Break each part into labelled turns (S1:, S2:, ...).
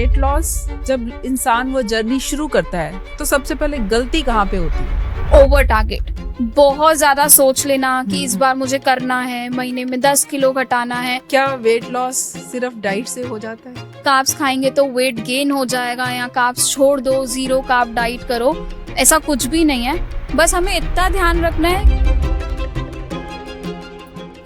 S1: Weight loss जब इंसान वो जर्नी शुरू करता है तो सबसे पहले गलती कहाँ पे होती है?
S2: ओवर टारगेट, बहुत ज्यादा सोच लेना कि इस बार मुझे करना है, महीने में 10 किलो घटाना है।
S1: क्या वेट लॉस सिर्फ डाइट से हो जाता है?
S2: कार्ब्स खाएंगे तो वेट गेन हो जाएगा या कार्ब्स छोड़ दो, 0 कार्ब डाइट करो, ऐसा कुछ भी नहीं है। बस हमें इतना ध्यान रखना है।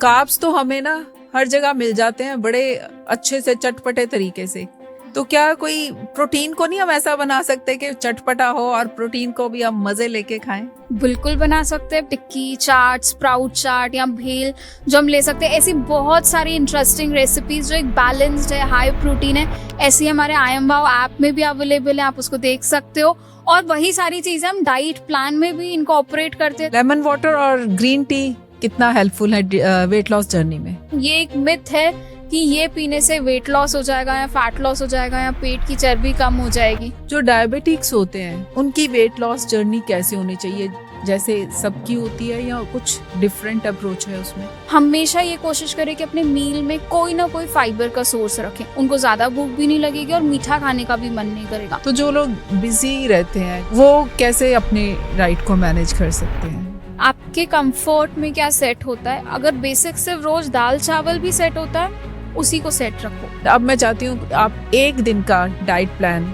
S1: कार्ब्स तो हमें ना हर जगह मिल जाते हैं बड़े अच्छे से चटपटे तरीके से, तो क्या कोई प्रोटीन को नहीं हम ऐसा बना सकते कि चटपटा हो और प्रोटीन को भी हम मजे लेके खाएं?
S2: बिल्कुल बना सकते हैं। टिक्की चाट, स्प्राउट चाट या भेल जो हम ले सकते हैं। ऐसी बहुत सारी इंटरेस्टिंग रेसिपीज जो एक बैलेंस्ड है, हाई प्रोटीन है, ऐसी हमारे IMWOW ऐप में भी अवेलेबल है, आप उसको देख सकते हो। और वही सारी चीजें हम डाइट प्लान में भी इनकॉर्पोरेट करते हैं।
S1: लेमन वाटर और ग्रीन टी कितना हेल्पफुल है वेट लॉस जर्नी में?
S2: ये एक मिथ है कि ये पीने से वेट लॉस हो जाएगा या फैट लॉस हो जाएगा या पेट की चर्बी कम हो जाएगी।
S1: जो डायबिटिक्स होते हैं उनकी वेट लॉस जर्नी कैसे होनी चाहिए, जैसे सबकी होती है या कुछ डिफरेंट अप्रोच है उसमें?
S2: हमेशा ये कोशिश करें कि अपने मील में कोई ना कोई फाइबर का सोर्स रखें। उनको ज्यादा भूख भी नहीं लगेगी और मीठा खाने का भी मन नहीं करेगा।
S1: तो जो लोग बिजी रहते हैं वो कैसे अपने डाइट को मैनेज कर सकते हैं?
S2: आपके कंफर्ट में क्या सेट होता है? अगर बेसिक सिर्फ रोज दाल चावल भी सेट होता है, उसी को सेट रखो।
S1: अब मैं चाहती हूँ आप एक दिन का डाइट प्लान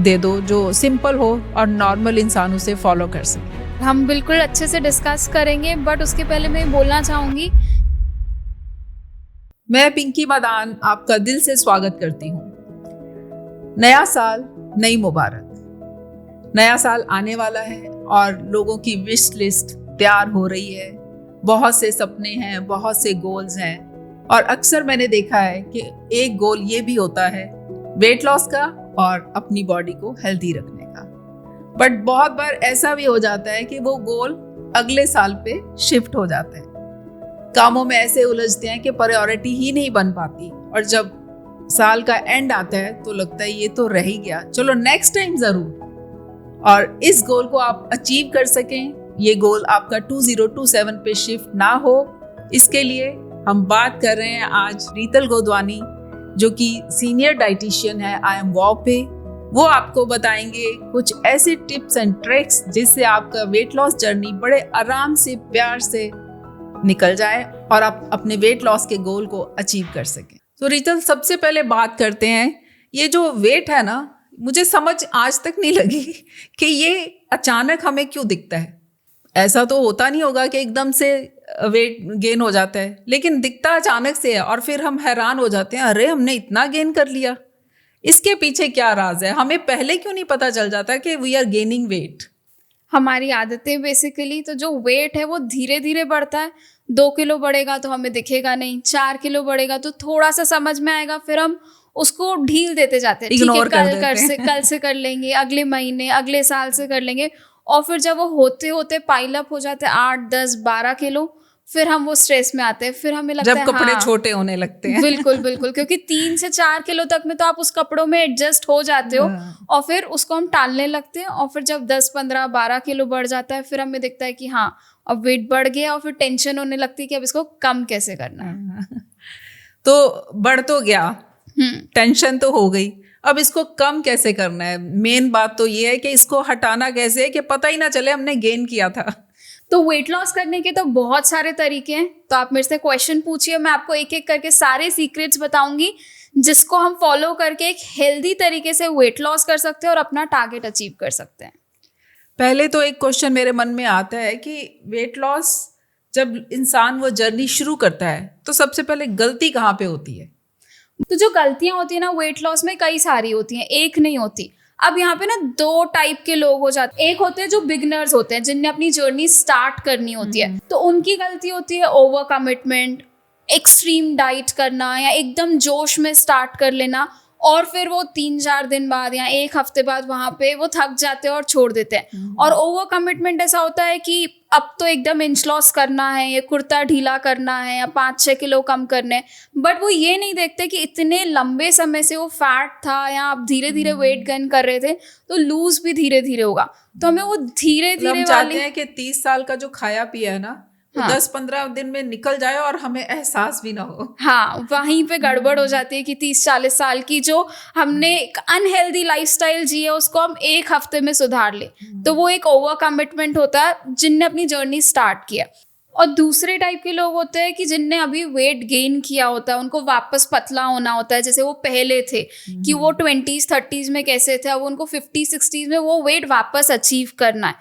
S1: दे दो जो सिंपल हो और नॉर्मल इंसान उसे फॉलो कर सके।
S2: हम बिल्कुल अच्छे से डिस्कस करेंगे, बट उसके पहले मैं बोलना चाहूंगी,
S1: मैं पिंकी मदान आपका दिल से स्वागत करती हूँ। नया साल, नई मुबारक। नया साल आने वाला है और लोगों की विश लिस्ट तैयार हो रही है। बहुत से सपने हैं, बहुत से गोल्स हैं और अक्सर मैंने देखा है कि एक गोल ये भी होता है वेट लॉस का और अपनी बॉडी को हेल्दी रखने का। बट बहुत बार ऐसा भी हो जाता है कि वो गोल अगले साल पे शिफ्ट हो जाता है। कामों में ऐसे उलझते हैं कि प्रायोरिटी ही नहीं बन पाती और जब साल का एंड आता है तो लगता है ये तो रह ही गया, चलो नेक्स्ट टाइम जरूर। और इस गोल को आप अचीव कर सकें, ये गोल आपका 2027 पे शिफ्ट ना हो, इसके लिए हम बात कर रहे हैं आज रीतल गोधवानी जो कि सीनियर डाइटिशियन है IMWOW पे। वो आपको बताएंगे कुछ ऐसे टिप्स एंड ट्रिक्स जिससे आपका वेट लॉस जर्नी बड़े आराम से, प्यार से निकल जाए और आप अपने वेट लॉस के गोल को अचीव कर सकें। तो रीतल, सबसे पहले बात करते हैं, ये जो वेट है ना, मुझे समझ आज तक नहीं लगी कि ये अचानक हमें क्यों दिखता है। ऐसा तो होता नहीं होगा कि एकदम से वेट गेन हो जाता है, लेकिन दिखता अचानक से है और फिर हम हैरान हो जाते हैं, अरे हमने इतना गेन कर लिया। इसके पीछे क्या राज है? हमें पहले क्यों नहीं पता चल जाता कि वी आर गेनिंग वेट?
S2: हमारी आदतें बेसिकली, तो जो वेट है वो धीरे धीरे बढ़ता है। 2 किलो बढ़ेगा तो हमें दिखेगा नहीं, 4 किलो बढ़ेगा तो थोड़ा सा समझ में आएगा, फिर हम उसको ढील देते जाते हैं। ठीक है, कल से कर लेंगे, अगले महीने, अगले साल से कर लेंगे। और फिर जब वो होते होते पाइल अप हो जाते हैं 8, 10, 12 किलो, फिर हम वो स्ट्रेस में आते हैं। फिर हमें लगता है
S1: जब कपड़े छोटे होने लगते हैं।
S2: बिल्कुल बिल्कुल, क्योंकि 3 से 4 किलो तक में तो आप उस कपड़ों में एडजस्ट हो जाते हो और फिर उसको हम टालने लगते हैं। और फिर जब 10, 15, 12 किलो बढ़ जाता है, फिर हमें दिखता है कि हाँ अब वेट बढ़ गया और फिर टेंशन होने लगती है कि अब इसको कम कैसे करना है।
S1: तो बढ़ तो गया, टेंशन तो हो गई, अब इसको कम कैसे करना है? मेन बात तो ये है कि इसको हटाना कैसे है कि पता ही ना चले हमने गेन किया था।
S2: तो वेट लॉस करने के तो बहुत सारे तरीके हैं, तो आप मेरे से क्वेश्चन पूछिए, मैं आपको एक एक करके सारे सीक्रेट्स बताऊंगी जिसको हम फॉलो करके एक हेल्दी तरीके से वेट लॉस कर सकते हैं और अपना टारगेट अचीव कर सकते हैं।
S1: पहले तो एक क्वेश्चन मेरे मन में आता है कि वेट लॉस जब इंसान वो जर्नी शुरू करता है तो सबसे पहले गलती कहाँ पे होती है?
S2: तो जो गलतियां होती है ना वेट लॉस में, कई सारी होती हैं, एक नहीं होती। अब यहाँ पे ना 2 टाइप के लोग हो जाते हैं। एक होते हैं जो बिगनर्स होते हैं, जिन्हें अपनी जर्नी स्टार्ट करनी होती है, तो उनकी गलती होती है ओवर कमिटमेंट, एक्सट्रीम डाइट करना या एकदम जोश में स्टार्ट कर लेना और फिर वो 3-4 दिन बाद या 1 हफ्ते बाद वहाँ पे वो थक जाते हैं और छोड़ देते हैं। और ओवर कमिटमेंट ऐसा होता है कि अब तो एकदम इंच लॉस करना है, ये कुर्ता ढीला करना है या 5-6 किलो कम करने, बट वो ये नहीं देखते कि इतने लंबे समय से वो फैट था या आप धीरे धीरे वेट गेन कर रहे थे तो लूज भी धीरे धीरे होगा। तो हमें वो धीरे धीरे
S1: चाहते हैं कि 30 साल का जो खाया पिया है ना
S2: हाँ।
S1: 10-15 दिन में निकल जाए और हमें एहसास भी ना हो।
S2: हाँ, वहीं पे गड़बड़ हो जाती है कि 30-40 साल की जो हमने एक अनहेल्दी लाइफस्टाइल जी है उसको हम एक हफ्ते में सुधार ले, तो वो एक ओवर कमिटमेंट होता है जिनने अपनी जर्नी स्टार्ट किया। और दूसरे टाइप के लोग होते हैं कि जिनने अभी वेट गेन किया होता है, उनको वापस पतला होना होता है, जैसे वो पहले थे कि वो 20s-30s में कैसे थे, अब उनको 50-60s में वो वेट वापस अचीव करना है।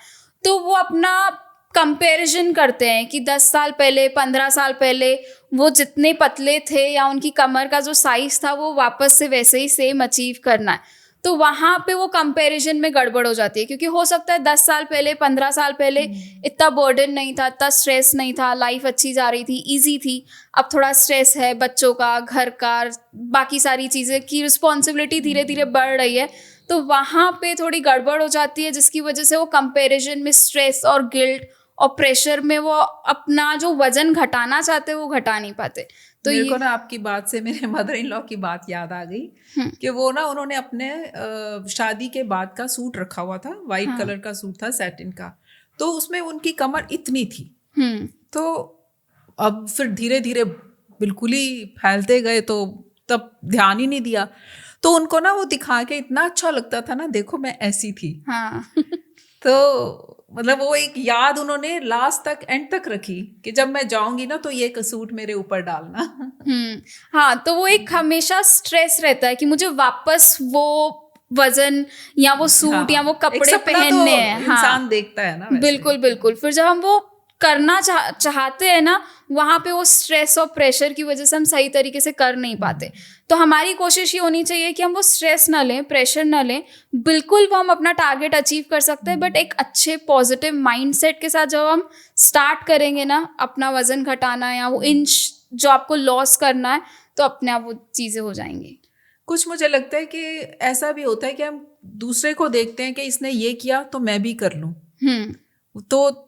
S2: तो वो अपना कंपैरिजन करते हैं कि 10 साल पहले, 15 साल पहले वो जितने पतले थे या उनकी कमर का जो साइज था वो वापस से वैसे ही सेम अचीव करना है। तो वहाँ पे वो कंपैरिजन में गड़बड़ हो जाती है, क्योंकि हो सकता है 10 साल पहले, 15 साल पहले इतना बर्डन नहीं था, इतना स्ट्रेस नहीं था, लाइफ अच्छी जा रही थी, इजी थी। अब थोड़ा स्ट्रेस है, बच्चों का, घर का, बाकी सारी चीज़ें की रिस्पॉन्सिबिलिटी धीरे धीरे बढ़ रही है, तो वहाँ पे थोड़ी गड़बड़ हो जाती है, जिसकी वजह से वो कंपैरिजन में स्ट्रेस और गिल्ट और प्रेशर में वो अपना जो वजन घटाना चाहते वो घटा नहीं पाते। तो
S1: मेरे को ना आपकी बात से मेरे मदर इन लॉ की बात याद आ गई कि वो ना उन्होंने अपने शादी के बाद का सूट रखा हुआ था, वाइट कलर का सूट था, सैटिन का, तो उसमें उनकी कमर इतनी थी। तो अब फिर धीरे धीरे बिल्कुल ही फैलते गए, तो तब ध्यान ही नहीं दिया। तो उनको ना वो दिखा के इतना अच्छा लगता था ना, देखो मैं ऐसी थी। तो मतलब वो एक याद उन्होंने लास्ट तक, एंड तक रखी कि जब मैं जाऊंगी ना तो ये सूट मेरे ऊपर डालना।
S2: हाँ, तो वो एक हमेशा स्ट्रेस रहता है कि मुझे वापस वो वजन या वो सूट या वो कपड़े पहनने हैं।
S1: इंसान देखता है ना,
S2: बिल्कुल बिल्कुल। फिर जब हम वो करना चाहते हैं ना, वहाँ पे वो स्ट्रेस और प्रेशर की वजह से हम सही तरीके से कर नहीं पाते। तो हमारी कोशिश ये होनी चाहिए कि हम वो स्ट्रेस ना लें, प्रेशर ना लें, बिल्कुल वो हम अपना टारगेट अचीव कर सकते हैं, बट एक अच्छे पॉजिटिव माइंडसेट के साथ जब हम स्टार्ट करेंगे ना अपना वजन घटाना या वो इंच जो आपको लॉस करना है, तो अपने आप वो चीज़ें हो जाएंगी।
S1: कुछ मुझे लगता है कि ऐसा भी होता है कि हम दूसरे को देखते हैं कि इसने ये किया तो मैं भी कर लूँ। तो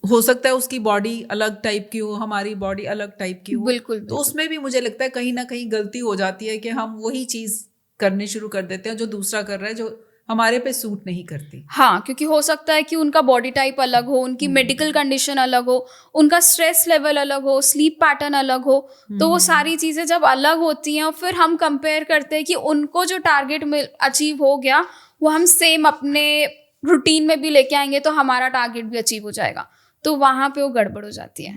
S1: हो सकता है उसकी बॉडी अलग टाइप की हो, हमारी बॉडी अलग टाइप की हो।
S2: बिल्कुल।
S1: तो उसमें भी मुझे लगता है कहीं ना कहीं गलती हो जाती है कि हम वही चीज करने शुरू कर देते हैं जो दूसरा कर रहा है, जो हमारे पे सूट नहीं करती।
S2: हाँ, क्योंकि हो सकता है कि उनका बॉडी टाइप अलग हो, उनकी मेडिकल कंडीशन अलग हो, उनका स्ट्रेस लेवल अलग हो, स्लीप पैटर्न अलग हो। तो वो सारी चीज़ें जब अलग होती हैं और फिर हम कंपेयर करते हैं कि उनको जो टारगेट में अचीव हो गया वो हम सेम अपने रूटीन में भी लेके आएंगे तो हमारा टारगेट भी अचीव हो जाएगा। तो वहाँ पे वो गड़बड़ हो जाती है।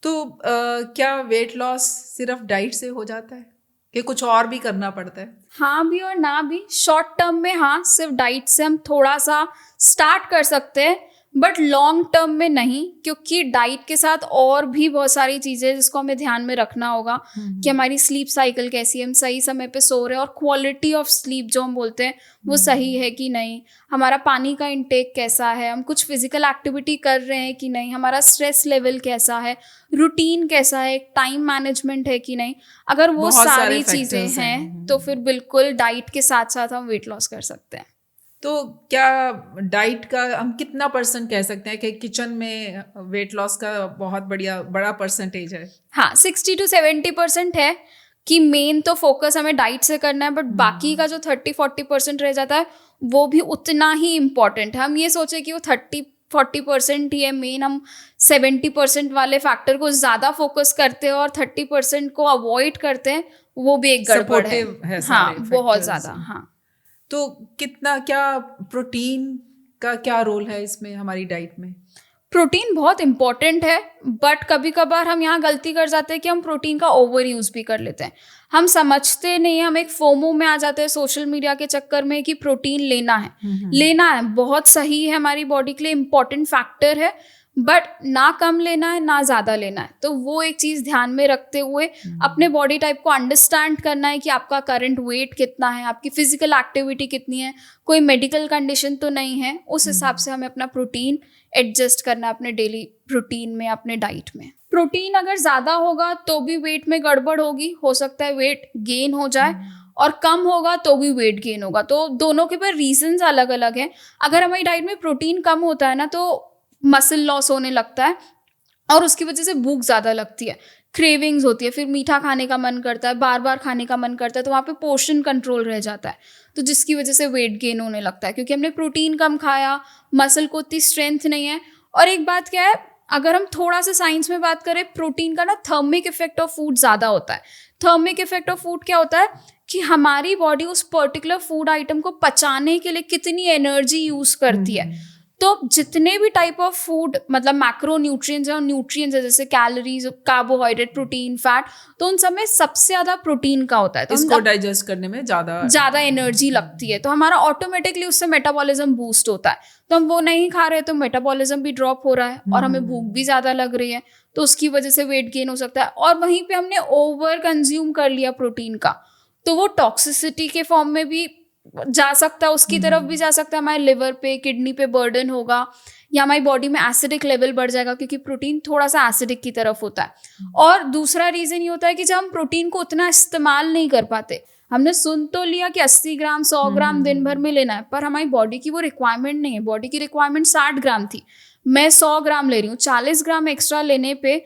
S1: तो क्या वेट लॉस सिर्फ डाइट से हो जाता है कि कुछ और भी करना पड़ता है?
S2: हाँ भी और ना भी। शॉर्ट टर्म में हाँ, सिर्फ डाइट से हम थोड़ा सा स्टार्ट कर सकते हैं, बट लॉन्ग टर्म में नहीं, क्योंकि डाइट के साथ और भी बहुत सारी चीज़ें जिसको हमें ध्यान में रखना होगा कि हमारी स्लीप साइकिल कैसी है, हम सही समय पे सो रहे हैं, और क्वालिटी ऑफ स्लीप जो हम बोलते हैं वो सही है कि नहीं, हमारा पानी का इंटेक कैसा है, हम कुछ फिजिकल एक्टिविटी कर रहे हैं कि नहीं, हमारा स्ट्रेस लेवल कैसा है, रूटीन कैसा है, टाइम मैनेजमेंट है कि नहीं। अगर वो सारी चीज़ें हैं तो फिर बिल्कुल डाइट के साथ साथ हम वेट लॉस कर सकते हैं।
S1: तो क्या डाइट का हम कितना % कह सकते हैं कि किचन में वेट लॉस का बहुत बड़ा परसेंटेज है?
S2: हाँ, 60-70% है कि मेन तो फोकस हमें डाइट से करना है, बट बाकी का जो 30-40% रह जाता है वो भी उतना ही इम्पोर्टेंट है। हम ये सोचे कि वो 30-40% ही है मेन, हम 70% वाले फैक्टर को ज़्यादा फोकस करते हैं और 30% को अवॉइड करते हैं, वो भी एक गड़बड़ है। हाँ, बहुत ज़्यादा। हाँ,
S1: तो कितना, क्या प्रोटीन का क्या रोल है इसमें हमारी डाइट में?
S2: प्रोटीन बहुत इम्पॉर्टेंट है, बट कभी कभार हम यहाँ गलती कर जाते हैं कि हम प्रोटीन का ओवर यूज़ भी कर लेते हैं। हम समझते नहीं, हम एक फोमो में आ जाते हैं सोशल मीडिया के चक्कर में कि प्रोटीन लेना है, बहुत सही है, हमारी बॉडी के लिए इम्पॉर्टेंट फैक्टर है, बट ना कम लेना है ना ज़्यादा लेना है। तो वो एक चीज़ ध्यान में रखते हुए अपने बॉडी टाइप को अंडरस्टैंड करना है कि आपका करंट वेट कितना है, आपकी फिजिकल एक्टिविटी कितनी है, कोई मेडिकल कंडीशन तो नहीं है, उस हिसाब से हमें अपना प्रोटीन एडजस्ट करना है अपने डेली रूटीन में, अपने डाइट में। प्रोटीन अगर ज़्यादा होगा तो भी वेट में गड़बड़ होगी, हो सकता है वेट गेन हो जाए, और कम होगा तो भी वेट गेन होगा। तो दोनों के पर रीजंस अलग अलग हैं। अगर हमारी डाइट में प्रोटीन कम होता है ना तो मसल लॉस होने लगता है और उसकी वजह से भूख ज़्यादा लगती है, क्रेविंग्स होती है, फिर मीठा खाने का मन करता है, बार बार खाने का मन करता है, तो वहाँ पे पोर्शन कंट्रोल रह जाता है, तो जिसकी वजह से वेट गेन होने लगता है, क्योंकि हमने प्रोटीन कम खाया, मसल को उतनी स्ट्रेंथ नहीं है। और एक बात क्या है, अगर हम थोड़ा सा साइंस में बात करें, प्रोटीन का ना थर्मिक इफेक्ट ऑफ फूड ज़्यादा होता है। थर्मिक इफेक्ट ऑफ फूड क्या होता है कि हमारी बॉडी उस पर्टिकुलर फूड आइटम को पचाने के लिए कितनी एनर्जी यूज़ करती है। तो जितने भी टाइप ऑफ फूड, मतलब मैक्रो न्यूट्रिएंट्स और न्यूट्रिएंट्स है, जैसे कैलोरीज, कार्बोहाइड्रेट, प्रोटीन, फैट, तो उन सब में सबसे ज़्यादा प्रोटीन का होता है। तो
S1: इसको डाइजेस्ट करने में ज़्यादा
S2: एनर्जी लगती है, तो हमारा ऑटोमेटिकली उससे मेटाबॉलिज्म बूस्ट होता है। तो हम वो नहीं खा रहे तो मेटाबॉलिज्म भी ड्रॉप हो रहा है और हमें भूख भी ज़्यादा लग रही है, तो उसकी वजह से वेट गेन हो सकता है। और वहीं पे हमने ओवर कंज्यूम कर लिया प्रोटीन का, तो वो टॉक्सिसिटी के फॉर्म में भी जा सकता है, उसकी तरफ भी जा सकता है। हमारे लिवर पे, किडनी पे बर्डन होगा, या हमारी बॉडी में एसिडिक लेवल बढ़ जाएगा, क्योंकि प्रोटीन थोड़ा सा एसिडिक की तरफ होता है। और दूसरा रीज़न ये होता है कि जब हम प्रोटीन को उतना इस्तेमाल नहीं कर पाते, हमने सुन तो लिया कि 80 ग्राम 100 ग्राम दिन भर में लेना है, पर हमारी बॉडी की वो रिक्वायरमेंट नहीं है। बॉडी की रिक्वायरमेंट 60 ग्राम थी, मैं 100 ग्राम ले रही हूँ। 40 ग्राम एक्स्ट्रा लेने पे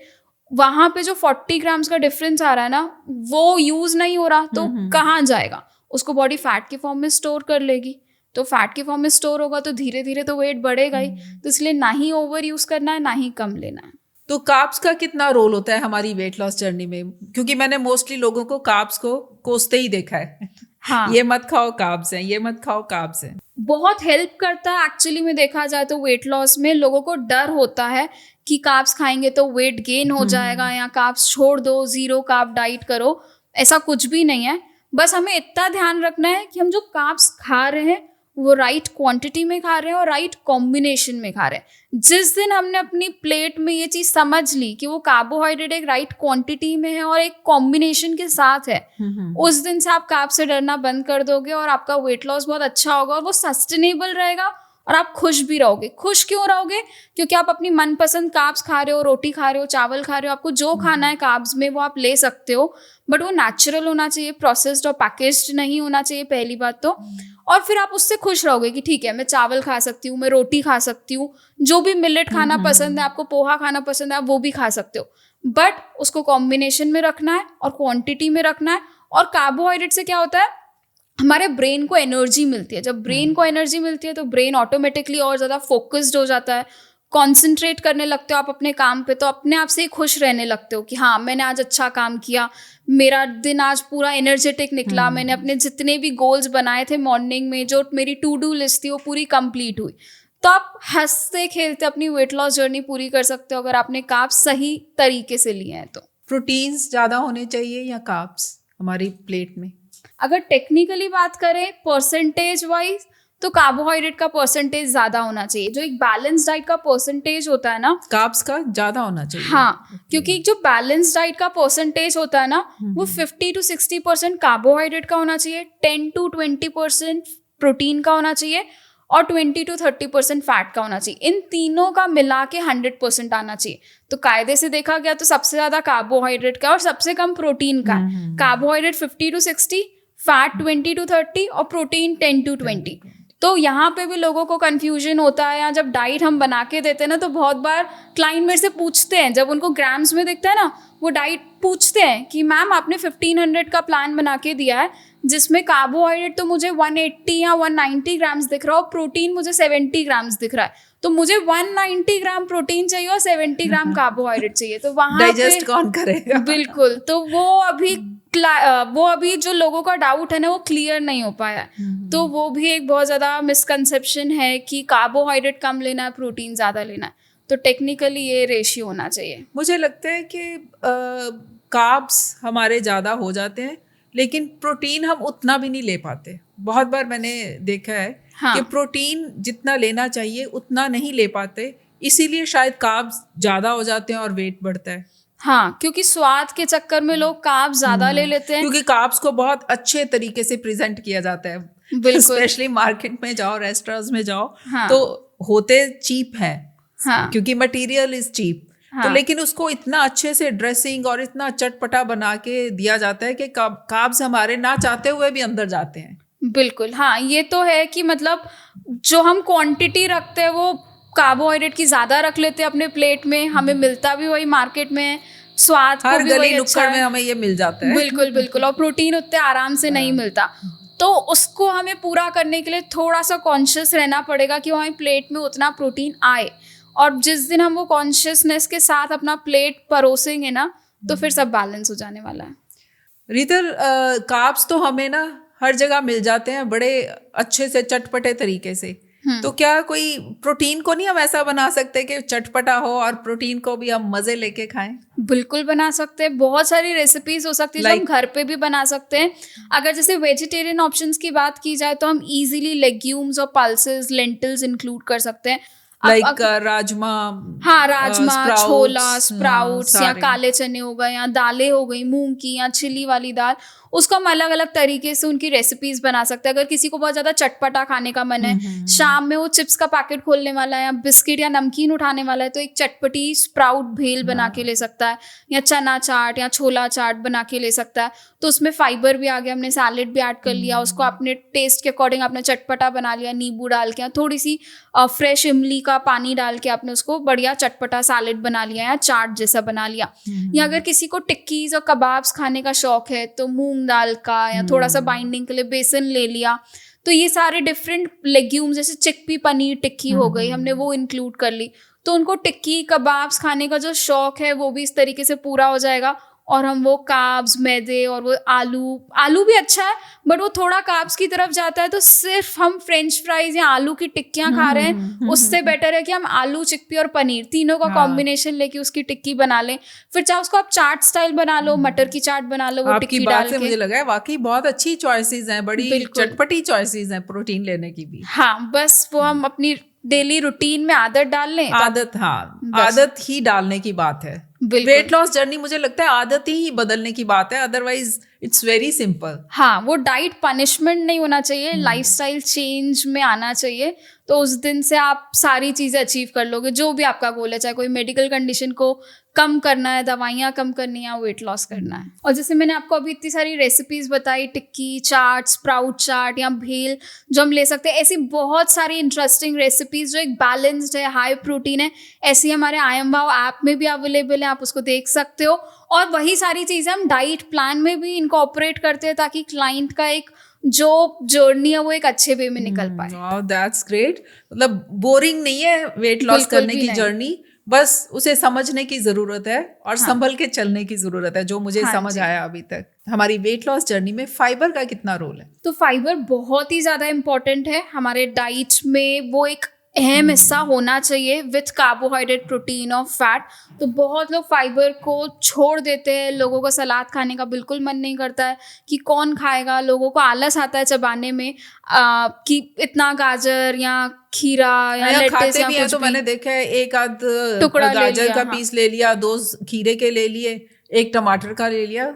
S2: वहाँ पे जो 40 ग्राम्स का डिफरेंस आ रहा है ना, वो यूज़ नहीं हो रहा, तो कहाँ जाएगा? उसको बॉडी फैट के फॉर्म में स्टोर कर लेगी। तो फैट के फॉर्म में स्टोर होगा तो धीरे धीरे तो वेट बढ़ेगा ही। तो इसलिए ना ही ओवर यूज करना है, ना ही कम लेना है।
S1: तो कार्ब्स का कितना रोल होता है हमारी वेट लॉस जर्नी में? क्योंकि मैंने मोस्टली लोगों को कार्ब्स को कोसते ही देखा है।
S2: हाँ,
S1: ये मत खाओ कार्ब्स हैं, ये मत खाओ कार्ब्स हैं।
S2: बहुत हेल्प करता है एक्चुअली में देखा जाए तो वेट लॉस में। लोगों को डर होता है कि कार्ब्स खाएंगे तो वेट गेन हो जाएगा, या कार्ब्स छोड़ दो, जीरो कार्ब डाइट करो। ऐसा कुछ भी नहीं है। बस हमें इतना ध्यान रखना है कि हम जो कार्ब्स खा रहे हैं वो राइट क्वांटिटी में खा रहे हैं और राइट कॉम्बिनेशन में खा रहे हैं। जिस दिन हमने अपनी प्लेट में ये चीज़ समझ ली कि वो कार्बोहाइड्रेट एक राइट क्वांटिटी में है और एक कॉम्बिनेशन के साथ है, उस दिन से आप कार्ब से डरना बंद कर दोगे और आपका वेट लॉस बहुत अच्छा होगा और वो सस्टेनेबल रहेगा और आप खुश भी रहोगे। खुश क्यों रहोगे? क्योंकि आप अपनी मनपसंद कार्ब्स खा रहे हो, रोटी खा रहे हो, चावल खा रहे हो। आपको जो खाना है कार्ब्स में वो आप ले सकते हो, बट वो नेचुरल होना चाहिए, प्रोसेस्ड और पैकेज्ड नहीं होना चाहिए, पहली बात तो। और फिर आप उससे खुश रहोगे कि ठीक है, मैं चावल खा सकती हूँ, मैं रोटी खा सकती हूँ, जो भी मिलेट खाना पसंद है, आपको पोहा खाना पसंद है, आप वो भी खा सकते हो। बट उसको कॉम्बिनेशन में रखना है और क्वांटिटी में रखना है। और कार्बोहाइड्रेट से क्या होता है, हमारे ब्रेन को एनर्जी मिलती है। जब ब्रेन को एनर्जी मिलती है तो ब्रेन ऑटोमेटिकली और ज़्यादा फोकस्ड हो जाता है, कॉन्सेंट्रेट करने लगते हो आप अपने काम पे, तो अपने आप से ही खुश रहने लगते हो कि हाँ, मैंने आज अच्छा काम किया, मेरा दिन आज पूरा एनर्जेटिक निकला, मैंने अपने जितने भी गोल्स बनाए थे मॉर्निंग में, जो मेरी टू डू लिस्ट थी वो पूरी कंप्लीट हुई। तो आप हंसते खेलते अपनी वेट लॉस जर्नी पूरी कर सकते हो अगर आपने कार्ब्स सही तरीके से लिए हैं तो।
S1: प्रोटीन्स ज़्यादा होने चाहिए या कार्ब्स हमारी प्लेट में?
S2: अगर टेक्निकली बात करें परसेंटेज वाइज, तो कार्बोहाइड्रेट का परसेंटेज ज्यादा होना चाहिए। जो एक बैलेंस डाइट का परसेंटेज होता है ना,
S1: कार्ब्स का ज्यादा होना चाहिए।
S2: हाँ, क्योंकि जो बैलेंस डाइट का परसेंटेज होता है ना, वो 50 to 60% कार्बोहाइड्रेट का होना चाहिए, 10 to 20% प्रोटीन का होना चाहिए और 20 to 30% फैट का होना चाहिए। इन तीनों का मिला के 100% आना चाहिए। तो कायदे से देखा गया तो सबसे ज्यादा कार्बोहाइड्रेट का और सबसे कम प्रोटीन का। कार्बोहाइड्रेट 50 to 60, फैट 20 to 30 और प्रोटीन 10 to 20। तो यहाँ पे भी लोगों को कंफ्यूजन होता है। या जब डाइट हम बना के देते हैं ना, तो बहुत बार क्लाइंट मेरे से पूछते हैं, जब उनको ग्राम्स में दिखता है ना, वो डाइट पूछते हैं कि मैम आपने 1500 का प्लान बना के दिया है, जिसमें कार्बोहाइड्रेट तो मुझे 180 या 190 ग्राम्स दिख रहा है और प्रोटीन मुझे 70 ग्राम्स दिख रहा है। तो मुझे 190 ग्राम प्रोटीन चाहिए और 70 ग्राम कार्बोहाइड्रेट चाहिए। तो वहाँ
S1: डाइजेस्ट कौन करेगा?
S2: बिल्कुल। तो वो अभी जो लोगों का डाउट है ना, वो क्लियर नहीं हो पाया। तो वो भी एक बहुत ज़्यादा मिसकंसेप्शन है कि कार्बोहाइड्रेट कम लेना है, प्रोटीन ज़्यादा लेना है। तो टेक्निकली ये रेशियो होना चाहिए।
S1: मुझे लगता है कि कार्ब्स हमारे ज़्यादा हो जाते हैं, लेकिन प्रोटीन हम उतना भी नहीं ले पाते। बहुत बार मैंने देखा है कि प्रोटीन जितना लेना चाहिए उतना नहीं ले पाते, इसीलिए शायद कार्ब्स ज़्यादा हो जाते हैं और वेट बढ़ता है।
S2: हाँ, क्योंकि स्वाद के चक्कर में लोग कार्ब्स ज़्यादा ले लेते हैं।
S1: क्योंकि कार्ब्स को बहुत अच्छे तरीके से प्रेजेंट किया जाता है।
S2: बिल्कुल।
S1: स्पेशली मार्केट में जाओ, रेस्टोरेंट्स में जाओ, तो होते चीप है। हाँ। क्योंकि मटेरियल इज चीप। हाँ। तो लेकिन उसको इतना अच्छे से ड्रेसिंग और इतना चटपटा बना के दिया जाता है कि कार्ब्स हमारे ना चाहते हुए भी अंदर जाते हैं।
S2: बिल्कुल। हाँ, ये तो है कि मतलब जो हम क्वांटिटी रखते हैं वो कार्बोहाइड्रेट की ज़्यादा रख लेते हैं अपने प्लेट में। हमें मिलता भी वही मार्केट में, स्वाद को भी वही अच्छा है, में हमें ये मिल जाता है। बिल्कुल बिल्कुल। और प्रोटीन उतने आराम से नहीं मिलता। तो उसको हमें पूरा करने के लिए थोड़ा सा कॉन्शियस रहना पड़ेगा कि हमारी प्लेट में उतना प्रोटीन आए। और जिस दिन हम वो कॉन्शियसनेस के साथ अपना प्लेट परोसेंगे ना, तो फिर सब बैलेंस हो जाने वाला है।
S1: रीतल, कार्ब्स तो हमें ना हर जगह मिल जाते हैं बड़े अच्छे से, चटपटे तरीके से। तो क्या कोई प्रोटीन को नहीं हम ऐसा बना सकते कि चटपटा हो और प्रोटीन को भी हम मजे लेके खाएं?
S2: बिल्कुल बना सकते हैं। बहुत सारी रेसिपीज हो सकती है जो हम घर पे भी बना सकते हैं। अगर जैसे वेजिटेरियन ऑप्शंस की बात की जाए तो हम इजीली लेग्यूम्स और पल्सेस, लेंटिल्स इंक्लूड कर सकते हैं।
S1: लाइक राजमा,
S2: हाँ, राजमा, छोला, स्प्राउट्स या
S1: सारे।
S2: काले चने हो गए, या दालें हो गई मूंग की या चिली वाली दाल, उसको हम अलग अलग तरीके से उनकी रेसिपीज बना सकते हैं। अगर किसी को बहुत ज्यादा चटपटा खाने का मन है, शाम में वो चिप्स का पैकेट खोलने वाला है या बिस्किट या नमकीन उठाने वाला है, तो एक चटपटी स्प्राउट भेल बना के ले सकता है, या चना चाट या छोला चाट बना के ले सकता है। तो उसमें फाइबर भी आ गया, हमने सैलेड भी ऐड कर लिया, उसको अपने टेस्ट के अकॉर्डिंग आपने चटपटा बना लिया, नींबू डाल के, थोड़ी सी फ्रेश इमली का पानी डाल के आपने उसको बढ़िया चटपटा सैलेड बना लिया या चाट जैसा बना लिया। या अगर किसी को टिक्कीज और कबाब्स खाने का शौक है तो मूंग दाल का या थोड़ा सा बाइंडिंग के लिए बेसन ले लिया। तो ये सारे डिफरेंट लेग्यूम्स, जैसे चिकपी पनीर टिक्की हो गई, हमने वो इंक्लूड कर ली, तो उनको टिक्की कबाब्स खाने का जो शौक है वो भी इस तरीके से पूरा हो जाएगा। और हम वो कार्ब्स, मैदे और वो आलू भी अच्छा है बट वो थोड़ा कार्ब्स की तरफ जाता है, तो सिर्फ हम फ्रेंच फ्राइज या आलू की टिक्कियां खा रहे हैं, उससे बेटर है कि हम आलू, चिकपी और पनीर तीनों का कॉम्बिनेशन लेके उसकी टिक्की बना लें। फिर चाहे उसको आप चाट स्टाइल बना लो, मटर की चाट बना लो, वो टिक्की डाल के।
S1: मुझे लगा है वाकई बहुत अच्छी चॉइसेस हैं, बड़ी चटपटी चॉइसेस हैं प्रोटीन लेने की भी।
S2: हाँ, बस वो हम अपनी डेली रूटीन में आदत डाल लें।
S1: आदत ही डालने की बात है। वेट लॉस जर्नी मुझे लगता है आदत ही बदलने की बात है, अदरवाइज इट्स वेरी सिंपल।
S2: हाँ, वो डाइट पनिशमेंट नहीं होना चाहिए, लाइफस्टाइल चेंज में आना चाहिए। तो उस दिन से आप सारी चीज़ें अचीव कर लोगे, जो भी आपका गोल है, चाहे कोई मेडिकल कंडीशन को कम करना है, दवाइयाँ कम करनी है, वेट लॉस करना है। और जैसे मैंने आपको अभी इतनी सारी रेसिपीज बताई, टिक्की चाट, स्प्राउट चाट या भेल जो हम ले सकते हैं, ऐसी बहुत सारी इंटरेस्टिंग रेसिपीज जो एक बैलेंस्ड है, हाई प्रोटीन है, ऐसी हमारे IMWOW ऐप में भी अवेलेबल है, आप उसको देख सकते हो। और वही सारी चीज़ें हम डाइट प्लान में भी इनकॉर्पोरेट करते हैं ताकि क्लाइंट का एक जो जर्नी है वो एक अच्छे वे में निकल पाए।
S1: Wow, that's great. मतलब बोरिंग नहीं है वेट लॉस करने की जर्नी, बस उसे समझने की जरूरत है और संभल के चलने की जरूरत है, जो मुझे समझ आया अभी तक। हमारी वेट लॉस जर्नी में फाइबर का कितना रोल है?
S2: तो फाइबर बहुत ही ज्यादा इम्पोर्टेंट है हमारे डाइट में, वो एक अहम हिस्सा होना चाहिए विथ कार्बोहाइड्रेट, प्रोटीन और फैट। तो बहुत लोग फाइबर को छोड़ देते हैं, लोगों को सलाद खाने का बिल्कुल मन नहीं करता है कि कौन खाएगा, लोगों को आलस आता है चबाने में कि इतना गाजर या खीरा या लेट्स या कुछ
S1: तो मैंने देखा है एक आध टुकड़ा गाजर का पीस ले लिया, 2 खीरे के ले लिए, 1 टमाटर का ले लिया,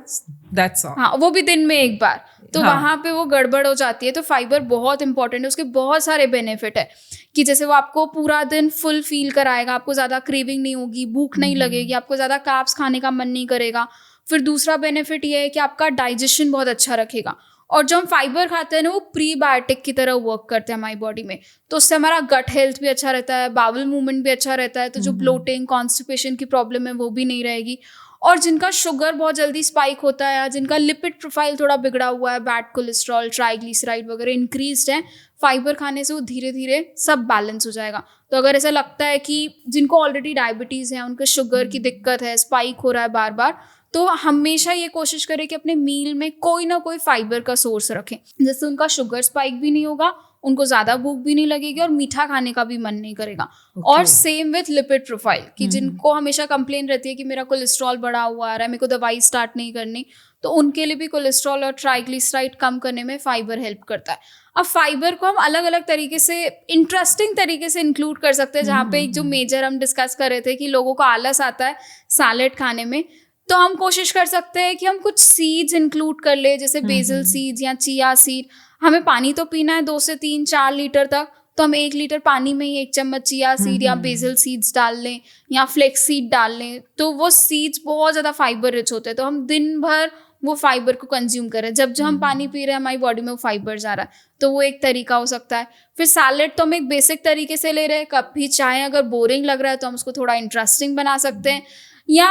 S1: दैट्स ऑल।
S2: हाँ, वो भी दिन में एक बार, तो वहाँ पे वो गड़बड़ हो जाती है। तो फाइबर बहुत इंपॉर्टेंट है, उसके बहुत सारे बेनिफिट है कि जैसे वो आपको पूरा दिन फुल फील कराएगा, आपको ज़्यादा क्रेविंग नहीं होगी, भूख नहीं लगेगी, आपको ज़्यादा कार्ब्स खाने का मन नहीं करेगा। फिर दूसरा बेनिफिट ये है कि आपका डाइजेशन बहुत अच्छा रखेगा। और जो हम फाइबर खाते हैं ना, वो प्रीबायोटिक की तरह वर्क करते हैं हमारी बॉडी में, तो उससे हमारा गट हेल्थ भी अच्छा रहता है, बाउल मूवमेंट भी अच्छा रहता है, तो जो ब्लोटिंग, कॉन्स्टिपेशन की प्रॉब्लम है वो भी नहीं रहेगी। और जिनका शुगर बहुत जल्दी स्पाइक होता है या जिनका लिपिड प्रोफाइल थोड़ा बिगड़ा हुआ है, बैड कोलेस्ट्रॉल, ट्राइग्लिसराइड वगैरह इंक्रीज्ड है, फाइबर खाने से वो धीरे धीरे सब बैलेंस हो जाएगा। तो अगर ऐसा लगता है कि जिनको ऑलरेडी डायबिटीज़ है, उनके शुगर की दिक्कत है, स्पाइक हो रहा है बार बार, तो हमेशा ये कोशिश करें कि अपने मील में कोई ना कोई फाइबर का सोर्स रखें, जिससे उनका शुगर स्पाइक भी नहीं होगा, उनको ज़्यादा भूख भी नहीं लगेगी और मीठा खाने का भी मन नहीं करेगा। और सेम विथ लिपिड प्रोफाइल कि जिनको हमेशा कंप्लेन रहती है कि मेरा कोलेस्ट्रॉल बढ़ा हुआ आ रहा है, मेरे को दवाई स्टार्ट नहीं करनी, तो उनके लिए भी कोलेस्ट्रॉल और ट्राइग्लिसराइड कम करने में फाइबर हेल्प करता है। अब फाइबर को हम अलग अलग तरीके से, इंटरेस्टिंग तरीके से इंक्लूड कर सकते हैं, जहाँ पे एक जो मेजर हम डिस्कस कर रहे थे कि लोगों को आलस आता है सैलेड खाने में, तो हम कोशिश कर सकते हैं कि हम कुछ सीड्स इंक्लूड कर ले, जैसे बेसल सीड्स या चिया सीड। हमें पानी तो पीना है 2 से 3-4 लीटर तक, तो हम 1 लीटर पानी में ही 1 चम्मच चिया सीड या बेसल सीड्स डाल लें या फ्लेक्स सीड डाल लें, तो वो सीड्स बहुत ज़्यादा फाइबर रिच होते हैं। तो हम दिन भर वो फाइबर को कंज्यूम करें, जब हम पानी पी रहे हैं हमारी बॉडी में वो फाइबर जा रहा है, तो वो एक तरीका हो सकता है। फिर सैलेड तो हम एक बेसिक तरीके से ले रहे हैं, कभी चाहे अगर बोरिंग लग रहा है तो हम उसको थोड़ा इंटरेस्टिंग बना सकते हैं। या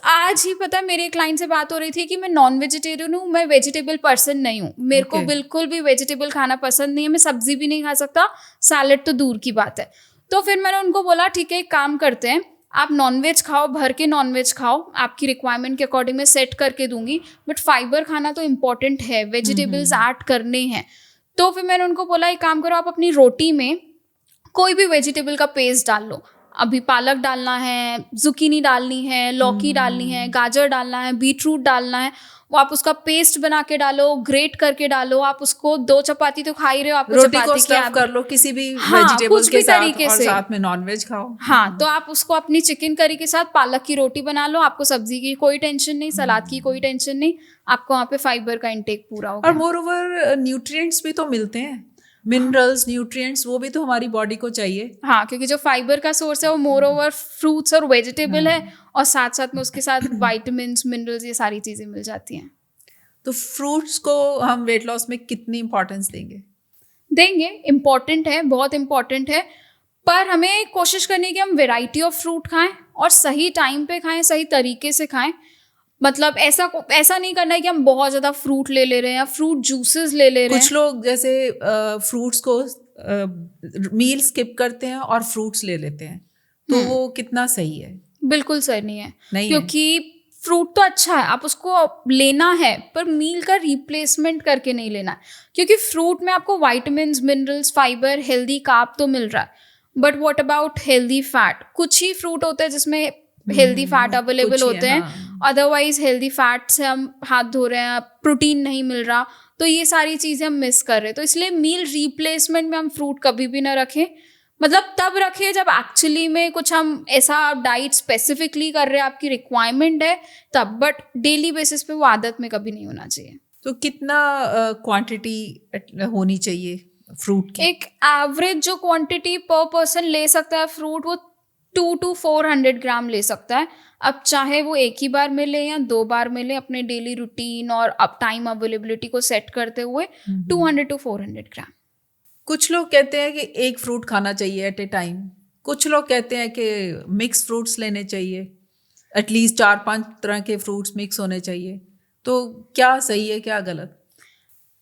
S2: आज ही पता है मेरे क्लाइंट से बात हो रही थी कि मैं नॉन वेजिटेरियन हूँ, मैं वेजिटेबल पर्सन नहीं हूँ, मेरे को बिल्कुल भी वेजिटेबल खाना पसंद नहीं है, मैं सब्जी भी नहीं खा सकता, सैलेड तो दूर की बात है। तो फिर मैंने उनको बोला ठीक है एक काम करते हैं, आप नॉनवेज खाओ, भर के नॉनवेज खाओ, आपकी रिक्वायरमेंट के अकॉर्डिंग मैं सेट करके दूंगी, बट फाइबर खाना तो इम्पॉर्टेंट है, वेजिटेबल्स ऐड करने हैं। तो फिर मैंने उनको बोला एक काम करो, आप अपनी रोटी में कोई भी वेजिटेबल का पेस्ट डाल लो। अभी पालक डालना है, जुकीनी डालनी है, लौकी डालनी है, गाजर डालना है, बीटरूट डालना है, वो आप उसका पेस्ट बना के डालो, ग्रेट करके डालो। आप उसको 2 चपाती तो खा ही रहे हो, आपको
S1: रोटी को
S2: चपाती
S1: स्टफ कर लो किसी भी
S2: हाँ,
S1: वेजिटेबल
S2: कुछ
S1: के
S2: भी
S1: साथ
S2: तरीके
S1: और
S2: से।
S1: साथ में नॉनवेज खाओ।
S2: हाँ, तो आप उसको अपनी चिकन करी के साथ पालक की रोटी बना लो, आपको सब्जी की कोई टेंशन नहीं, सलाद की कोई टेंशन नहीं, आपको वहाँ पे फाइबर का इंटेक पूरा हो गया।
S1: और मोर ओवर न्यूट्रिएंट्स भी तो मिलते हैं, मिनरल्स, न्यूट्रिएंट्स, वो भी तो हमारी बॉडी को चाहिए।
S2: हाँ, क्योंकि जो फाइबर का सोर्स है वो मोर ओवर फ्रूट्स और वेजिटेबल है, और साथ साथ में उसके साथ वाइटामिन्स, मिनरल्स, ये सारी चीजें मिल जाती हैं।
S1: तो फ्रूट्स को हम वेट लॉस में कितनी इंपॉर्टेंस देंगे?
S2: इम्पॉर्टेंट है, बहुत इम्पॉर्टेंट है, पर हमें कोशिश करनी है कि हम वेराइटी ऑफ फ्रूट खाएं और सही टाइम पे खाएं, सही तरीके से खाएं। मतलब ऐसा नहीं करना है कि हम बहुत ज़्यादा फ्रूट ले ले रहे हैं या फ्रूट जूसेस ले ले रहे हैं।
S1: कुछ लोग जैसे फ्रूट्स को मील स्किप करते हैं और फ्रूट्स ले लेते हैं, तो वो कितना सही है?
S2: बिल्कुल सही नहीं है,
S1: नहीं
S2: क्योंकि फ्रूट तो अच्छा है, आप उसको लेना है, पर मील का रिप्लेसमेंट करके नहीं लेना है, क्योंकि फ्रूट में आपको vitamins, minerals, fibre, healthy carb तो मिल रहा है, but what about healthy fat? कुछ ही फ्रूट होते हैं जिसमें हेल्दी फैट अवेलेबल होते हैं, अदरवाइज हेल्दी फैट से हम हाथ धो रहे हैं, प्रोटीन नहीं मिल रहा, तो ये सारी चीज़ें हम मिस कर रहे हैं। तो इसलिए मील रिप्लेसमेंट में हम फ्रूट कभी भी ना रखें, मतलब तब रखिए जब एक्चुअली में कुछ हम ऐसा डाइट स्पेसिफिकली कर रहे हैं, आपकी रिक्वायरमेंट है तब, बट डेली बेसिस पे वो आदत में कभी नहीं होना चाहिए।
S1: तो कितना क्वांटिटी होनी चाहिए फ्रूट की?
S2: एक एवरेज जो क्वांटिटी पर पर्सन ले सकता है फ्रूट, वो 200 to 400 ग्राम ले सकता है। अब चाहे वो एक ही बार मिले या 2 बार मिले, अपने डेली रूटीन और अब टाइम अवेलेबिलिटी को सेट करते हुए 200 to 400 ग्राम।
S1: कुछ लोग कहते हैं कि एक फ्रूट खाना चाहिए एट ए टाइम, कुछ लोग कहते हैं कि मिक्स फ्रूट्स लेने चाहिए, एटलीस्ट 4-5 तरह के फ्रूट्स मिक्स होने चाहिए। तो क्या सही है, क्या गलत?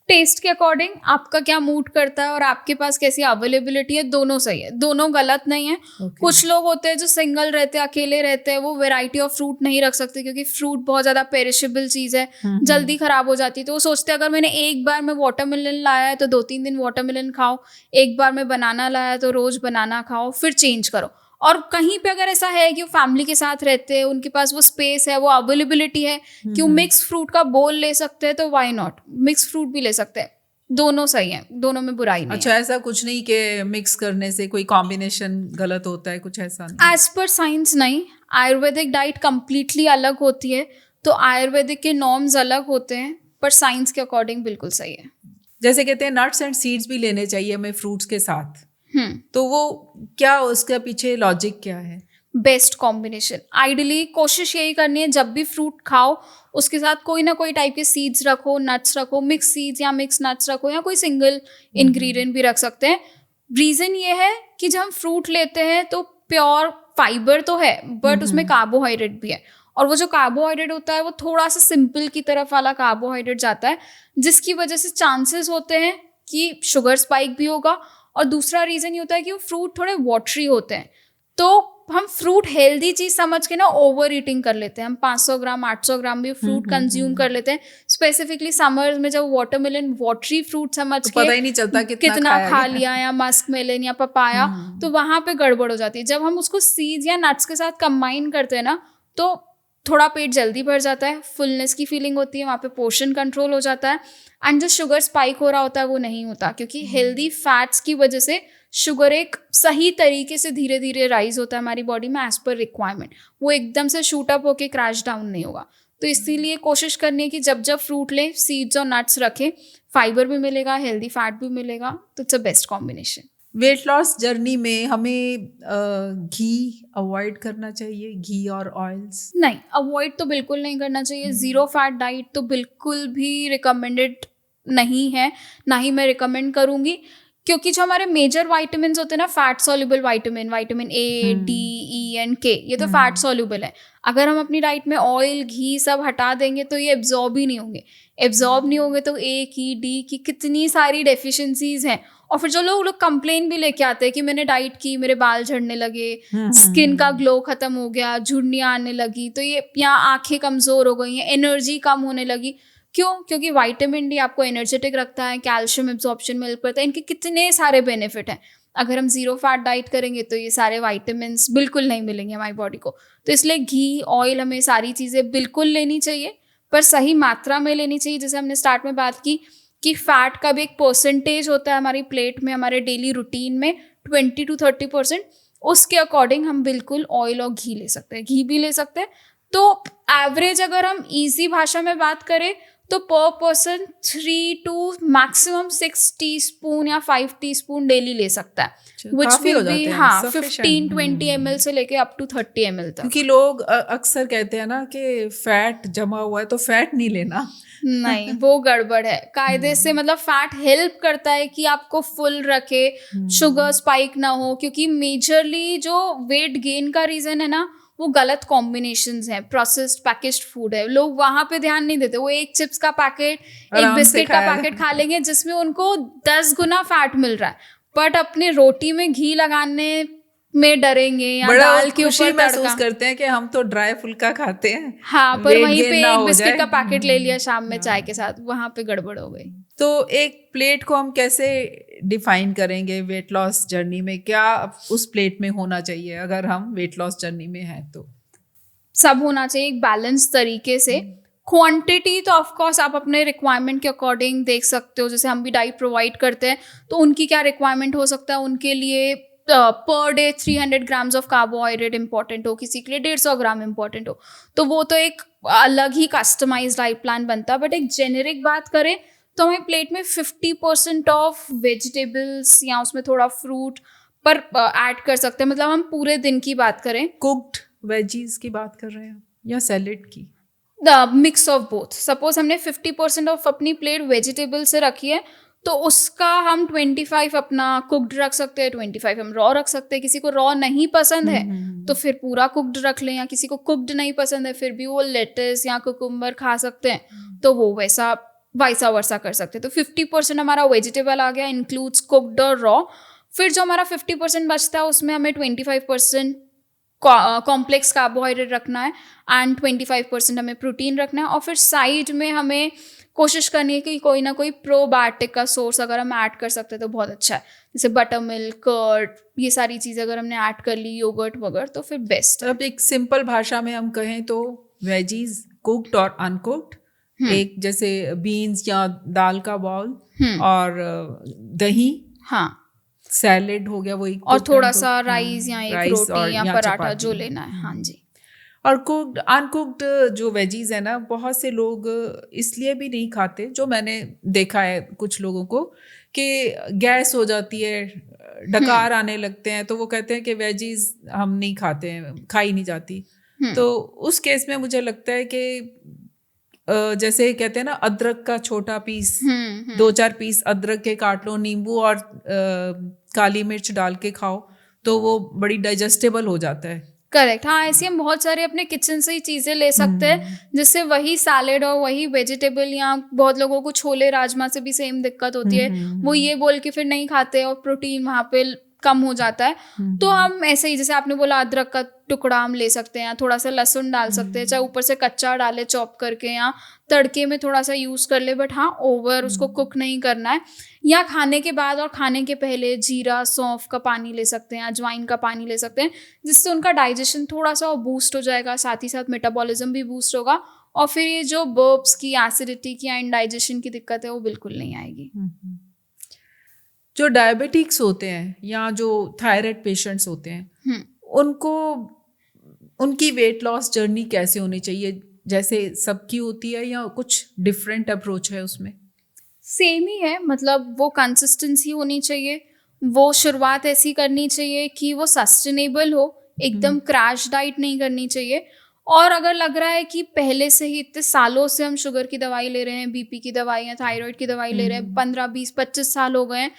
S2: टेस्ट के अकॉर्डिंग आपका क्या मूड करता है और आपके पास कैसी अवेलेबिलिटी है, दोनों सही है, दोनों गलत नहीं है। कुछ लोग होते हैं जो सिंगल रहते हैं, अकेले रहते हैं, वो वैरायटी ऑफ फ्रूट नहीं रख सकते, क्योंकि फ्रूट बहुत ज़्यादा पेरिशेबल चीज़ है, जल्दी ख़राब हो जाती है। तो वो सोचते हैं अगर मैंने एक बार में वाटरमेलन लाया है तो 2-3 दिन वाटरमेलन खाओ, एक बार में बनाना लाया है तो रोज़ बनाना खाओ, फिर चेंज करो। और कहीं पे अगर ऐसा है कि वो फैमिली के साथ रहते हैं, उनके पास वो स्पेस है, वो अवेलेबिलिटी है कि वो मिक्स फ्रूट का बोल ले सकते हैं, तो व्हाई नॉट, मिक्स फ्रूट भी ले सकते हैं, दोनों सही हैं, दोनों में बुराई नहीं।
S1: अच्छा, ऐसा कुछ नहीं कि मिक्स करने से कोई कॉम्बिनेशन गलत होता है, कुछ ऐसा नहीं?
S2: एज पर साइंस नहीं, आयुर्वेदिक डाइट कम्प्लीटली अलग होती है, तो आयुर्वेदिक के नॉर्म्स अलग होते हैं, पर साइंस के अकॉर्डिंग बिल्कुल सही है।
S1: जैसे कहते हैं नट्स एंड सीड्स भी लेने चाहिए हमें फ्रूट्स के साथ, तो वो क्या, उसके पीछे लॉजिक क्या है?
S2: बेस्ट कॉम्बिनेशन, आइडियली कोशिश यही करनी है जब भी फ्रूट खाओ उसके साथ कोई ना कोई टाइप के सीड्स रखो, नट्स रखो, मिक्स सीड्स या मिक्स नट्स रखो, या कोई सिंगल इंग्रेडिएंट भी रख सकते हैं। रीज़न ये है कि जब हम फ्रूट लेते हैं तो प्योर फाइबर तो है, बट उसमें कार्बोहाइड्रेट भी है, और वो जो कार्बोहाइड्रेट होता है वो थोड़ा सा सिंपल की तरफ वाला कार्बोहाइड्रेट जाता है, जिसकी वजह से चांसेस होते हैं कि शुगर स्पाइक भी होगा। और दूसरा रीज़न ये होता है कि वो फ्रूट थोड़े वाटरी होते हैं, तो हम फ्रूट हेल्दी चीज़ समझ के ना ओवर ईटिंग कर लेते हैं, हम 500 ग्राम 800 ग्राम भी फ्रूट कंज्यूम कर लेते हैं, स्पेसिफिकली समर्स में जब वाटरमेलन वाटरी फ्रूट समझ
S1: तो
S2: के
S1: पता ही नहीं चलता
S2: कितना खा लिया, या मस्क मेलन या पपाया, तो वहाँ पे गड़बड़ हो जाती है। जब हम उसको सीड्स या नट्स के साथ कंबाइन करते हैं ना, तो थोड़ा पेट जल्दी भर जाता है, फुलनेस की फीलिंग होती है, वहाँ पे पोर्शन कंट्रोल हो जाता है, एंड जो शुगर स्पाइक हो रहा होता है वो नहीं होता, क्योंकि हेल्दी फैट्स की वजह से शुगर एक सही तरीके से धीरे धीरे राइज होता है हमारी बॉडी में एज पर रिक्वायरमेंट, वो एकदम से शूट अप होके क्रैश डाउन नहीं होगा। तो इसीलिए कोशिश करनी है कि जब जब फ्रूट लें सीड्स और नट्स रखें, फाइबर भी मिलेगा, हेल्दी फैट भी मिलेगा, तो it's a best combination.
S1: Wait loss journey में हमें घी अवॉइड करना चाहिए, घी और ऑयल्स?
S2: नहीं, अवॉइड तो बिल्कुल नहीं करना चाहिए। ज़ीरो फैट डाइट तो बिल्कुल भी रिकमेंडेड नहीं है, ना ही मैं रिकमेंड करूँगी, क्योंकि जो हमारे मेजर वाइटामिन होते हैं ना, fat soluble vitamin, vitamin A, D, E and के, ये तो फैट सॉल्युबल है। अगर हम अपनी डाइट में ऑयल, घी सब हटा देंगे तो ये एब्जॉर्ब ही नहीं होंगे। एब्जॉर्ब नहीं होंगे तो ए की, डी की कितनी सारी डेफिशिएंसीज हैं, और फिर जो लोग कंप्लेन भी लेके आते हैं कि मैंने डाइट की, मेरे बाल झड़ने लगे, स्किन का ग्लो खत्म हो गया, झुर्रियाँ आने लगी, तो ये या आंखें कमजोर हो गई हैं, एनर्जी कम होने लगी। क्यों? क्योंकि विटामिन डी आपको एनर्जेटिक रखता है, कैल्शियम एब्जॉर्प्शन में हेल्प करता है, इनके कितने सारे बेनिफिट हैं। अगर हम जीरो फैट डाइट करेंगे तो ये सारे विटामिन्स बिल्कुल नहीं मिलेंगे हमारी बॉडी को। तो इसलिए घी, ऑयल, हमें सारी चीज़ें बिल्कुल लेनी चाहिए, पर सही मात्रा में लेनी चाहिए। जैसे हमने स्टार्ट में बात की कि फैट का भी एक परसेंटेज होता है हमारी प्लेट में, हमारे डेली रूटीन में 20 to 30%, उसके अकॉर्डिंग हम बिल्कुल ऑयल और घी ले सकते हैं, घी भी ले सकते हैं। तो एवरेज अगर हम ईजी भाषा में बात करें तो पर पर्सन 3 to मैक्सिमम 6 टीस्पून या 5 टीस्पून डेली ले सकता है, विच विल बी 15-20 ml से लेके अप टू 30 ml तक।
S1: क्योंकि लोग अक्सर कहते हैं ना कि फैट जमा हुआ है तो फैट नहीं लेना।
S2: नहीं, वो गड़बड़ है कायदे से। मतलब फैट हेल्प करता है कि आपको फुल रखे, शुगर स्पाइक ना हो, क्योंकि मेजरली जो वेट गेन का रीजन है ना, वो गलत कॉम्बिनेशंस हैं, प्रोसेस्ड पैकेज्ड फूड है। लोग वहां पे ध्यान नहीं देते, वो एक चिप्स का पैकेट, एक बिस्किट का पैकेट खा लेंगे जिसमें उनको 10 गुना फैट मिल रहा है, बट अपने रोटी में घी लगाने में डरेंगे या दाल के ऊपर
S1: महसूस करते हैं कि हम तो ड्राई फुल्का खाते हैं।
S2: हाँ, पर वहीं पे एक बिस्किट का पैकेट ले लिया शाम में चाय के साथ, वहां पे गड़बड़ हो गई।
S1: तो एक प्लेट को हम कैसे डिफाइन करेंगे वेट लॉस जर्नी में? क्या उस प्लेट में होना चाहिए अगर हम वेट लॉस जर्नी में हैं? तो
S2: सब होना चाहिए एक बैलेंस तरीके से। क्वांटिटी तो ऑफ कोर्स आप अपने रिक्वायरमेंट के अकॉर्डिंग देख सकते हो। जैसे हम भी डाइट प्रोवाइड करते हैं तो उनकी क्या रिक्वायरमेंट हो सकता है, उनके लिए per day 300 grams of carbohydrate important हो, किसी के लिए 150 ग्राम इंपॉर्टेंट हो, तो वो तो एक अलग ही कस्टमाइज डाइट प्लान बनता है। बट एक जेनेरिक बात करें तो हमें प्लेट में 50% ऑफ वेजिटेबल्स या उसमें थोड़ा फ्रूट पर ऐड कर सकते हैं। मतलब हम पूरे दिन की बात करें,
S1: कुक्ड वेजीज की बात कर रहे हैं या सैलेड की?
S2: The mix of both. Suppose हमने 50% ऑफ अपनी प्लेट वेजिटेबल से रखी है तो उसका हम 25 अपना कुक्ड रख सकते हैं, 25 हम रॉ रख सकते हैं। किसी को रॉ नहीं पसंद है तो फिर पूरा कुक्ड रख लें, या किसी को कुक्ड नहीं पसंद है फिर भी वो लेट्स या कुकुम्बर खा सकते हैं, तो वो वैसा वर्सा कर सकते हैं। तो 50% हमारा वेजिटेबल आ गया, इंक्लूड्स कुक्ड और रॉ। फिर जो हमारा 50% बचता है उसमें हमें 25% कॉम्प्लेक्स कार्बोहाइड्रेट रखना है एंड 25% हमें प्रोटीन रखना है। और फिर साइड में हमें कोशिश करनी है कि कोई ना कोई प्रोबायोटिक का सोर्स अगर हम ऐड कर सकते हैं तो बहुत अच्छा है। जैसे बटर मिल्क, कर्ड, ये सारी चीज़ें अगर हमने ऐड कर ली, योगर्ट वगैरह, तो फिर बेस्ट।
S1: अब एक सिंपल भाषा में हम कहें तो वेजीज कुक्ड और अनकुक्ड, एक जैसे बीन्स या दाल का बाउल और दही,
S2: हाँ,
S1: सैलेड हो गया वो एक,
S2: और थोड़ा सा राइस या एक रोटी या पराठा जो लेना है। हाँ जी।
S1: और कुक्ड अनकुक्ड जो वेजीज है ना, बहुत से लोग इसलिए भी नहीं खाते, जो मैंने देखा है कुछ लोगों को, कि गैस हो जाती है, डकार आने लगते हैं, तो वो कहते हैं कि वेजीज हम नहीं खाते हैं, खाई नहीं जाती। तो उस केस में मुझे लगता है कि जैसे कहते हैं ना, अदरक का छोटा पीस, 2-4 पीस अदरक के काट लो, नींबू और काली मिर्च डाल के खाओ तो वो बड़ी डाइजेस्टेबल हो जाता है।
S2: करेक्ट। हाँ, ऐसे हम बहुत सारे अपने किचन से ही चीज़ें ले सकते हैं जिससे वही सैलेड और वही वेजिटेबल, या बहुत लोगों को छोले राजमा से भी सेम दिक्कत होती है, वो ये बोल के फिर नहीं खाते और प्रोटीन वहाँ पे कम हो जाता है। तो हम ऐसे ही, जैसे आपने बोला, अदरक का टुकड़ा हम ले सकते हैं, थोड़ा सा लहसुन डाल सकते हैं, चाहे ऊपर से कच्चा डाले चॉप करके, या तड़के में थोड़ा सा यूज़ कर ले, बट हाँ ओवर उसको कुक नहीं करना है। या खाने के बाद और खाने के पहले जीरा सौंफ का पानी ले सकते हैं, अजवाइन का पानी ले सकते हैं, जिससे उनका डाइजेशन थोड़ा सा बूस्ट हो जाएगा, साथ ही साथ मेटाबॉलिज्म भी बूस्ट होगा, और फिर ये जो बर्ब्स की, एसिडिटी की या इंडाइजेशन की दिक्कत है वो बिल्कुल नहीं आएगी।
S1: जो डायबिटिक्स होते हैं या जो थायराइड पेशेंट्स होते हैं, उनको उनकी वेट लॉस जर्नी कैसे होनी चाहिए? जैसे सबकी होती है या कुछ डिफरेंट अप्रोच है उसमें?
S2: सेम ही है, मतलब वो कंसिस्टेंसी होनी चाहिए, वो शुरुआत ऐसी करनी चाहिए कि वो सस्टेनेबल हो, एकदम क्रैश डाइट नहीं करनी चाहिए। और अगर लग रहा है कि पहले से ही इतने सालों से हम शुगर की दवाई ले रहे हैं, बीपी की दवाई या थायराइड की दवाई ले रहे हैं, 15, 20, 25 साल हो गए हैं,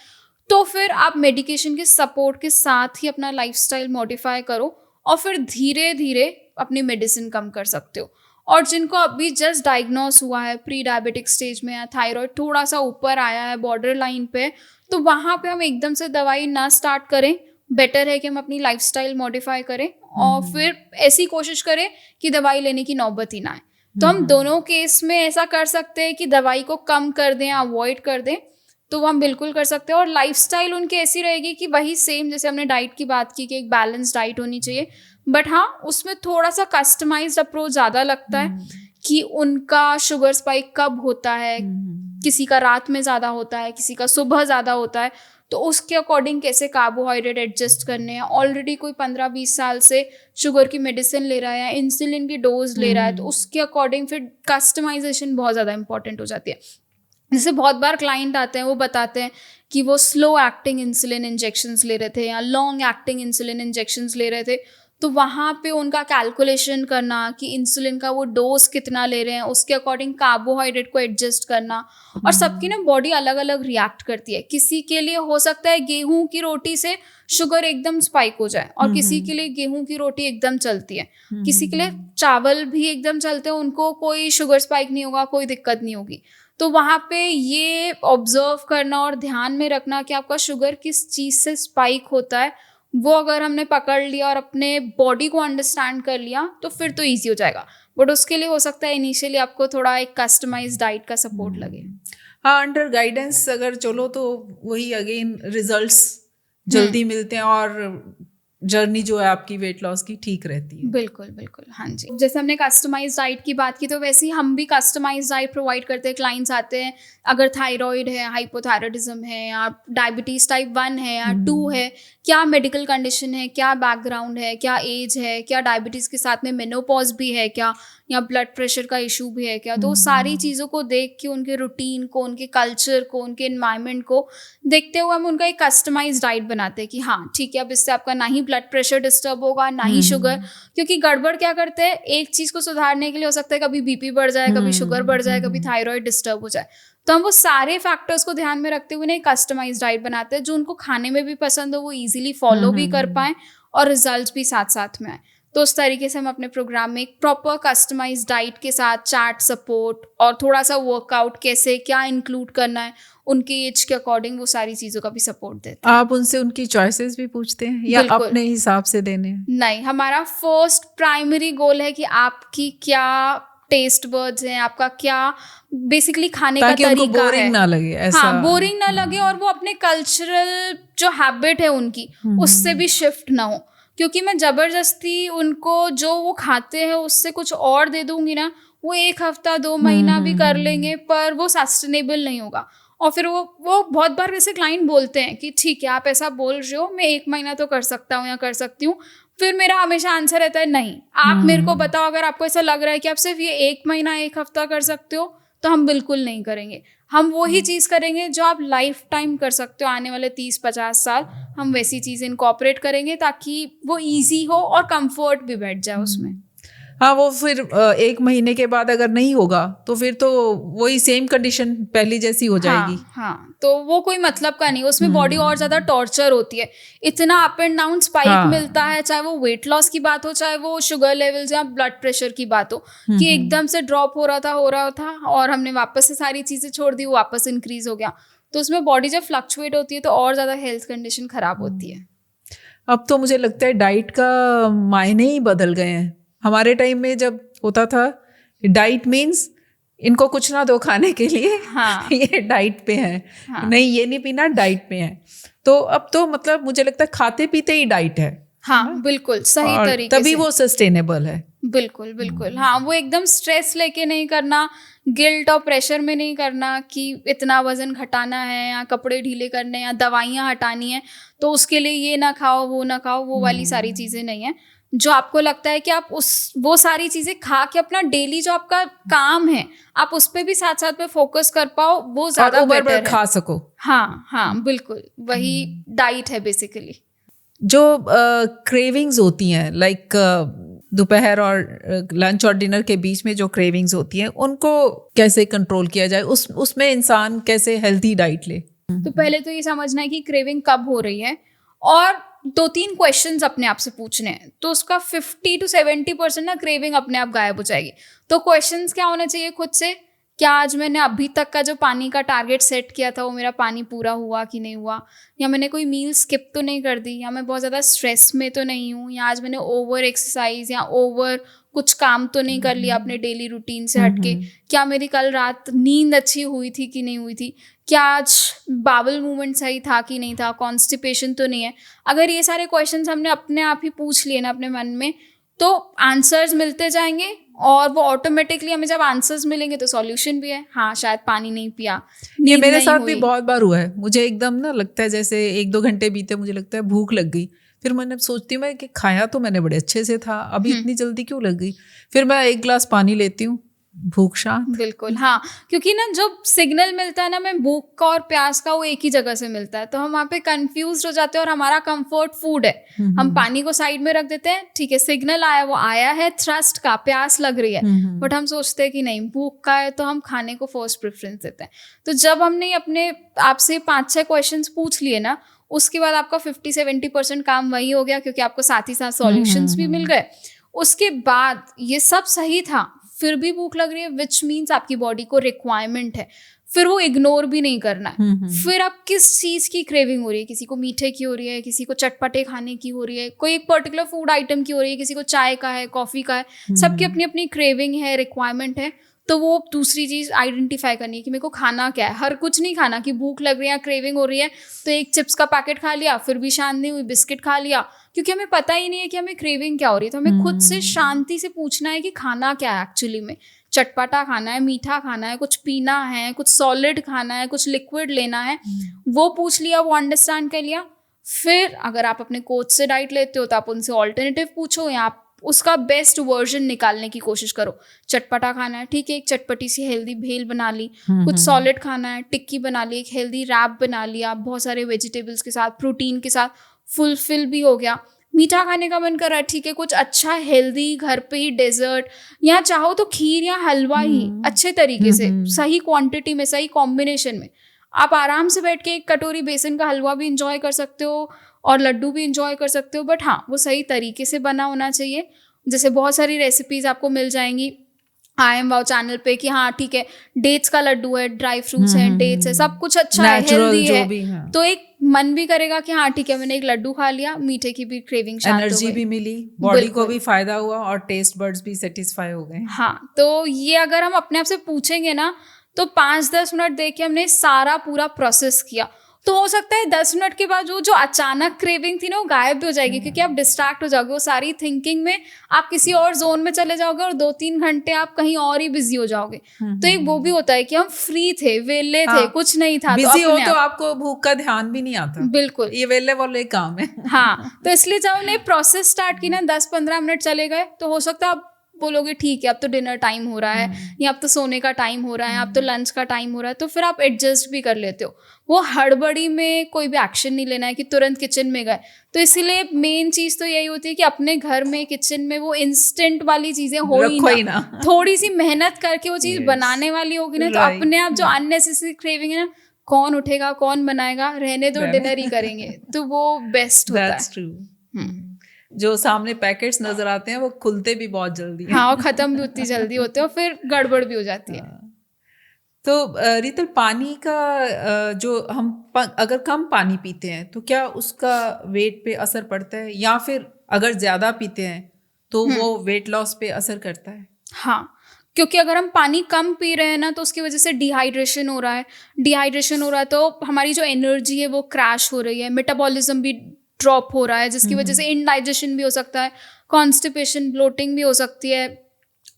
S2: तो फिर आप मेडिकेशन के सपोर्ट के साथ ही अपना लाइफस्टाइल मॉडिफाई करो और फिर धीरे धीरे अपनी मेडिसिन कम कर सकते हो। और जिनको अभी जस्ट डायग्नोस हुआ है, प्री डायबिटिक स्टेज में, या थायराइड थोड़ा सा ऊपर आया है, बॉर्डर लाइन पे, तो वहाँ पे हम एकदम से दवाई ना स्टार्ट करें, बेटर है कि हम अपनी लाइफस्टाइल मॉडिफाई करें और फिर ऐसी कोशिश करें कि दवाई लेने की नौबत ही ना आए। तो हम दोनों केस में ऐसा कर सकते हैं कि दवाई को कम कर दें, अवॉइड कर दें, तो वो हम बिल्कुल कर सकते हैं। और लाइफस्टाइल उनकी ऐसी रहेगी कि वही सेम, जैसे हमने डाइट की बात की कि एक बैलेंस डाइट होनी चाहिए, बट हाँ उसमें थोड़ा सा कस्टमाइज्ड अप्रोच ज़्यादा लगता है कि उनका शुगर स्पाइक कब होता है, किसी का रात में ज़्यादा होता है, किसी का सुबह ज़्यादा होता है, तो उसके अकॉर्डिंग कैसे कार्बोहाइड्रेट एडजस्ट करने हैं। ऑलरेडी कोई 15-20 साल से शुगर की मेडिसिन ले रहा है या इंसुलिन की डोज ले रहा है, तो उसके अकॉर्डिंग फिर कस्टमाइजेशन बहुत ज़्यादा इंपॉर्टेंट हो जाती है। जैसे बहुत बार क्लाइंट आते हैं, वो बताते हैं कि वो स्लो एक्टिंग इंसुलिन इंजेक्शंस ले रहे थे या लॉन्ग एक्टिंग इंसुलिन इंजेक्शंस ले रहे थे, तो वहाँ पे उनका कैलकुलेशन करना कि इंसुलिन का वो डोज कितना ले रहे हैं, उसके अकॉर्डिंग कार्बोहाइड्रेट को एडजस्ट करना। और सबकी ना बॉडी अलग अलग रिएक्ट करती है। किसी के लिए हो सकता है गेहूं की रोटी से शुगर एकदम स्पाइक हो जाए और किसी के लिए गेहूं की रोटी एकदम चलती है, किसी के लिए चावल भी एकदम चलते हैं, उनको कोई शुगर स्पाइक नहीं होगा, कोई दिक्कत नहीं होगी। तो वहाँ पे ये ऑब्जर्व करना और ध्यान में रखना कि आपका शुगर किस चीज़ से स्पाइक होता है, वो अगर हमने पकड़ लिया और अपने बॉडी को अंडरस्टैंड कर लिया तो फिर तो ईजी हो जाएगा। बट उसके लिए हो सकता है इनिशियली आपको थोड़ा एक कस्टमाइज डाइट का सपोर्ट लगे।
S1: हाँ, अंडर गाइडेंस अगर चलो तो वही अगेन रिजल्ट्स जल्दी मिलते हैं और जर्नी जो है आपकी वेट लॉस की ठीक रहती है।
S2: बिल्कुल बिल्कुल, हाँ जी। जैसे हमने कस्टमाइज डाइट की बात की, तो वैसे ही हम भी कस्टमाइज डाइट प्रोवाइड करते हैं। क्लाइंट्स आते हैं, अगर थायराइड है, हाइपोथायराइडिज्म है, या डायबिटीज़ टाइप 1 है या 2 है, क्या मेडिकल कंडीशन है, क्या बैकग्राउंड है, क्या एज है, क्या डायबिटीज़ के साथ में मेनोपॉज भी है क्या, या ब्लड प्रेशर का इशू भी है क्या, तो सारी चीज़ों को देख के, उनके रूटीन को, उनके कल्चर को, उनके एनवायरनमेंट को देखते हुए हम उनका एक कस्टमाइज डाइट बनाते हैं कि हाँ ठीक है, अब इससे आपका ना ही ब्लड प्रेशर डिस्टर्ब होगा, ना ही शुगर। क्योंकि गड़बड़ क्या करते हैं, एक चीज़ को सुधारने के लिए हो सकता है कभी बीपी बढ़ जाए, कभी शुगर बढ़ जाए, कभी थायराइड डिस्टर्ब हो जाए। तो हम वो सारे फैक्टर्स को ध्यान में रखते हुए ना एक कस्टमाइज डाइट बनाते हैं जो उनको खाने में भी पसंद हो, वो ईजिली फॉलो भी कर पाएँ और रिजल्ट भी साथ साथ में आए। तो उस तरीके से हम अपने प्रोग्राम में एक प्रॉपर कस्टमाइज डाइट के साथ चैट सपोर्ट और थोड़ा सा वर्कआउट कैसे क्या इंक्लूड करना है उनके एज के अकॉर्डिंग, वो सारी चीज़ों का भी सपोर्ट देते हैं।
S1: आप उनसे उनकी चॉइसेस भी पूछते हैं या अपने हिसाब से देने हैं?
S2: नहीं, हमारा फर्स्ट प्राइमरी गोल है कि आपकी क्या टेस्ट बर्ड्स हैं, आपका क्या बेसिकली खाने का तरीका है,
S1: बोरिंग ना लगे ऐसा।
S2: हाँ, बोरिंग ना लगे और वो अपने कल्चरल जो हैबिट है उनकी उससे भी शिफ्ट ना हो। क्योंकि मैं ज़बरदस्ती उनको जो वो खाते हैं उससे कुछ और दे दूंगी ना, वो 1 हफ्ता 2 महीना भी कर लेंगे पर वो सस्टेनेबल नहीं होगा। और फिर वो बहुत बार वैसे क्लाइंट बोलते हैं कि ठीक है आप ऐसा बोल रहे हो, मैं 1 महीना तो कर सकता हूँ या कर सकती हूँ। फिर मेरा हमेशा आंसर रहता है नहीं, आप मेरे को बताओ, अगर आपको ऐसा लग रहा है कि आप सिर्फ ये 1 महीना 1 हफ्ता कर सकते हो तो हम बिल्कुल नहीं करेंगे। हम वही चीज़ करेंगे जो आप लाइफ टाइम कर सकते हो, आने वाले 30-50 साल हम वैसी चीज़ इनकॉर्पोरेट करेंगे ताकि वो ईजी हो और कंफर्ट भी बैठ जाए उसमें।
S1: हाँ, वो फिर 1 महीने के बाद अगर नहीं होगा तो फिर तो वही सेम कंडीशन पहली जैसी हो जाएगी।
S2: हाँ, तो वो कोई मतलब का नहीं, उसमें बॉडी और ज़्यादा टॉर्चर होती है। इतना अप एंड डाउन स्पाइक मिलता है, चाहे वो वेट लॉस की बात हो, चाहे वो शुगर लेवल्स या ब्लड प्रेशर की बात हो, कि एकदम से ड्रॉप हो रहा था और हमने वापस से सारी चीज़ें छोड़ दी, वो वापस इंक्रीज हो गया। तो उसमें बॉडी जब फ्लक्चुएट होती है तो और ज़्यादा हेल्थ कंडीशन खराब होती है।
S1: अब तो मुझे लगता है डाइट का मायने ही बदल गए हैं। हमारे टाइम में जब होता था डाइट मीन्स इनको कुछ ना दो खाने के लिए, हाँ। ये डाइट पे है, हाँ। नहीं ये नहीं पीना, डाइट पे है। तो अब तो मतलब मुझे लगता है खाते पीते ही डाइट है।
S2: हाँ, बिल्कुल सही तरीके
S1: तभी वो सस्टेनेबल है।
S2: बिल्कुल बिल्कुल, हाँ, वो एकदम स्ट्रेस लेके नहीं करना, गिल्ट और प्रेशर में नहीं करना कि इतना वजन घटाना है या कपड़े ढीले करने या दवाइयाँ हटानी है तो उसके लिए ये ना खाओ वो ना खाओ, वो वाली सारी चीज़ें नहीं है। जो आपको लगता है कि आप वो सारी चीज़ें खा के अपना डेली जो आपका काम है आप उस पर भी साथ साथ में फोकस कर पाओ, वो ज़्यादा बेटर है, खा सको। हाँ, बिल्कुल वही डाइट है बेसिकली।
S1: जो क्रेविंग्स होती हैं, लाइक दोपहर और लंच और डिनर के बीच में जो क्रेविंग्स होती हैं, उनको कैसे कंट्रोल किया जाए, उसमें इंसान कैसे हेल्थी डाइट ले?
S2: तो पहले तो ये समझना है कि क्रेविंग कब हो रही है और 2-3 क्वेश्चंस अपने आप से पूछने हैं, तो उसका 50 to 70% ना क्रेविंग अपने आप गायब हो जाएगी। तो क्वेश्चंस क्या होने चाहिए खुद से क्या आज मैंने अभी तक का जो पानी का टारगेट सेट किया था वो मेरा पानी पूरा हुआ कि नहीं हुआ, या मैंने कोई मील स्किप तो नहीं कर दी, या मैं बहुत ज़्यादा स्ट्रेस में तो नहीं हूँ, या आज मैंने ओवर एक्सरसाइज या ओवर कुछ काम तो नहीं कर लिया अपने डेली रूटीन से हटके, क्या मेरी कल रात नींद अच्छी हुई थी कि नहीं हुई थी, क्या आज बावल मूवमेंट सही था कि नहीं था, कॉन्स्टिपेशन तो नहीं है। अगर ये सारे क्वेश्चंस हमने अपने आप ही पूछ लिए ना अपने मन में, तो आंसर्स मिलते जाएंगे, और वो ऑटोमेटिकली हमें जब आंसर्स मिलेंगे तो सॉल्यूशन भी है। हाँ, शायद पानी नहीं पिया,
S1: ये मेरे साथ भी बहुत बार हुआ है। मुझे एकदम ना लगता है जैसे 1-2 घंटे बीते, मुझे लगता है भूख लग गई, फिर मैंने सोचती हूँ मैं कि खाया तो मैंने बड़े अच्छे से था, अभी इतनी जल्दी क्यों लग गई, फिर मैं 1 गिलास पानी लेती हूँ, भूख शांत।
S2: बिल्कुल, हाँ, क्योंकि ना जो सिग्नल मिलता है ना मैं भूख का और प्यास का, वो एक ही जगह से मिलता है, तो हम वहाँ पे कंफ्यूज हो जाते हैं। और हमारा कंफर्ट फूड है, हम पानी को साइड में रख देते हैं, ठीक है सिग्नल आया, वो आया है थ्रस्ट का, प्यास लग रही है, बट हम सोचते हैं कि नहीं भूख का है, तो हम खाने को फर्स्ट प्रेफरेंस देते हैं। तो जब हमने अपने आपसे 5-6 क्वेश्चंस पूछ लिए ना, उसके बाद आपका 50-70% काम वही हो गया, क्योंकि आपको साथ ही साथ सॉल्यूशंस भी मिल गए। उसके बाद ये सब सही था, फिर भी भूख लग रही है, विच मीन्स आपकी बॉडी को रिक्वायरमेंट है, फिर वो इग्नोर भी नहीं करना है। फिर आप किस चीज़ की क्रेविंग हो रही है, किसी को मीठे की हो रही है, किसी को चटपटे खाने की हो रही है, कोई एक पर्टिकुलर फूड आइटम की हो रही है, किसी को चाय का है, कॉफ़ी का है, सबकी अपनी अपनी क्रेविंग है, रिक्वायरमेंट है। तो वो दूसरी चीज़ आइडेंटिफाई करनी है कि मेरे को खाना क्या है। हर कुछ नहीं खाना कि भूख लग रही है, क्रेविंग हो रही है तो एक चिप्स का पैकेट खा लिया, फिर भी शांत नहीं हुई, बिस्किट खा लिया, क्योंकि हमें पता ही नहीं है कि हमें क्रेविंग क्या हो रही है। तो हमें खुद से शांति से पूछना है कि खाना क्या है एक्चुअली में। चटपटा खाना है, मीठा खाना है, कुछ पीना है, कुछ सॉलिड खाना है, कुछ लिक्विड लेना है, वो पूछ लिया, वो अंडरस्टैंड कर लिया। फिर अगर आप अपने कोच से डाइट लेते हो तो आप उनसे ऑल्टरनेटिव पूछो, या आप उसका बेस्ट वर्जन निकालने की कोशिश करो। चटपटा खाना है, ठीक है, एक चटपटी सी हेल्दी भेल बना ली। कुछ सॉलिड खाना है, टिक्की बना ली, एक हेल्दी रैप बना लिया, बहुत सारे वेजिटेबल्स के साथ, प्रोटीन के साथ, फुलफिल भी हो गया। मीठा खाने का मन कर रहा है, ठीक है, कुछ अच्छा हेल्दी घर पे ही डेजर्ट, या चाहो तो खीर या हलवा ही अच्छे तरीके से, सही क्वांटिटी में, सही कॉम्बिनेशन में आप आराम से बैठ के एक कटोरी बेसन का हलवा भी इंजॉय कर सकते हो और लड्डू भी इंजॉय कर सकते हो। बट हाँ, वो सही तरीके से बना होना चाहिए। जैसे बहुत सारी रेसिपीज आपको मिल जाएंगी IMWOW चैनल पे कि हाँ ठीक है, डेट्स का लड्डू है, ड्राई फ्रूट्स हैं, डेट्स है, सब कुछ अच्छा है, हेल्दी है, तो एक मन भी करेगा कि हाँ ठीक है, मैंने एक लड्डू खा लिया, मीठे की भी क्रेविंग शांत हो गई,
S1: एनर्जी भी मिली, बॉडी को भी फायदा हुआ और टेस्ट बर्ड्स भी सेटिस्फाई हो गए।
S2: हाँ, तो ये अगर हम अपने आप से पूछेंगे ना, तो 5-10 मिनट देख के हमने सारा पूरा प्रोसेस किया, तो हो सकता है 10 मिनट के बाद जो अचानक क्रेविंग थी ना, वो गायब भी हो जाएगी, क्योंकि आप डिस्ट्रैक्ट हो जाओगे, वो सारी थिंकिंग में आप किसी और जोन में चले जाओगे और 2-3 घंटे आप कहीं और ही बिजी हो जाओगे। तो एक वो भी होता है कि हम फ्री थे, वेले थे, कुछ नहीं था,
S1: बिजी हो तो आपको भूख का ध्यान भी नहीं आता।
S2: बिल्कुल,
S1: ये वेले वाले काम है।
S2: हाँ, तो इसलिए जब हमने प्रोसेस स्टार्ट की ना, 10-15 मिनट चले गए, तो हो सकता है आप बोलोगे ठीक है, अब तो डिनर टाइम हो रहा है, या अब तो सोने का टाइम हो रहा है, अब तो लंच का टाइम हो रहा है, तो फिर आप एडजस्ट भी कर लेते हो। वो हड़बड़ी में कोई भी एक्शन नहीं लेना है कि तुरंत किचन में गए। तो इसीलिए मेन चीज़ तो यही होती है कि अपने घर में किचन में वो इंस्टेंट वाली चीज़ें हो ही ना, थोड़ी सी मेहनत करके वो चीज़ बनाने वाली होगी ना, तो अपने आप जो अननेसेसरी क्रेविंग है ना, कौन उठेगा, कौन बनाएगा, रहने दो, डिनर ही करेंगे, तो वो बेस्ट होता है।
S1: जो सामने पैकेट्स नजर आते हैं वो खुलते भी बहुत जल्दी हैं।
S2: हाँ, और ख़त्म भी उतनी जल्दी होते हैं, और फिर गड़बड़ भी हो जाती है।
S1: तो रीतल, पानी का जो हम अगर कम पानी पीते हैं तो क्या उसका वेट पे असर पड़ता है, या फिर अगर ज़्यादा पीते हैं तो वो वेट लॉस पे असर करता है?
S2: हाँ, क्योंकि अगर हम पानी कम पी रहे हैं ना, तो उसकी वजह से डिहाइड्रेशन हो रहा है, तो हमारी जो एनर्जी है वो क्रैश हो रही है, मेटाबॉलिज्म भी ड्रॉप हो रहा है, जिसकी वजह से इनडाइजेशन भी हो सकता है, कॉन्स्टिपेशन, ब्लोटिंग भी हो सकती है।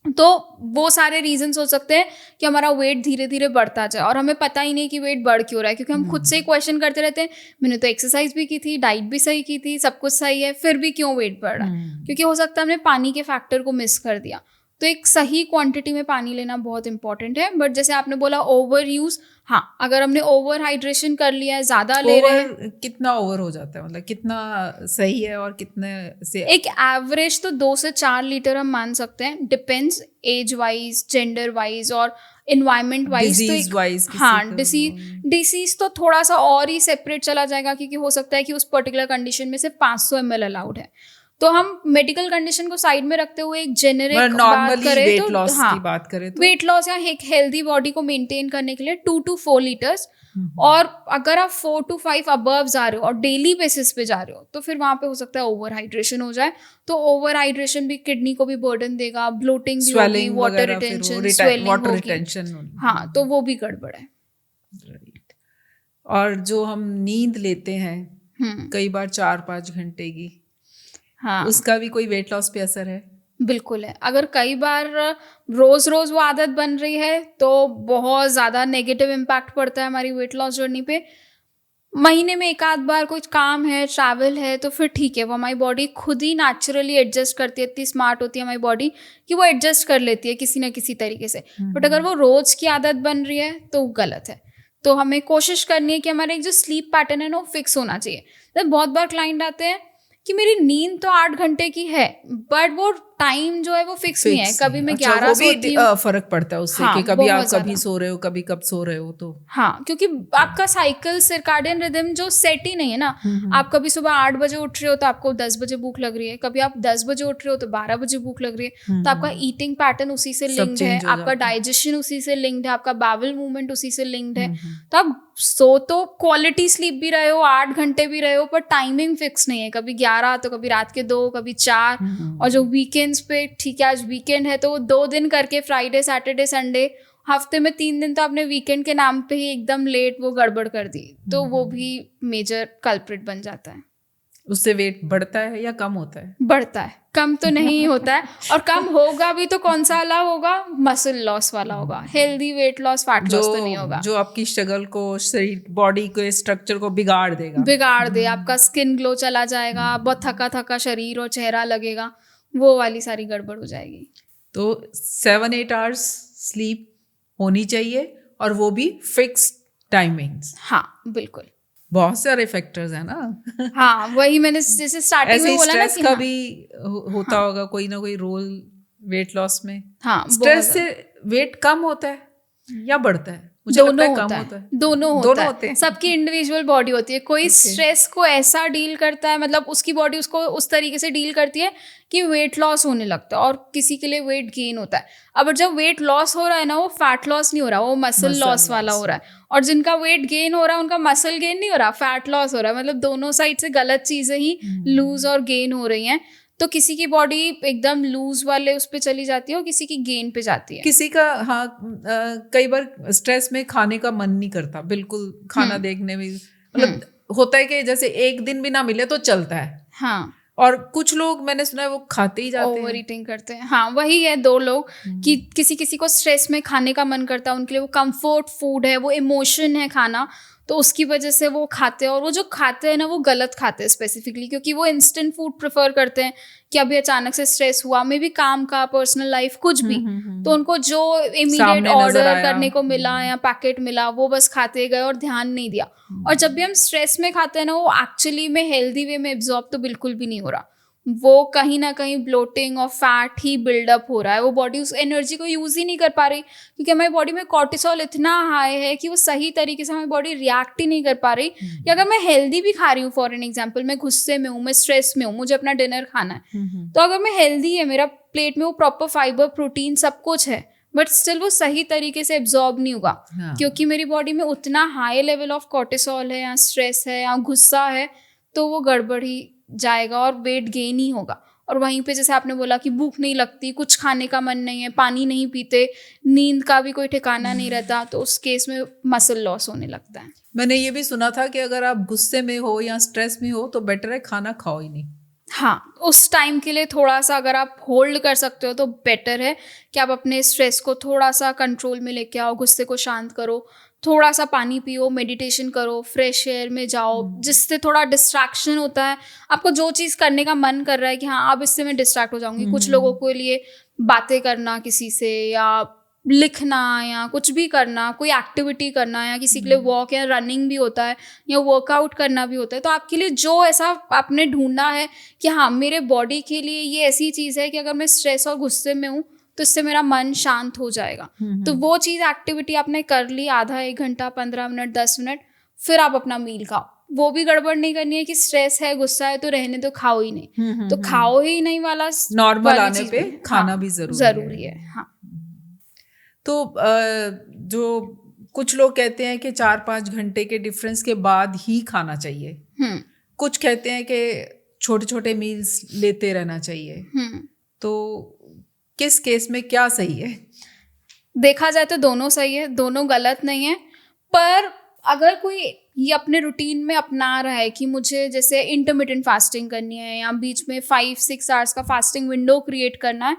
S2: तो वो सारे रीजंस हो सकते हैं कि हमारा वेट धीरे धीरे बढ़ता जाए और हमें पता ही नहीं कि वेट बढ़ क्यों रहा है, क्योंकि हम खुद से ही क्वेश्चन करते रहते हैं, मैंने तो एक्सरसाइज भी की थी, डाइट भी सही की थी, सब कुछ सही है, फिर भी क्यों वेट बढ़ रहा है? क्योंकि हो सकता है हमने पानी के फैक्टर को मिस कर दिया। तो एक सही क्वांटिटी में पानी लेना बहुत इंपॉर्टेंट है। बट जैसे आपने बोला ओवर यूज, हाँ, अगर हमने ओवर हाइड्रेशन कर लिया है, ज्यादा ले रहे हैं,
S1: कितना ओवर हो जाता है, मतलब कितना सही है और कितने से?
S2: एक एवरेज तो 2 से 4 लीटर हम मान सकते हैं, depends age wise, gender wise और इन्वायरमेंट वाइज। तो हाँ, डिसीज तो थोड़ा सा और ही सेपरेट चला जाएगा, क्योंकि हो सकता है कि उस पर्टिकुलर कंडीशन में सिर्फ 500 ml अलाउड है। तो हम मेडिकल कंडीशन को साइड में रखते हुए एक जेनेरिक बात
S1: नॉर्मली
S2: करें
S1: वेट
S2: तो
S1: लॉस
S2: हाँ,
S1: की बात करें तो
S2: वेट लॉस या एक हेल्दी बॉडी को मेंटेन करने के लिए 2 to 4 लीटर्स, और अगर आप 4 to 5 अबव जा रहे हो और डेली बेसिस पे जा रहे हो तो फिर वहां पे हो सकता है ओवर हाइड्रेशन हो जाए। तो ओवर हाइड्रेशन भी किडनी को भी बर्डन देगा, ब्लोटिंग भी होगी, वाटर रिटेंशन, स्वेलिंग होगी, हाँ, तो वो भी गड़बड़ है।
S1: राइट। और जो हम नींद लेते हैं कई बार 4-5 घंटे की,
S2: हाँ,
S1: उसका भी कोई वेट लॉस पे असर है?
S2: बिल्कुल है। अगर कई बार रोज रोज वो आदत बन रही है तो बहुत ज़्यादा नेगेटिव इम्पैक्ट पड़ता है हमारी वेट लॉस जर्नी पे। महीने में एक आध बार कुछ काम है, ट्रैवल है, तो फिर ठीक है, वो हमारी बॉडी खुद ही नेचुरली एडजस्ट करती है, इतनी स्मार्ट होती है हमारी बॉडी कि वो एडजस्ट कर लेती है किसी ना किसी तरीके से। बट अगर वो रोज की आदत बन रही है तो गलत है। तो हमें कोशिश करनी है कि हमारा एक जो स्लीप पैटर्न है ना वो फिक्स होना चाहिए। तो बहुत बार क्लाइंट आते हैं कि मेरी नींद तो 8 घंटे की है बट वो टाइम जो है वो फिक्स नहीं है, कभी मैं 11 सोती हूँ।
S1: फर्क पड़ता है उससे
S2: हाँ,
S1: कि कभी आप
S2: बहुत
S1: कभी सो रहे हो, कभी कब सो रहे हो, तो
S2: हाँ, क्योंकि आपका साइकिल सर्काडियन रिदम जो सेट ही नहीं है ना। आप कभी सुबह 8 बजे उठ रहे हो तो आपको 10 बजे भूख लग रही है, कभी आप 10 बजे उठ रहे हो तो 12 बजे भूख लग रही है। तो आपका ईटिंग पैटर्न उसी से लिंक्ड है, आपका डाइजेशन उसी से लिंक्ड है, आपका बावल मूवमेंट उसी से लिंक्ड है। तो आप सो तो क्वालिटी स्लीप भी रहे हो, 8 घंटे भी रहे हो, पर टाइमिंग फिक्स नहीं है, कभी 11 तो कभी रात के 2, कभी 4। और जो वीकेंड्स पे ठीक है आज वीकेंड है तो वो 2 दिन करके फ्राइडे सैटरडे संडे, हफ्ते में 3 दिन तो आपने वीकेंड के नाम पे ही एकदम लेट वो गड़बड़ कर दी, तो वो भी मेजर कल्प्रिट बन जाता है।
S1: उससे वेट बढ़ता है या कम होता है?
S2: बढ़ता है, कम तो नहीं होता है। और कम होगा भी तो कौन सा वाला होगा? मसल लॉस वाला होगा, healthy weight loss, fat loss तो नहीं होगा।
S1: जो आपकी स्ट्रगल को, शरीर बॉडी के स्ट्रक्चर को बिगाड़ दे,
S2: आपका स्किन ग्लो चला जाएगा, बहुत थका थका शरीर और चेहरा लगेगा, वो वाली सारी गड़बड़ हो जाएगी।
S1: तो 7-8 आवर्स स्लीप होनी चाहिए और वो भी फिक्स्ड टाइमिंग्स।
S2: हाँ बिल्कुल,
S1: बहुत सारे फैक्टर्स है ना।
S2: हाँ, वही मैंने जैसे स्टार्टिंग में बोला ना कि
S1: का भी होता होगा कोई ना कोई रोल वेट लॉस में।
S2: हाँ,
S1: स्ट्रेस से वेट कम होता है या बढ़ता है? मुझे
S2: दोनों
S1: लगता है
S2: होता
S1: कम
S2: है,
S1: होता है।
S2: दोनों होते हैं। सबकी इंडिविजुअल बॉडी होती है। कोई स्ट्रेस को ऐसा डील करता है, मतलब उसकी बॉडी उसको उस तरीके से डील करती है कि वेट लॉस होने लगता है, और किसी के लिए वेट गेन होता है। अब जब वेट लॉस हो रहा है ना, वो फैट लॉस नहीं हो रहा, वो मसल लॉस वाला हो रहा है। और जिनका वेट गेन हो रहा है उनका मसल गेन नहीं हो रहा, फैट लॉस हो रहा है। मतलब दोनों साइड से गलत चीजें ही लूज और गेन हो रही हैं। तो किसी की बॉडी एकदम लूज वाले उस पे चली जाती है और किसी की गेन पे जाती है।
S1: किसी का हाँ कई बार स्ट्रेस में खाने का मन नहीं करता, बिल्कुल खाना देखने में मतलब होता है कि जैसे एक दिन भी ना मिले तो चलता है।
S2: हाँ,
S1: और कुछ लोग मैंने सुना है वो खाते ही जाते हैं,
S2: ओवर ईटिंग करते हैं। हाँ, वही है 2 लोग कि किसी को स्ट्रेस में खाने का मन करता है, उनके लिए वो कंफर्ट फूड है, वो इमोशन है खाना, तो उसकी वजह से वो खाते हैं। और वो जो खाते हैं ना वो गलत खाते हैं स्पेसिफिकली, क्योंकि वो इंस्टेंट फूड प्रेफर करते हैं कि अभी अचानक से स्ट्रेस हुआ, मे भी काम का, पर्सनल लाइफ, कुछ भी, तो उनको जो इमीडिएट ऑर्डर करने को मिला या पैकेट मिला वो बस खाते गए और ध्यान नहीं दिया। और जब भी हम स्ट्रेस में खाते हैं ना, वो एक्चुअली में हेल्दी वे में एब्जॉर्ब तो बिल्कुल भी नहीं हो रहा, वो कहीं ना कहीं ब्लोटिंग और फैट ही बिल्डअप हो रहा है। वो बॉडी उस एनर्जी को यूज ही नहीं कर पा रही, क्योंकि हमारी बॉडी में कॉर्टिसोल इतना हाई है कि वो सही तरीके से हमारी बॉडी रिएक्ट ही नहीं कर पा रही। या अगर मैं हेल्दी भी खा रही हूँ, फॉर एन एग्जाम्पल, मैं गुस्से में हूँ, मैं स्ट्रेस में हूँ, मुझे अपना डिनर खाना है, तो अगर मैं हेल्दी है, मेरा प्लेट में वो प्रॉपर फाइबर, प्रोटीन, सब कुछ है, बट स्टिल वो सही तरीके से एब्जॉर्ब नहीं होगा, क्योंकि मेरी बॉडी में उतना हाई लेवल ऑफ कॉर्टिसोल है या स्ट्रेस है या गुस्सा है, तो वो गड़बड़ ही जाएगा और वेट गेन ही होगा। और वहीं पे जैसे आपने बोला कि भूख नहीं लगती, कुछ खाने का मन नहीं है, पानी नहीं पीते, नींद का भी कोई ठिकाना नहीं रहता, तो उस केस में मसल लॉस होने लगता है।
S1: मैंने ये भी सुना था कि अगर आप गुस्से में हो या स्ट्रेस में हो तो बेटर है खाना खाओ ही नहीं।
S2: हाँ, उस टाइम के लिए थोड़ा सा अगर आप होल्ड कर सकते हो तो बेटर है कि आप अपने स्ट्रेस को थोड़ा सा कंट्रोल में लेके आओ, गुस्से को शांत करो, थोड़ा सा पानी पियो, मेडिटेशन करो, फ्रेश एयर में जाओ, जिससे थोड़ा डिस्ट्रैक्शन होता है। आपको जो चीज़ करने का मन कर रहा है कि हाँ अब इससे मैं डिस्ट्रैक्ट हो जाऊंगी, कुछ लोगों के लिए बातें करना किसी से, या लिखना, या कुछ भी करना, कोई एक्टिविटी करना, या किसी के लिए वॉक या रनिंग भी होता है, या वर्कआउट करना भी होता है। तो आपके लिए जो ऐसा आपने ढूंढना है कि हाँ मेरे बॉडी के लिए ये ऐसी चीज़ है कि अगर मैं स्ट्रेस और गुस्से में हूँ तो इससे मेरा मन शांत हो जाएगा, तो वो चीज़ एक्टिविटी आपने कर ली, आधा 1 घंटा, 15 मिनट, 10 मिनट, फिर आप अपना मील खाओ। वो भी गड़बड़ नहीं करनी है कि स्ट्रेस है, गुस्सा है तो रहने तो खाओ ही नहीं, तो खाओ ही नहीं वाला
S1: नॉर्मल आने पे खाना
S2: हाँ,
S1: भी
S2: जरूरी है। हाँ।
S1: तो जो कुछ लोग कहते हैं कि 4-5 घंटे के डिफरेंस के बाद ही खाना चाहिए, कुछ कहते हैं कि छोटे छोटे मील्स लेते रहना चाहिए, तो किस केस में क्या सही है?
S2: देखा जाए तो दोनों सही है, दोनों गलत नहीं है। पर अगर कोई ये अपने रूटीन में अपना रहा है कि मुझे जैसे इंटरमिटेंट फास्टिंग करनी है या बीच में 5-6 आवर्स का फास्टिंग विंडो क्रिएट करना है,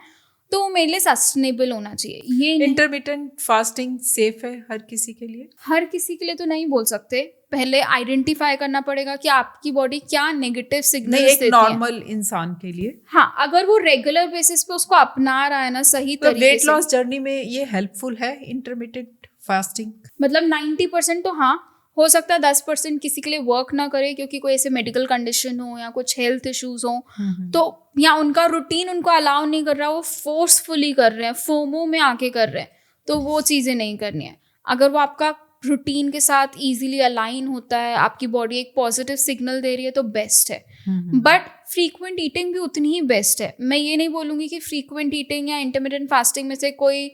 S2: तो वो मेरे लिए सस्टेनेबल होना चाहिए। ये
S1: इंटरमिटेंट फास्टिंग सेफ है हर किसी के लिए?
S2: हर किसी के लिए तो नहीं बोल सकते, पहले आइडेंटिफाई करना पड़ेगा कि आपकी बॉडी क्या नेगेटिव सिग्नल्स देती है। एक
S1: नॉर्मल इंसान के लिए
S2: हाँ, अगर वो रेगुलर बेसिस पे उसको अपना रहा है ना सही तरीके से।
S1: वेट लॉस जर्नी में ये हेल्पफुल है इंटरमिटेंट फास्टिंग?
S2: मतलब 90% तो हाँ, हो सकता है 10% किसी के लिए वर्क ना करे क्योंकि कोई ऐसे मेडिकल कंडीशन हो या कुछ हेल्थ इश्यूज हो, तो या उनका रूटीन उनको अलाउ नहीं कर रहा, वो फोर्सफुली कर रहे हैं, फोमो में आके कर रहे हैं, तो वो चीज़ें नहीं करनी है। अगर वो आपका रूटीन के साथ इजीली अलाइन होता है, आपकी बॉडी एक पॉजिटिव सिग्नल दे रही है, तो बेस्ट है। बट फ्रीक्वेंट ईटिंग भी उतनी ही बेस्ट है। मैं ये नहीं बोलूँगी कि फ्रीक्वेंट ईटिंग या इंटरमिटेंट फास्टिंग में से कोई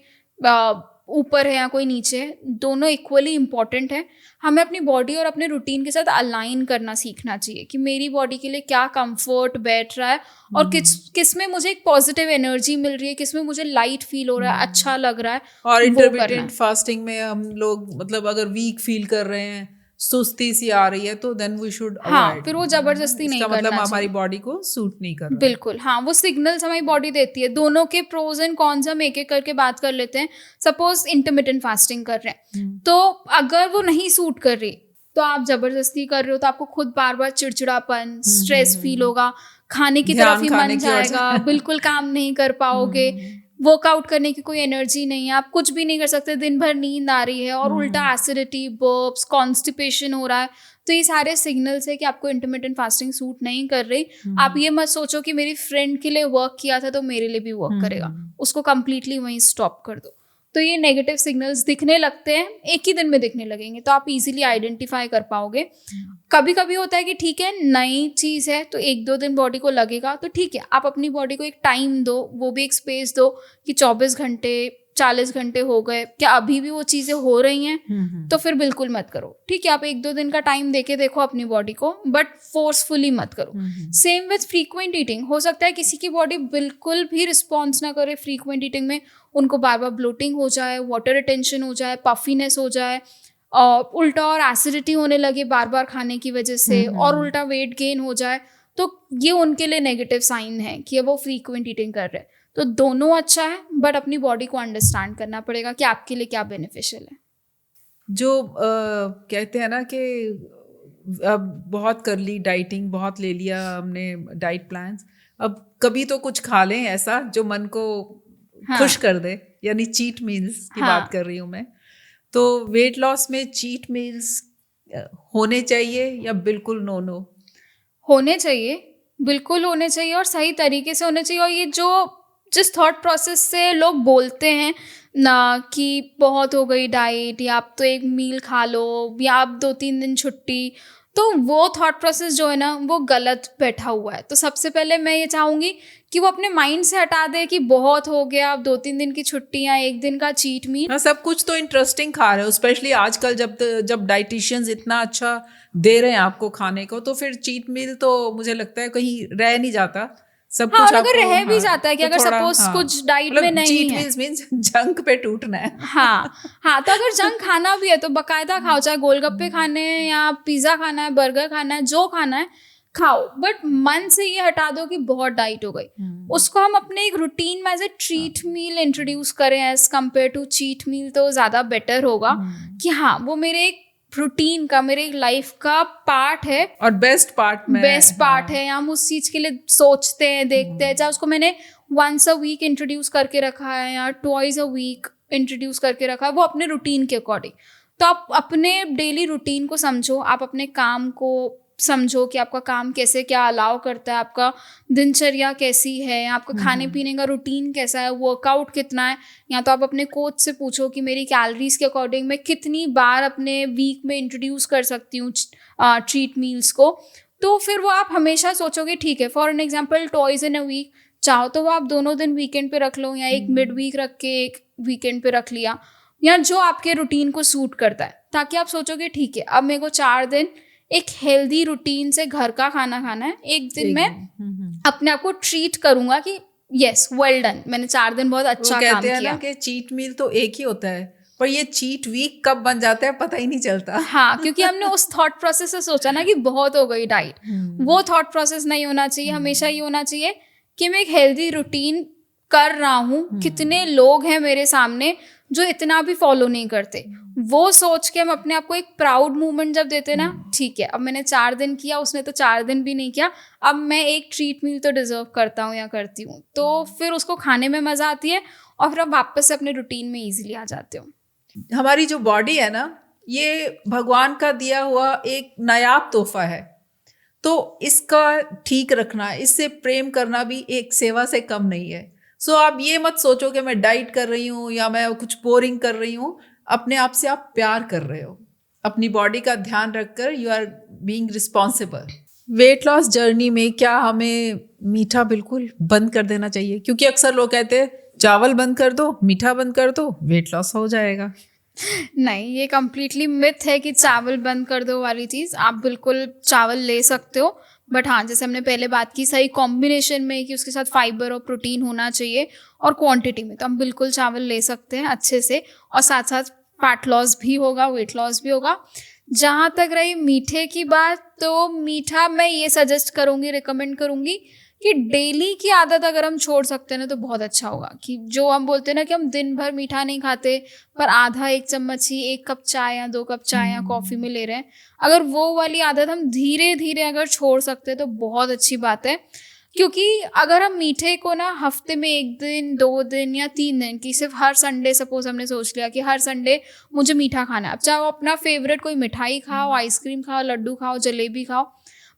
S2: ऊपर है या कोई नीचे है, दोनों इक्वली इम्पॉर्टेंट है। हमें अपनी बॉडी और अपने रूटीन के साथ अलाइन करना सीखना चाहिए कि मेरी बॉडी के लिए क्या कंफर्ट बैठ रहा है और किस में मुझे एक पॉजिटिव एनर्जी मिल रही है, किस में मुझे लाइट फील हो रहा है, अच्छा लग रहा है।
S1: और इंटरमिटेंट फास्टिंग में हम लोग मतलब अगर वीक फील कर रहे हैं, सुस्ती सी आ रही है, तो देन वी शुड
S2: हाँ, फिर वो जबरदस्ती नहीं करना
S1: मतलब हमारी बॉडी को सूट नहीं कर रहा।
S2: बिल्कुल हाँ, वो सिग्नल्स हमारी बॉडी देती है। दोनों के प्रोज एंड कॉन्स हम एक एक करके बात कर लेते हैं। सपोज इंटरमिटेंट फास्टिंग कर रहे हैं, तो अगर वो नहीं सूट कर रही तो आप जबरदस्ती कर रहे हो, तो आपको खुद बार बार चिड़चिड़ापन, स्ट्रेस फील होगा, खाने की तरफ ही मन जाएगा, बिल्कुल काम नहीं कर पाओगे, वर्कआउट करने की कोई एनर्जी नहीं है, आप कुछ भी नहीं कर सकते, दिन भर नींद आ रही है और उल्टा एसिडिटी, बर्प्स, कॉन्स्टिपेशन हो रहा है। तो ये सारे सिग्नल्स है कि आपको इंटरमिटेंट फास्टिंग सूट नहीं कर रही। आप ये मत सोचो कि मेरी फ्रेंड के लिए वर्क किया था तो मेरे लिए भी वर्क करेगा, उसको कंप्लीटली वहीं स्टॉप कर दो। तो ये नेगेटिव सिग्नल्स दिखने लगते हैं, एक ही दिन में दिखने लगेंगे, तो आप इजीली आइडेंटिफाई कर पाओगे। कभी कभी होता है कि ठीक है नई चीज़ है तो 1-2 दिन बॉडी को लगेगा, तो ठीक है आप अपनी बॉडी को एक टाइम दो, वो भी एक स्पेस दो कि 24 घंटे 40 घंटे हो गए, क्या अभी भी वो चीज़ें हो रही हैं, तो फिर बिल्कुल मत करो। ठीक है, आप 1-2 दिन का टाइम देके देखो अपनी बॉडी को, बट फोर्सफुली मत करो। Same with frequent eating. हो सकता है किसी की बॉडी बिल्कुल भी रिस्पॉन्स ना करे फ्रीक्वेंट ईटिंग में, उनको बार बार ब्लोटिंग हो जाए, वाटर रिटेंशन हो जाए, पफीनेस हो जाए, उल्टा और एसिडिटी होने लगे बार बार खाने की वजह से, और उल्टा वेट गेन हो जाए, तो ये उनके लिए नेगेटिव साइन है कि वो फ्रीक्वेंट ईटिंग कर रहे हैं। तो दोनों अच्छा है, बट अपनी बॉडी को अंडरस्टैंड करना पड़ेगा कि आपके लिए क्या बेनिफिशियल है।
S1: जो कहते हैं ना कि अब बहुत कर ली डाइटिंग, बहुत ले लिया हमने डाइट प्लान्स, अब कभी तो कुछ खा लें ऐसा जो मन को खुश कर दे, यानी चीट मील्स की बात कर रही हूँ मैं। तो वेट लॉस में चीट मील्स होने चाहिए या बिल्कुल नो?
S2: होने चाहिए, बिल्कुल होने चाहिए, और सही तरीके से होने चाहिए। और ये जिस थॉट प्रोसेस से लोग बोलते हैं ना कि बहुत हो गई डाइट, या आप तो एक मील खा लो, या आप 2-3 दिन छुट्टी, तो वो थॉट प्रोसेस जो है ना वो गलत बैठा हुआ है। तो सबसे पहले मैं ये चाहूँगी कि वो अपने माइंड से हटा दे कि बहुत हो गया, अब 2-3 दिन की छुट्टी या 1 दिन का चीट मील।
S1: सब कुछ तो इंटरेस्टिंग खा रहे हो, स्पेशली आजकल जब डाइटिशियंस इतना अच्छा दे रहे हैं आपको खाने को, तो फिर चीट मील तो मुझे लगता है कहीं रह नहीं जाता। सब
S2: हाँ,
S1: कुछ
S2: अगर रह भी जाता है कि
S1: तो
S2: अगर सपोज कुछ डाइट में नहीं
S1: चीट
S2: है,
S1: मील्स मींस जंक पे टूटना है।
S2: हाँ, तो अगर जंक खाना भी है तो बकायदा खाओ, चाहे गोलगप्पे खाने हैं या पिज्जा खाना है, बर्गर खाना है, जो खाना है खाओ, बट मन से ये हटा दो कि बहुत डाइट हो गई। उसको हम अपने एक रूटीन में as a treat meal introduce करें as compare to cheat meal, तो ज़्यादा बेटर होगा कि हाँ वो मेरे एक रूटीन का, मेरे लाइफ का पार्ट है, और बेस्ट पार्ट है। हम उस चीज़ के लिए सोचते हैं, देखते हैं, चाहे उसको मैंने once a week इंट्रोड्यूस करके रखा है या twice a week इंट्रोड्यूस करके रखा है, वो अपने रूटीन के अकॉर्डिंग। तो आप अपने डेली रूटीन को समझो, आप अपने काम को समझो कि आपका काम कैसे क्या अलाउ करता है, आपका दिनचर्या कैसी है, आपका खाने पीने का रूटीन कैसा है, वर्कआउट कितना है। या तो आप अपने कोच से पूछो कि मेरी कैलोरीज के अकॉर्डिंग मैं कितनी बार अपने वीक में इंट्रोड्यूस कर सकती हूँ ट्रीट मील्स को। तो फिर वो आप हमेशा सोचोगे ठीक है, for an example toys in a week, चाहो तो वो आप दोनों दिन वीकेंड पे रख लो, या एक मिड वीक रख के एक वीकेंड पे रख लिया, या जो आपके रूटीन को सूट करता है, ताकि आप सोचोगे ठीक है अब मेरे को 4 दिन एक हेल्दी रूटीन से घर का खाना खाना है, एक दिन मैं अपने आप को ट्रीट करूंगा कि यस वेल डन, मैंने 4 दिन बहुत अच्छा काम किया।
S1: ना कि चीट मील तो एक ही होता है, पर ये चीट वीक कब बन जाता है पता ही नहीं चलता।
S2: हाँ, क्योंकि हमने उस थॉट प्रोसेस से सोचा ना कि बहुत हो गई डाइट। वो थॉट प्रोसेस नहीं होना चाहिए, हमेशा ये होना चाहिए कि मैं एक हेल्दी रूटीन कर रहा हूँ। कितने लोग हैं मेरे सामने जो इतना भी फॉलो नहीं करते, वो सोच के हम अपने आप को एक प्राउड मूवमेंट जब देते ना, ठीक है अब मैंने 4 दिन किया, उसने तो 4 दिन भी नहीं किया, अब मैं एक ट्रीट मील तो डिजर्व करता हूँ या करती हूँ, तो फिर उसको खाने में मजा आती है और फिर आप वापस से अपने रूटीन में इजीली आ जाते हो।
S1: हमारी जो बॉडी है ना, ये भगवान का दिया हुआ एक नायाब तोहफा है, तो इसका ठीक रखना, इससे प्रेम करना भी एक सेवा से कम नहीं है। सो आप ये मत सोचो कि मैं डाइट कर रही हूँ या मैं कुछ बोरिंग कर रही हूँ, अपने आप से आप प्यार कर रहे हो, अपनी बॉडी का ध्यान रखकर you are being responsible. Weight loss journey में क्या हमें मीठा बिल्कुल बंद कर देना चाहिए? क्योंकि अक्सर लोग कहते हैं चावल बंद कर दो, मीठा बंद कर दो, वेट लॉस हो जाएगा।
S2: नहीं, ये कम्प्लीटली मिथ है कि चावल बंद कर दो वाली चीज़। आप बिल्कुल चावल ले सकते हो, बट हाँ जैसे हमने पहले बात की, सही कॉम्बिनेशन में कि उसके साथ फाइबर और प्रोटीन होना चाहिए और क्वांटिटी में, तो हम बिल्कुल चावल ले सकते हैं अच्छे से, और साथ साथ फैट लॉस भी होगा, वेट लॉस भी होगा। जहाँ तक रही मीठे की बात, तो मीठा मैं ये सजेस्ट करूँगी, रिकमेंड करूँगी कि डेली की आदत अगर हम छोड़ सकते हैं ना तो बहुत अच्छा होगा। कि जो हम बोलते हैं ना कि हम दिन भर मीठा नहीं खाते, पर आधा 1 चम्मच ही 1 कप चाय या 2 कप चाय या कॉफ़ी में ले रहे हैं, अगर वो वाली आदत हम धीरे धीरे अगर छोड़ सकते हैं तो बहुत अच्छी बात है। क्योंकि अगर हम मीठे को ना हफ्ते में 1 दिन 2 दिन या 3 दिन की, सिर्फ हर संडे सपोज हमने सोच लिया कि हर संडे मुझे मीठा खाना है, अब चाहे अपना फेवरेट कोई मिठाई खाओ, आइसक्रीम खाओ, लड्डू खाओ, जलेबी खाओ,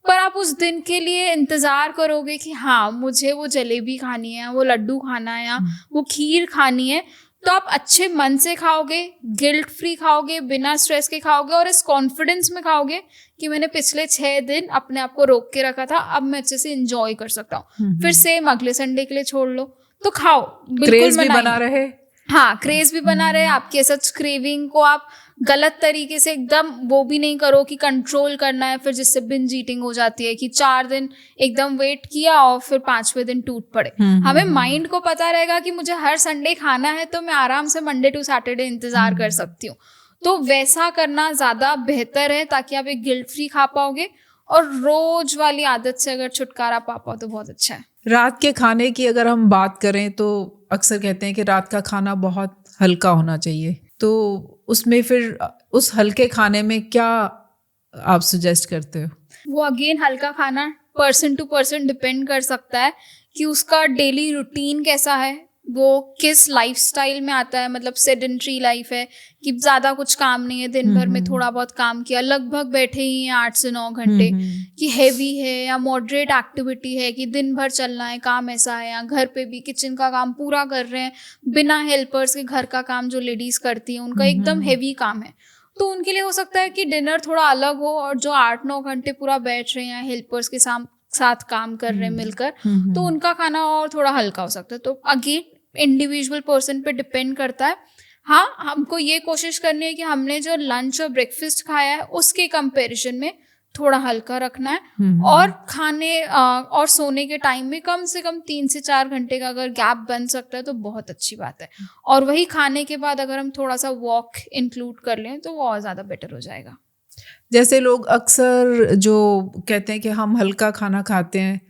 S2: पर आप उस दिन के लिए इंतज़ार करोगे कि हाँ मुझे वो जलेबी खानी है, वो लड्डू खाना है, या वो खीर खानी है, तो आप अच्छे मन से खाओगे, गिल्ट फ्री खाओगे, बिना स्ट्रेस के खाओगे, और इस कॉन्फिडेंस में खाओगे कि मैंने पिछले 6 दिन अपने आप को रोक के रखा था, अब मैं अच्छे से इंजॉय कर सकता हूँ। फिर सेम अगले संडे के लिए छोड़ लो, तो खाओ,
S1: क्रेज भी बना रहे।
S2: हाँ, क्रेज भी बना रहे आपके, सच क्रेविंग को आप गलत तरीके से एकदम वो भी नहीं करो कि कंट्रोल करना है, फिर जिससे बिंज ईटिंग हो जाती है कि 4 दिन एकदम वेट किया और फिर 5वें दिन टूट पड़े। हमें माइंड को पता रहेगा कि मुझे हर संडे खाना है, तो मैं आराम से मंडे टू सैटरडे इंतजार कर सकती हूँ। तो वैसा करना ज़्यादा बेहतर है, ताकि आप एक गिल्ट फ्री खा पाओगे, और रोज वाली आदत से अगर छुटकारा पा पाओ तो बहुत अच्छा है।
S1: रात के खाने की अगर हम बात करें तो अक्सर कहते हैं कि रात का खाना बहुत हल्का होना चाहिए, तो उसमें फिर उस हल्के खाने में क्या आप सजेस्ट करते हो?
S2: वो अगेन हल्का खाना पर्सन टू पर्सन डिपेंड कर सकता है कि उसका डेली रूटीन कैसा है, वो किस लाइफस्टाइल में आता है। मतलब सेडेंट्री लाइफ है कि ज़्यादा कुछ काम नहीं है, दिन भर में थोड़ा बहुत काम किया, लगभग बैठे ही हैं 8 से 9 घंटे, कि हैवी है, या मॉडरेट एक्टिविटी है कि दिन भर चलना है, काम ऐसा है, या घर पे भी किचन का काम पूरा कर रहे हैं बिना हेल्पर्स के, घर का काम जो लेडीज़ करती हैं उनका एकदम हैवी काम है, तो उनके लिए हो सकता है कि डिनर थोड़ा अलग हो, और जो 8-9 घंटे पूरा बैठ रहे हैं हेल्पर्स के साथ काम कर रहे हैं मिलकर, तो उनका खाना और थोड़ा हल्का हो सकता है। तो अगेन इंडिविजुअल पर्सन पे डिपेंड करता है। हाँ, हमको ये कोशिश करनी है कि हमने जो लंच और ब्रेकफास्ट खाया है उसके कंपैरिजन में थोड़ा हल्का रखना है, और खाने और सोने के टाइम में कम से कम 3 से 4 घंटे का अगर गैप बन सकता है तो बहुत अच्छी बात है। और वही खाने के बाद अगर हम थोड़ा सा वॉक इंक्लूड कर लें तो वो और ज़्यादा बेटर हो जाएगा।
S1: जैसे लोग अक्सर जो कहते हैं कि हम हल्का खाना खाते हैं,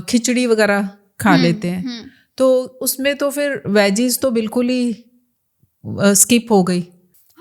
S1: खिचड़ी वगैरह खा लेते हैं, तो उसमें तो फिर वेजीज तो बिल्कुल ही स्किप हो गई।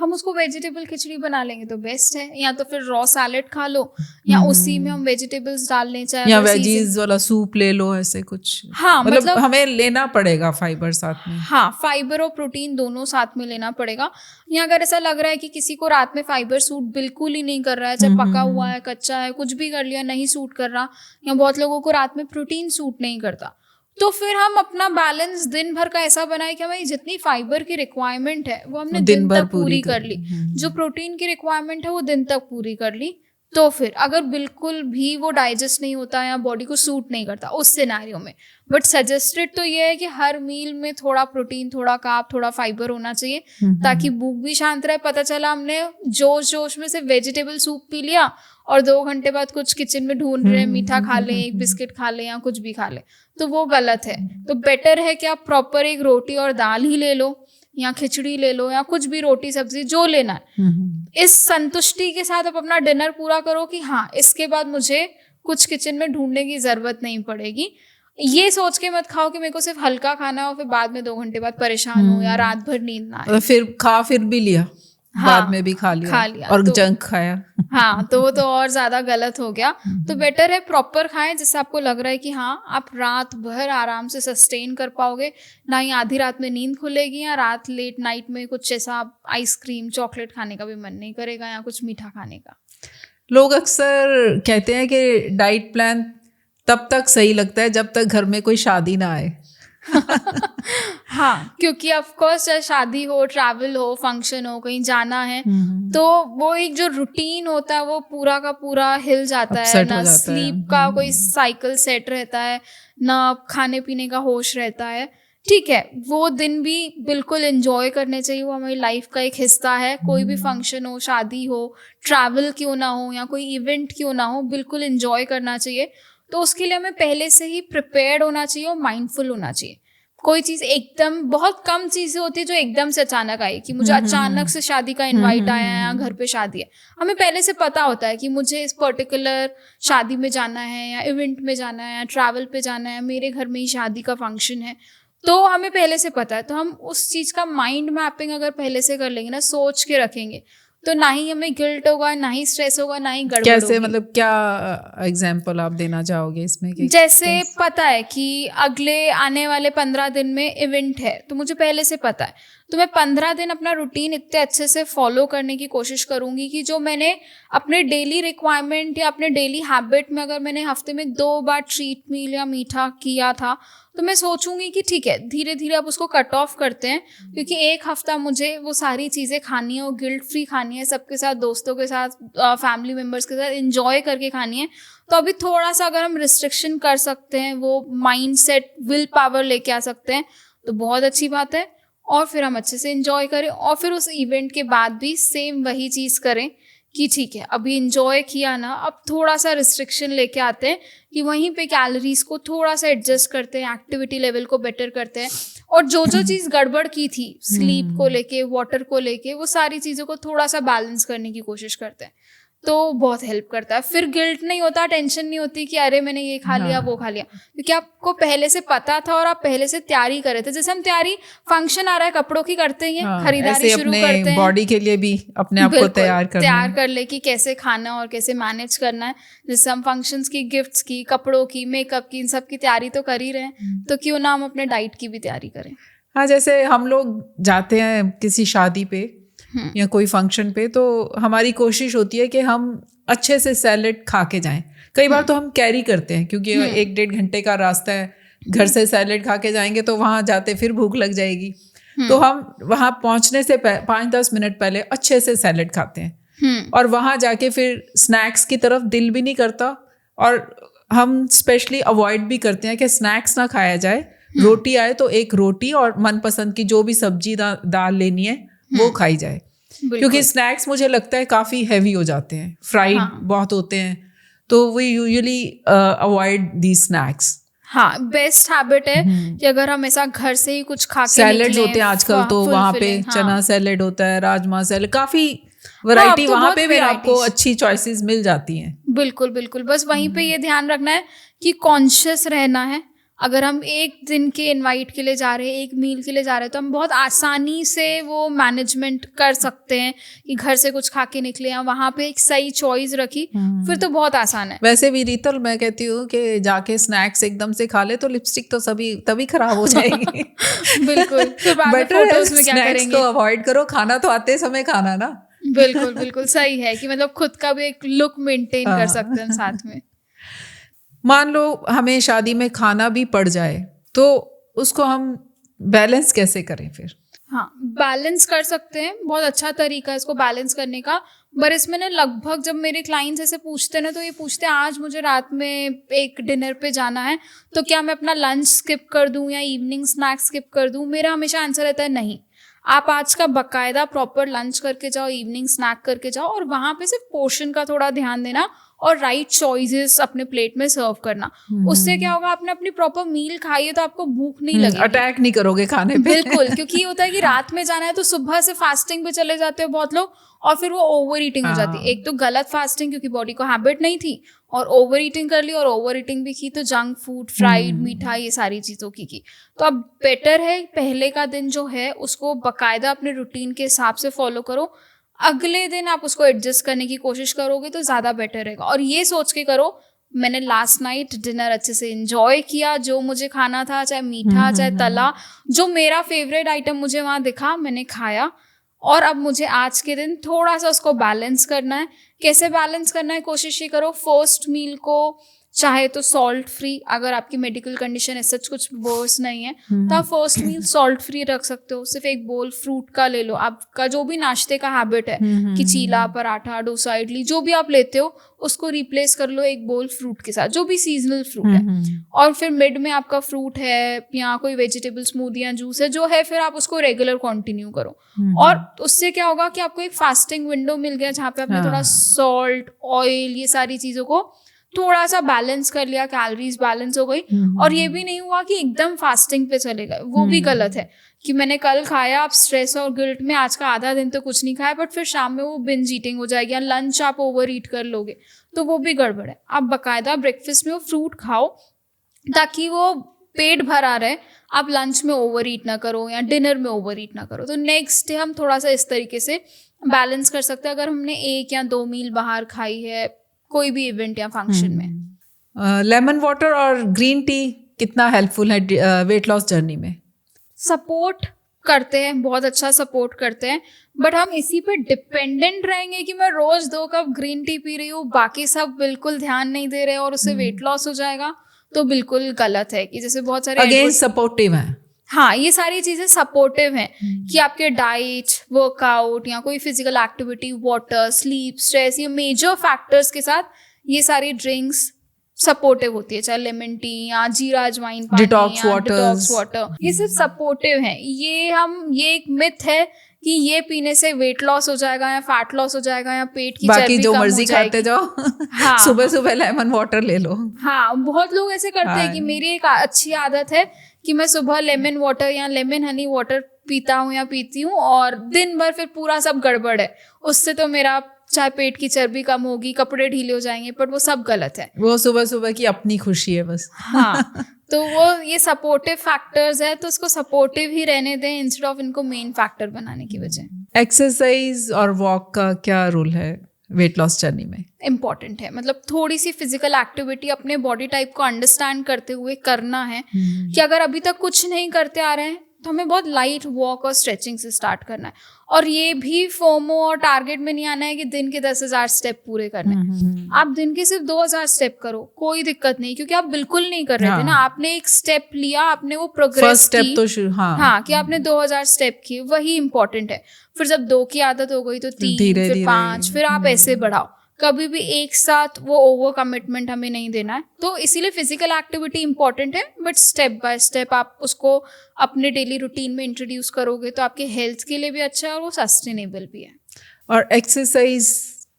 S2: हम उसको वेजिटेबल खिचड़ी बना लेंगे तो बेस्ट है, या तो फिर रॉ सैलेड खा लो, या उसी में हम वेजिटेबल्स डाल लें, चाहे
S1: या वेजीज वाला सूप ले लो, ऐसे कुछ।
S2: हाँ, मतलब
S1: हमें लेना पड़ेगा फाइबर साथ में।
S2: हाँ, फाइबर और प्रोटीन दोनों साथ में लेना पड़ेगा। या अगर ऐसा लग रहा है कि किसी को रात में फाइबर सूट बिल्कुल ही नहीं कर रहा है, चाहे पका हुआ है, कच्चा है, कुछ भी कर लिया, नहीं सूट कर रहा, या बहुत लोगों को रात में प्रोटीन सूट नहीं करता, तो फिर हम अपना बैलेंस दिन भर का ऐसा बनाए कि हमारी जितनी फाइबर की रिक्वायरमेंट है वो हमने दिन तक पूरी कर ली, जो प्रोटीन की रिक्वायरमेंट है वो दिन तक पूरी कर ली। तो फिर अगर बिल्कुल भी वो डाइजेस्ट नहीं होता या बॉडी को सूट नहीं करता उस सिनेरियो में, बट सजेस्टेड तो ये है कि हर मील में थोड़ा प्रोटीन, थोड़ा कार्ब, थोड़ा फाइबर होना चाहिए, ताकि भूख भी शांत रहे। पता चला हमने जोश जोश में से वेजिटेबल सूप पी लिया और 2 घंटे बाद कुछ किचन में ढूंढ रहे हैं, मीठा खा लें, एक बिस्किट खा लें या कुछ भी खा लें, तो वो गलत है। तो बेटर है कि आप प्रॉपर एक रोटी और दाल ही ले लो, या खिचड़ी ले लो, या कुछ भी रोटी सब्जी जो लेना है, इस संतुष्टि के साथ आप अपना डिनर पूरा करो कि हाँ, इसके बाद मुझे कुछ किचन में ढूंढने की जरूरत नहीं पड़ेगी। ये सोच के मत खाओ कि मेरे को सिर्फ हल्का खाना है और फिर बाद में 2 घंटे बाद परेशान हो या रात भर नींद ना आए,
S1: फिर भी लिया, बाद में भी खा लिया और जंक खाया।
S2: हाँ, तो वो तो और ज्यादा गलत हो गया। तो बेटर है प्रॉपर खाएं, जिससे आपको लग रहा है कि हाँ, आप रात भर आराम से सस्टेन कर पाओगे, ना ही आधी रात में नींद खुलेगी, या रात लेट नाइट में कुछ ऐसा आइसक्रीम, चॉकलेट खाने का भी मन नहीं करेगा, या कुछ मीठा खाने का।
S1: लोग अक्सर कहते हैं कि डाइट प्लान तब तक सही लगता है जब तक घर में कोई शादी ना आए।
S2: हाँ, क्योंकि ऑफ कोर्स शादी हो, ट्रैवल हो, फंक्शन हो, कहीं जाना है, तो वो एक जो रूटीन होता है वो पूरा का पूरा हिल जाता है, ना स्लीप का कोई साइकिल सेट रहता है, ना खाने पीने का होश रहता है। ठीक है, वो दिन भी बिल्कुल एंजॉय करने चाहिए, वो हमारी लाइफ का एक हिस्सा है। कोई भी फंक्शन हो, शादी हो, ट्रैवल क्यों ना हो, या कोई इवेंट क्यों ना हो, बिल्कुल एंजॉय करना चाहिए। तो उसके लिए हमें पहले से ही प्रिपेयर्ड होना चाहिए और माइंडफुल होना चाहिए। कोई चीज़ एकदम, बहुत कम चीज़ें होती है जो एकदम से अचानक आई, कि मुझे अचानक से शादी का इनवाइट आया है या घर पे शादी है। हमें पहले से पता होता है कि मुझे इस पर्टिकुलर शादी में जाना है, या इवेंट में जाना है, या ट्रैवल पे जाना है, मेरे घर में ही शादी का फंक्शन है, तो हमें पहले से पता है। तो हम उस चीज़ का माइंड मैपिंग अगर पहले से कर लेंगे ना, सोच के रखेंगे, तो ना ही हमें गिल्ट होगा, ना ही स्ट्रेस होगा, ना ही गड़बड़ होगी।
S1: कैसे, मतलब क्या एग्जांपल आप देना चाहोगे इसमें?
S2: जैसे पता है कि अगले आने वाले 15 दिन में इवेंट है, तो मुझे पहले से पता है, तो मैं 15 दिन अपना रूटीन इतने अच्छे से फॉलो करने की कोशिश करूंगी कि जो मैंने अपने डेली रिक्वायरमेंट या अपने डेली हैबिट में, अगर मैंने हफ्ते में 2 बार ट्रीट मील या मीठा किया था, तो मैं सोचूंगी कि ठीक है, धीरे धीरे आप उसको कट ऑफ करते हैं, क्योंकि एक हफ्ता मुझे वो सारी चीज़ें खानी है और गिल्ट फ्री खानी है, सबके साथ, दोस्तों के साथ, फैमिली मेम्बर्स के साथ एंजॉय करके खानी है। तो अभी थोड़ा सा अगर हम रिस्ट्रिक्शन कर सकते हैं, वो माइंड सेट, विल पावर लेके आ सकते हैं, तो बहुत अच्छी बात है। और फिर हम अच्छे से एंजॉय करें, और फिर उस इवेंट के बाद भी सेम वही चीज़ करें कि ठीक है, अभी एंजॉय किया ना, अब थोड़ा सा रिस्ट्रिक्शन लेके आते हैं कि वहीं पे कैलोरीज को थोड़ा सा एडजस्ट करते हैं, एक्टिविटी लेवल को बेटर करते हैं, और जो जो चीज़ गड़बड़ की थी, स्लीप को लेके, वाटर को लेके, वो सारी चीज़ों को थोड़ा सा बैलेंस करने की कोशिश करते हैं, तो बहुत हेल्प करता है। फिर गिल्ट नहीं होता, टेंशन नहीं होती कि अरे मैंने ये खा लिया, वो खा लिया, क्योंकि आपको पहले से पता था और आप पहले से तैयारी कर रहे थे। जैसे हम तैयारी, फंक्शन आ रहा है, कपड़ों की करते हैं, खरीदारी शुरू करते हैं,
S1: बॉडी के लिए भी अपने आप को तैयार
S2: कर ले कि कैसे खाना और कैसे मैनेज करना है। जैसे हम फंक्शंस की, गिफ्ट्स की, कपड़ों की, मेकअप की, इन सब की तैयारी तो कर ही रहे हैं, तो क्यों ना हम अपने डाइट की भी तैयारी करें।
S1: हाँ, जैसे हम लोग जाते हैं किसी शादी पे या कोई फंक्शन पे, तो हमारी कोशिश होती है कि हम अच्छे से सैलेड खा के जाएं। कई बार तो हम कैरी करते हैं, क्योंकि 1-1.5 घंटे का रास्ता है, घर से सैलेड खा के जाएंगे तो वहाँ जाते फिर भूख लग जाएगी, तो हम वहाँ पहुँचने से 5-10 मिनट पहले अच्छे से सैलेड खाते हैं, और वहाँ जाके फिर स्नैक्स की तरफ दिल भी नहीं करता, और हम स्पेशली अवॉइड भी करते हैं कि स्नैक्स ना खाया जाए। रोटी आए तो एक रोटी और मनपसंद की जो भी सब्जी दाल लेनी है वो खाई जाए, क्योंकि स्नैक्स मुझे लगता है काफ़ी हैवी हो जाते हैं, फ्राइड बहुत होते हैं, तो we usually avoid the snacks.
S2: हाँ, बेस्ट हैबिट है कि अगर हम ऐसा घर से ही कुछ खा के
S1: सैलेड्स होते हैं आजकल, तो वहाँ पे चना सैलेड होता है, राजमा सैलेड, काफ़ी वैरायटी, वहाँ पे भी आपको अच्छी चॉइसेस मिल जाती हैं।
S2: बिल्कुल बिल्कुल, बस वहीं पे ये ध्यान रखना है कि कॉन्शियस रहना है, अगर हम एक दिन के इनवाइट के लिए जा रहे हैं, एक मील के लिए जा रहे हैं, तो हम बहुत आसानी से वो मैनेजमेंट कर सकते हैं कि घर से कुछ खा के निकले या वहाँ पे एक सही चॉइस रखी, फिर तो बहुत आसान है।
S1: वैसे भी रीतल, मैं कहती हूँ कि जाके स्नैक्स एकदम से खा ले तो लिपस्टिक तो तभी खराब हो जाएगी।
S2: बिल्कुल, फिर बाद में फोटोज में क्या करेंगे?
S1: तो अवॉइड करो, खाना तो आते समय खाना ना।
S2: बिल्कुल बिल्कुल सही है कि मतलब खुद का भी एक लुक मेंटेन कर सकते हैं साथ में।
S1: मान लो हमें शादी में खाना भी पड़ जाए तो उसको हम बैलेंस कैसे करें फिर?
S2: हाँ, बैलेंस कर सकते हैं, बहुत अच्छा तरीका है इसको बैलेंस करने का। पर इसमें ना लगभग जब मेरे क्लाइंट्स ऐसे पूछते हैं ना, तो ये पूछते हैं आज मुझे रात में एक डिनर पे जाना है तो क्या मैं अपना लंच स्किप कर दूं या इवनिंग स्नैक्स स्किप कर दूं? मेरा हमेशा आंसर रहता है नहीं, आप आज का बकायदा प्रॉपर लंच करके जाओ, इवनिंग स्नैक करके जाओ, और वहाँ पे सिर्फ पोर्शन का थोड़ा ध्यान देना और राइट चॉइसेस अपने प्लेट में सर्व करना। उससे क्या होगा, आपने अपनी प्रॉपर मील खाई है तो आपको भूख नहीं लगेगी,
S1: अटैक नहीं करोगे खाने पे।
S2: बिल्कुल, क्योंकि ये होता है कि रात में जाना है तो सुबह से फास्टिंग पे चले जाते हैं बहुत लोग और फिर वो ओवर ईटिंग हो जाती है। एक तो गलत फास्टिंग क्योंकि बॉडी को हैबिट नहीं थी, और ओवर ईटिंग कर ली, और ओवर ईटिंग भी की तो जंक फूड, फ्राइड, मीठा, ये सारी चीज़ों की। तो अब बेटर है पहले का दिन जो है उसको बकायदा अपने रूटीन के हिसाब से फॉलो करो, अगले दिन आप उसको एडजस्ट करने की कोशिश करोगे तो ज़्यादा बेटर रहेगा। और ये सोच के करो मैंने लास्ट नाइट डिनर अच्छे से एंजॉय किया, जो मुझे खाना था, चाहे मीठा चाहे तला, जो मेरा फेवरेट आइटम मुझे वहाँ दिखा मैंने खाया, और अब मुझे आज के दिन थोड़ा सा उसको बैलेंस करना है। कैसे बैलेंस करना है, कोशिश ये करो फर्स्ट मील को चाहे तो सॉल्ट फ्री, अगर आपकी मेडिकल कंडीशन ऐसा कुछ वर्स नहीं है तो आप फर्स्ट मील सॉल्ट फ्री रख सकते हो। सिर्फ एक बोल फ्रूट का ले लो, आपका जो भी नाश्ते का हैबिट है कि चीला, पराठा, डोसा, इडली, जो भी आप लेते हो उसको रिप्लेस कर लो एक बोल फ्रूट के साथ, जो भी सीजनल फ्रूट है। और फिर मिड में आपका फ्रूट है या कोई वेजिटेबल स्मूदी या जूस है जो है, फिर आप उसको रेगुलर कंटिन्यू करो। और उससे क्या होगा कि आपको एक फास्टिंग विंडो मिल गया जहाँ पे आपने थोड़ा सॉल्ट, ऑयल, ये सारी चीज़ों को थोड़ा सा बैलेंस कर लिया, कैलोरीज बैलेंस हो गई। और ये भी नहीं हुआ कि एकदम फास्टिंग पे चले गए, वो भी गलत है कि मैंने कल खाया, आप स्ट्रेस और गिल्ट में आज का आधा दिन तो कुछ नहीं खाया, बट फिर शाम में वो बिंज ईटिंग हो जाएगी या लंच आप ओवर ईट कर लोगे, तो वो भी गड़बड़ है। आप बकायदा ब्रेकफास्ट में वो फ्रूट खाओ ताकि वो पेट भरा रहे, आप लंच में ओवर ईट ना करो या डिनर में ओवर ईट ना करो। तो नेक्स्ट डे हम थोड़ा सा इस तरीके से बैलेंस कर सकते हैं अगर हमने 1 या 2 मील बाहर खाई है कोई भी इवेंट या फंक्शन में।
S1: लेमन वाटर और ग्रीन टी कितना हेल्पफुल है वेट लॉस जर्नी में?
S2: सपोर्ट करते हैं, बहुत अच्छा सपोर्ट करते हैं, बट हम इसी पे डिपेंडेंट रहेंगे कि मैं रोज 2 कप ग्रीन टी पी रही हूँ, बाकी सब बिल्कुल ध्यान नहीं दे रहे और उससे वेट लॉस हो जाएगा, तो बिल्कुल गलत है। कि जैसे बहुत सारे
S1: अगेंस्ट सपोर्टिव हैं।
S2: हाँ, ये सारी चीज़ें सपोर्टिव हैं कि आपके डाइट, वर्कआउट या कोई physical activity, water, sleep, stress, ये मेजर फैक्टर्स के साथ ये सारी ड्रिंक्स सपोर्टिव होती है, चाहे लेमन टी या जीरा अजवाइन पानी,
S1: डिटॉक्स
S2: वाटर, ये सब सपोर्टिव हैं। ये एक मिथ है कि ये पीने से वेट लॉस हो जाएगा या फैट लॉस हो जाएगा या पेट की चर्बी
S1: जो
S2: कम
S1: मर्जी
S2: हो जाएगी।
S1: खाते जाओ।
S2: हाँ,
S1: सुबह सुबह लेमन वाटर ले लो।
S2: हाँ, बहुत लोग ऐसे करते हैं कि मेरी एक अच्छी आदत है कि मैं सुबह लेमन वाटर या लेमन हनी वाटर पीता हूँ या पीती हूँ, और दिन भर फिर पूरा सब गड़बड़ है, उससे तो मेरा चाहे पेट की चर्बी कम होगी, कपड़े ढीले हो जाएंगे, पर वो सब गलत है।
S1: वो सुबह सुबह की अपनी खुशी है बस।
S2: हाँ, तो वो ये सपोर्टिव फैक्टर्स है, तो उसको सपोर्टिव ही रहने दें इंस्टेड ऑफ इनको मेन फैक्टर बनाने की वजह।
S1: एक्सरसाइज और वॉक का क्या रोल है वेट लॉस जर्नी में? इम्पॉर्टेंट
S2: है, मतलब थोड़ी सी फिजिकल एक्टिविटी अपने बॉडी टाइप को अंडरस्टैंड करते हुए करना है। कि अगर अभी तक कुछ नहीं करते आ रहे हैं तो हमें बहुत लाइट वॉक और स्ट्रेचिंग से स्टार्ट करना है, और ये भी फोमो और टारगेट में नहीं आना है कि दिन के 10,000 स्टेप पूरे करने हैं। आप दिन के सिर्फ 2,000 स्टेप करो, कोई दिक्कत नहीं, क्योंकि आप बिल्कुल नहीं कर रहे थे ना, आपने एक स्टेप लिया, आपने वो प्रोग्रेस की,
S1: तो हाँ
S2: कि आपने 2,000 स्टेप किए, वही इंपॉर्टेंट है। फिर जब 2 की आदत हो गई तो 3, फिर 5, फिर आप ऐसे बढ़ाओ। कभी भी एक साथ वो ओवर कमिटमेंट हमें नहीं देना है। तो इसीलिए फिजिकल एक्टिविटी इंपॉर्टेंट है, बट स्टेप बाय स्टेप आप उसको अपने डेली रूटीन में इंट्रोड्यूस करोगे तो आपके हेल्थ के लिए भी अच्छा है और वो सस्टेनेबल भी है।
S1: और एक्सरसाइज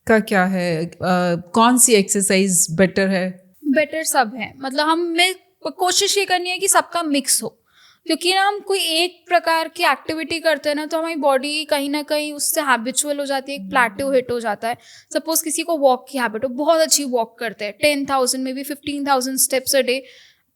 S1: का क्या है, कौन सी एक्सरसाइज बेटर है?
S2: बेटर सब है, मतलब हमें कोशिश ये करनी है कि सबका मिक्स हो, क्योंकि ना हम कोई एक प्रकार की एक्टिविटी करते हैं ना तो हमारी बॉडी कहीं ना कहीं उससे हैबिचुअल हो जाती है, एक प्लेटो हिट हो जाता है। सपोज किसी को वॉक की हैबिट हो, बहुत अच्छी वॉक करते हैं, 10,000 में भी 15,000 स्टेप्स अ डे,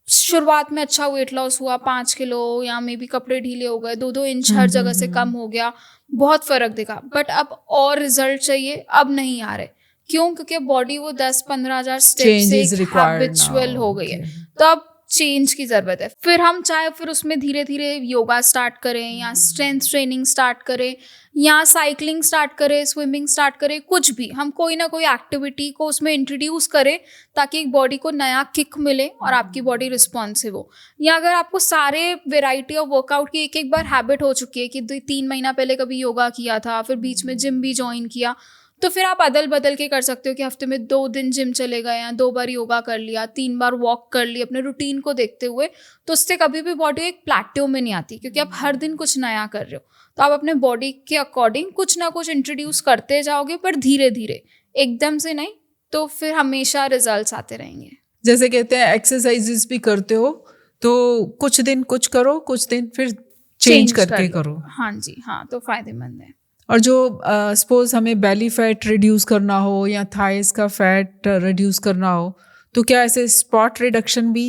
S2: शुरुआत में अच्छा वेट लॉस हुआ 5 किलो, या मे बी कपड़े ढीले हो गए, 2-2 इंच हर जगह से कम हो गया, बहुत फर्क दिखा, बट अब और रिजल्ट चाहिए, अब नहीं आ रहे। क्यों? क्योंकि बॉडी वो 10-15 हज़ार स्टेप से एक हैबिचुअल हो गई है, तो अब चेंज की जरूरत है। फिर हम चाहे फिर उसमें धीरे धीरे योगा स्टार्ट करें, या स्ट्रेंथ ट्रेनिंग स्टार्ट करें, या साइकिलिंग स्टार्ट करें, स्विमिंग स्टार्ट करें, कुछ भी हम कोई ना कोई एक्टिविटी को उसमें इंट्रोड्यूस करें, ताकि एक बॉडी को नया किक मिले और आपकी बॉडी रिस्पॉन्सिव हो। या अगर आपको सारे वेराइटी ऑफ वर्कआउट की एक बार हैबिट हो चुकी है कि 3 महीना पहले कभी योगा किया था, फिर बीच में जिम भी ज्वाइन किया, तो फिर आप अदल बदल के कर सकते हो कि हफ्ते में 2 दिन जिम चले गए, या 2 बार योगा कर लिया, 3 बार वॉक कर ली, अपने रूटीन को देखते हुए। तो उससे कभी भी बॉडी एक प्लेट्यू में नहीं आती, क्योंकि आप हर दिन कुछ नया कर रहे हो। तो आप अपने बॉडी के अकॉर्डिंग कुछ ना कुछ इंट्रोड्यूस करते जाओगे, पर धीरे धीरे, एकदम से नहीं, तो फिर हमेशा रिजल्ट्स आते रहेंगे।
S1: जैसे कहते हैं एक्सरसाइजेस भी करते हो तो कुछ दिन कुछ करो, कुछ दिन फिर चेंज करके करो।
S2: हाँ जी, हाँ, तो फायदेमंद है।
S1: और जो सपोज हमें बेली फैट रिड्यूस करना हो या थाइस का फैट रिड्यूस करना हो, तो क्या ऐसे स्पॉट रिडक्शन भी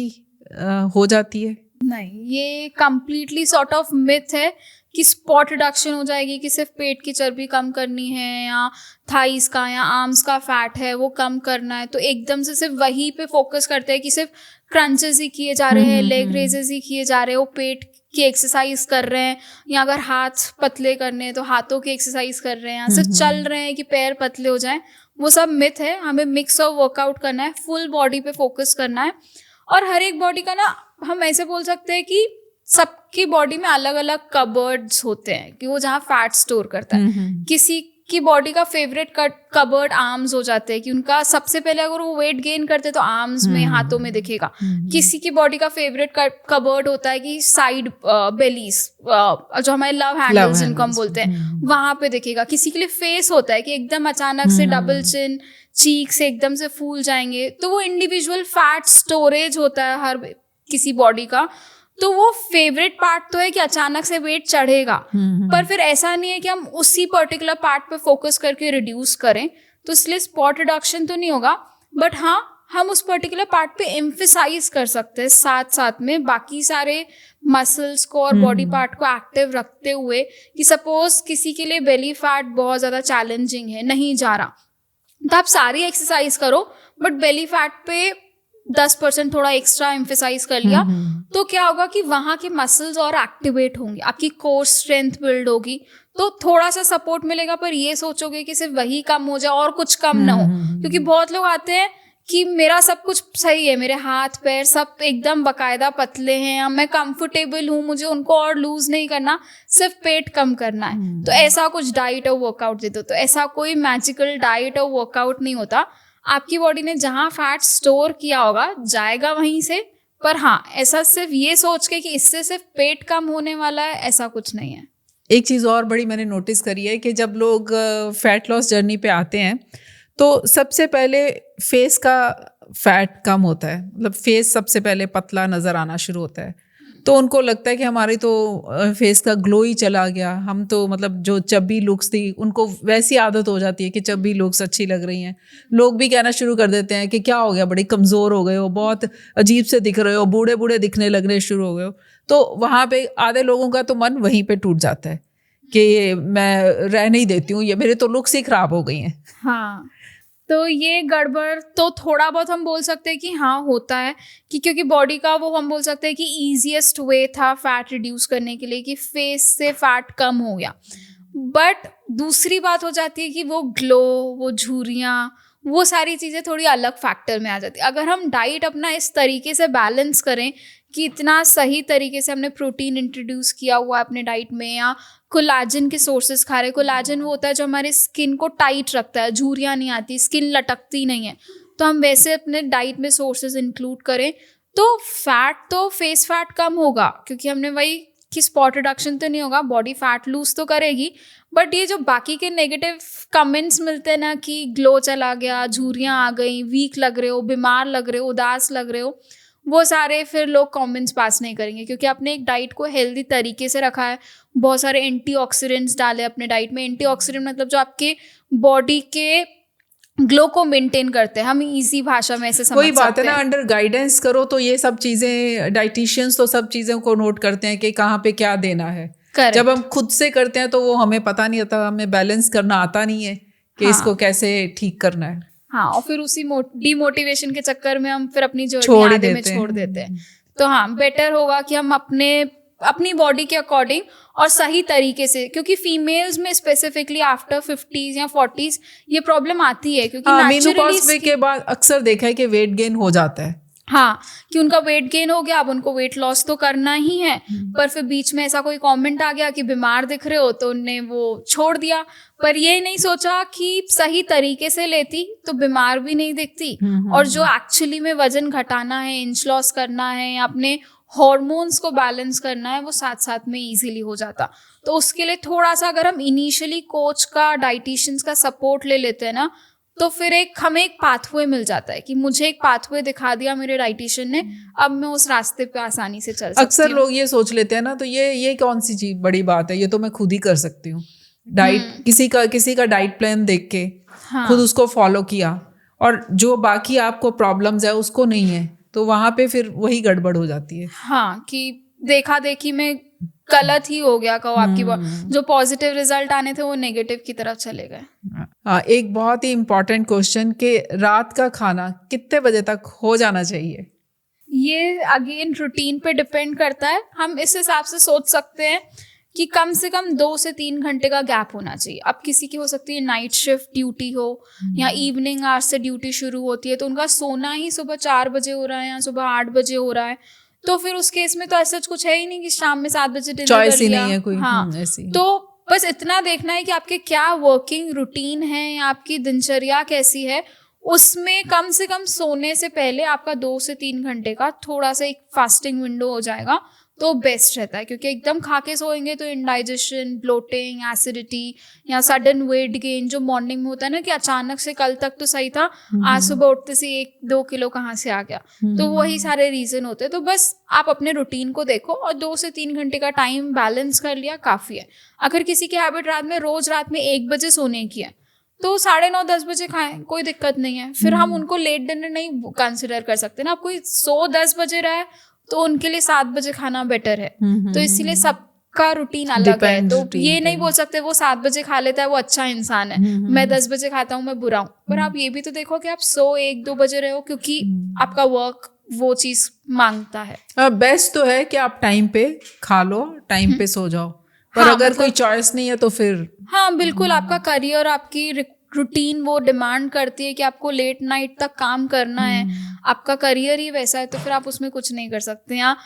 S1: हो जाती है?
S2: नहीं, ये कंप्लीटली सॉर्ट ऑफ मिथ है कि स्पॉट रिडक्शन हो जाएगी, कि सिर्फ पेट की चर्बी कम करनी है, या थाइस का या आर्म्स का फैट है वो कम करना है, तो एकदम से सिर्फ वही पे फोकस करते हैं कि सिर्फ क्रंचेस ही किए जा रहे हैं, लेग रेजेस ही किए जा रहे हो, पेट की एक्सरसाइज कर रहे हैं, या अगर हाथ पतले करने हैं तो हाथों की एक्सरसाइज कर रहे हैं, या सिर्फ चल रहे हैं कि पैर पतले हो जाएं, वो सब मिथ है। हमें मिक्स ऑफ वर्कआउट करना है, फुल बॉडी पे फोकस करना है। और हर एक बॉडी का ना, हम ऐसे बोल सकते हैं कि सबकी बॉडी में अलग अलग कबर्ड्स होते हैं, कि वो जहाँ फैट स्टोर करता है। किसी की बॉडी का फेवरेट कबर्ड आर्म्स हो जाते हैं, कि उनका सबसे पहले अगर वो वेट गेन करते हैं तो आर्म्स में, हाथों में दिखेगा। किसी की बॉडी का फेवरेट कबर्ड होता है कि साइड बेलीज, जो हमारे लव हैंडल्स जिनको हम बोलते हैं, वहां पे दिखेगा। किसी के लिए फेस होता है कि एकदम अचानक से डबल चिन, चीक से एकदम से फूल जाएंगे, तो वो इंडिविजुअल फैट स्टोरेज होता है हर किसी बॉडी का। तो वो फेवरेट पार्ट तो है कि अचानक से वेट चढ़ेगा, पर फिर ऐसा नहीं है कि हम उसी पर्टिकुलर पार्ट पे फोकस करके रिड्यूस करें, तो इसलिए स्पॉट रिडक्शन तो नहीं होगा, बट हाँ, हम उस पर्टिकुलर पार्ट पे एम्फेसाइज कर सकते हैं साथ साथ में बाकी सारे मसल्स को और बॉडी पार्ट को एक्टिव रखते हुए। कि सपोज किसी के लिए बेली फैट बहुत ज़्यादा चैलेंजिंग है, नहीं जा रहा, तो आप सारी एक्सरसाइज करो, बट बेली फैट पे 10% थोड़ा एक्स्ट्रा एम्फेसाइज कर लिया, तो क्या होगा कि वहाँ के मसल्स और एक्टिवेट होंगे, आपकी कोर स्ट्रेंथ बिल्ड होगी, तो थोड़ा सा सपोर्ट मिलेगा। पर ये सोचोगे कि सिर्फ वही कम हो जाए और कुछ कम ना हो, क्योंकि बहुत लोग आते हैं कि मेरा सब कुछ सही है, मेरे हाथ पैर सब एकदम बकायदा पतले हैं, मैं कंफर्टेबल हूँ, मुझे उनको और लूज नहीं करना, सिर्फ पेट कम करना है, तो ऐसा कुछ डाइट और वर्कआउट दे दो। तो ऐसा कोई मैजिकल डाइट और वर्कआउट नहीं होता। आपकी बॉडी ने जहाँ फैट स्टोर किया होगा जाएगा वहीं से, पर हाँ, ऐसा सिर्फ ये सोच के कि इससे सिर्फ पेट कम होने वाला है, ऐसा कुछ नहीं है।
S1: एक चीज़ और बड़ी मैंने नोटिस करी है कि जब लोग फैट लॉस जर्नी पे आते हैं तो सबसे पहले फेस का फैट कम होता है, मतलब फेस सबसे पहले पतला नज़र आना शुरू होता है, तो उनको लगता है कि हमारी तो फेस का ग्लो ही चला गया, हम तो मतलब जो चब्बी लुक्स थी उनको वैसी आदत हो जाती है कि चब्बी लुक्स अच्छी लग रही हैं। लोग भी कहना शुरू कर देते हैं कि क्या हो गया, बड़ी कमज़ोर हो गए हो, बहुत अजीब से दिख रहे हो, बूढ़े बूढ़े दिखने लगने शुरू हो गए हो। तो वहाँ पे आधे लोगों का तो मन वहीं पे टूट जाता है कि मैं रह नहीं देती हूँ, ये मेरे तो लुक्स ही ख़राब हो गई हैं।
S2: हाँ, तो ये गड़बड़ तो थोड़ा बहुत हम बोल सकते हैं कि हाँ होता है, कि क्योंकि बॉडी का वो हम बोल सकते हैं कि ईजीएस्ट वे था फैट रिड्यूस करने के लिए कि फेस से फैट कम हो गया। बट दूसरी बात हो जाती है कि वो ग्लो, वो झुर्रियाँ, वो सारी चीज़ें थोड़ी अलग फैक्टर में आ जाती है। अगर हम डाइट अपना इस तरीके से बैलेंस करें कि इतना सही तरीके से हमने प्रोटीन इंट्रोड्यूस किया हुआ है अपने डाइट में, या कोलाजन के सोर्सेज खा रहे हैं। कोलाजन वो होता है जो हमारे स्किन को टाइट रखता है, झुर्रियाँ नहीं आती, स्किन लटकती नहीं है, तो हम वैसे अपने डाइट में सोर्सेज इंक्लूड करें तो फैट तो फेस फैट कम होगा, क्योंकि हमने वही कि स्पॉट रिडक्शन तो नहीं होगा, बॉडी फैट लूज तो करेगी, बट ये जो बाकी के नेगेटिव कमेंट्स मिलते हैं ना कि ग्लो चला गया, झुर्रियाँ आ गई, वीक लग रहे हो, बीमार लग रहे हो, उदास लग रहे हो, वो सारे फिर लोग कमेंट्स पास नहीं करेंगे, क्योंकि आपने एक डाइट को हेल्दी तरीके से रखा है, बहुत सारे एंटीऑक्सीडेंट्स डाले अपने डाइट में। एंटीऑक्सीडेंट मतलब जो आपके बॉडी के ग्लो को मेंटेन करते हैं। हम इजी भाषा में ऐसे समझ
S1: वही बात है
S2: सकते
S1: ना,
S2: हैं।
S1: अंडर गाइडेंस करो तो ये सब चीजें, डाइटिशियंस तो सब चीजों को नोट करते हैं कि कहाँ पे क्या देना है।
S2: Correct.
S1: जब हम खुद से करते हैं तो वो हमें पता नहीं होता, हमें बैलेंस करना आता नहीं है कि इसको कैसे ठीक करना है।
S2: हाँ, और फिर उसी डिमोटिवेशन के चक्कर में हम फिर अपनी
S1: छोड़
S2: जर्नी
S1: ही
S2: आधे में
S1: देते
S2: छोड़
S1: हैं।
S2: देते हैं। तो हाँ, बेटर होगा कि हम अपनी बॉडी के अकॉर्डिंग और सही तरीके से, क्योंकि फीमेल्स में स्पेसिफिकली आफ्टर 50s या 40s ये प्रॉब्लम आती है, क्योंकि
S1: मेनोपॉज के बाद अक्सर देखा है कि वेट गेन हो जाता है।
S2: हाँ, कि उनका वेट गेन हो गया, अब उनको वेट लॉस तो करना ही है, पर फिर बीच में ऐसा कोई कमेंट आ गया कि बीमार दिख रहे हो, तो उनने वो छोड़ दिया। पर ये नहीं सोचा कि सही तरीके से लेती तो बीमार भी नहीं दिखती, और जो एक्चुअली में वजन घटाना है, इंच लॉस करना है, या अपने हॉर्मोन्स को बैलेंस करना है, वो साथ साथ में इजीली हो जाता। तो उसके लिए थोड़ा सा अगर हम इनिशियली कोच का, डाइटिशियंस का सपोर्ट ले लेते हैं ना, तो फिर हमें एक पाथवे मिल जाता है कि मुझे एक पाथवे दिखा दिया मेरे डाइटिशियन ने, अब मैं उस रास्ते पे आसानी से चल सकती हूँ।
S1: अक्सर लोग ये सोच लेते हैं ना, तो ये कौन सी चीज बड़ी बात है, ये तो मैं खुद ही कर सकती हूँ। डाइट किसी का डाइट प्लान देख के खुद उसको फॉलो किया, और जो बाकी आपको प्रॉब्लम्स है उसको नहीं है, तो वहां पे फिर वही गड़बड़ हो जाती है।
S2: हाँ, कि देखा देखी में गलत ही हो गया, कहो आपकी जो पॉजिटिव रिजल्ट आने थे वो नेगेटिव की तरफ चले गए।
S1: हाँ, एक बहुत ही इम्पोर्टेंट क्वेश्चन कि रात का खाना कितने बजे तक हो जाना चाहिए?
S2: ये अगेन रूटीन पे डिपेंड करता है। हम इस हिसाब से सोच सकते हैं कि कम से कम 2 से 3 घंटे का गैप होना चाहिए। अब किसी की हो सकती है नाइट शिफ्ट ड्यूटी हो, या इवनिंग आवर्स से ड्यूटी शुरू होती है, तो उनका सोना ही सुबह 4 बजे हो रहा है या सुबह 8 बजे हो रहा है, तो फिर उस केस में तो ऐसा कुछ है ही नहीं कि शाम में 7 बजे डिनर कर लिया। नहीं है कोई। हाँ, ऐसी। तो बस इतना देखना है कि आपके क्या वर्किंग रूटीन है या आपकी दिनचर्या कैसी है, उसमें कम से कम सोने से पहले आपका 2 से 3 घंटे का थोड़ा सा एक फास्टिंग विंडो हो जाएगा तो बेस्ट रहता है। क्योंकि एकदम खा के सोएंगे तो इंडाइजेशन, ब्लोटिंग, एसिडिटी या सडन वेट गेन जो मॉर्निंग में होता है ना, कि अचानक से कल तक तो सही था, आज सुबह उठते से 1-2 किलो कहाँ से आ गया, तो वही सारे रीजन होते हैं। तो बस आप अपने रूटीन को देखो और 2 से 3 घंटे का टाइम बैलेंस कर लिया काफ़ी है। अगर किसी की हैबिट रोज रात में 1 बजे सोने की है तो 9:30-10 बजे खाएं, कोई दिक्कत नहीं है। फिर हम उनको लेट डिनर नहीं कंसिडर कर सकते ना। अब कोई 10 बजे रहा है तो उनके लिए 7 बजे खाना बेटर है। तो इसीलिए सबका रूटीन अलग है, तो ये नहीं बोल सकते वो 7 बजे खा लेता है वो अच्छा इंसान है, मैं 10 बजे खाता हूँ मैं बुरा हूँ। पर आप ये भी तो देखो कि आप 1-2 बजे रहे हो, क्योंकि आपका वर्क वो चीज मांगता है।
S1: बेस्ट तो है कि आप टाइम पे खा लो, टाइम पे सो जाओ, पर अगर कोई चॉइस नहीं है तो फिर
S2: हाँ बिल्कुल, आपका करियर, आपकी रूटीन वो डिमांड करती है कि आपको लेट नाइट तक काम करना है, आपका करियर ही वैसा है, तो फिर आप उसमें कुछ नहीं कर सकते। या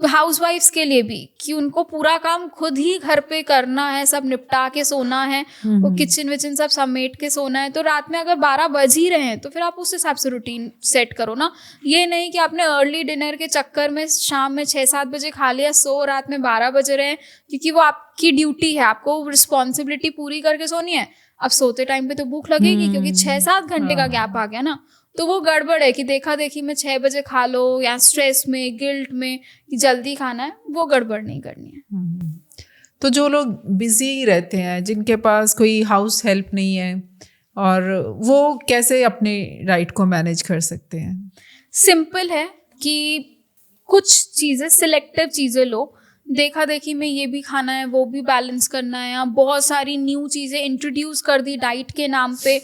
S2: हाउसवाइफ्स के लिए भी कि उनको पूरा काम खुद ही घर पे करना है, सब निपटा के सोना है, वो किचन विचन सब समेट के सोना है, तो रात में अगर 12 बज ही रहे हैं तो फिर आप उस हिसाब से रूटीन सेट करो ना। ये नहीं कि आपने अर्ली डिनर के चक्कर में शाम में 6-7 बजे खा लिया, रात में 12 बजे रहे, क्योंकि वो आपकी ड्यूटी है, आपको रिस्पॉन्सिबिलिटी पूरी करके सोनी है। अब सोते टाइम पे तो भूख लगेगी, क्योंकि 6-7 घंटे का गैप आ गया ना, तो वो गड़बड़ है कि देखा देखी में 6 बजे खा लो, या स्ट्रेस में, गिल्ट में कि जल्दी खाना है, वो गड़बड़ नहीं करनी है।
S1: तो जो लोग बिजी रहते हैं, जिनके पास कोई हाउस हेल्प नहीं है, और वो कैसे अपने डाइट को मैनेज कर सकते हैं?
S2: सिंपल है कि कुछ चीज़ें, सिलेक्टिव चीज़ें लो। देखा देखी में ये भी खाना है, वो भी बैलेंस करना है, या बहुत सारी न्यू चीज़ें इंट्रोड्यूस कर दी डाइट के नाम पे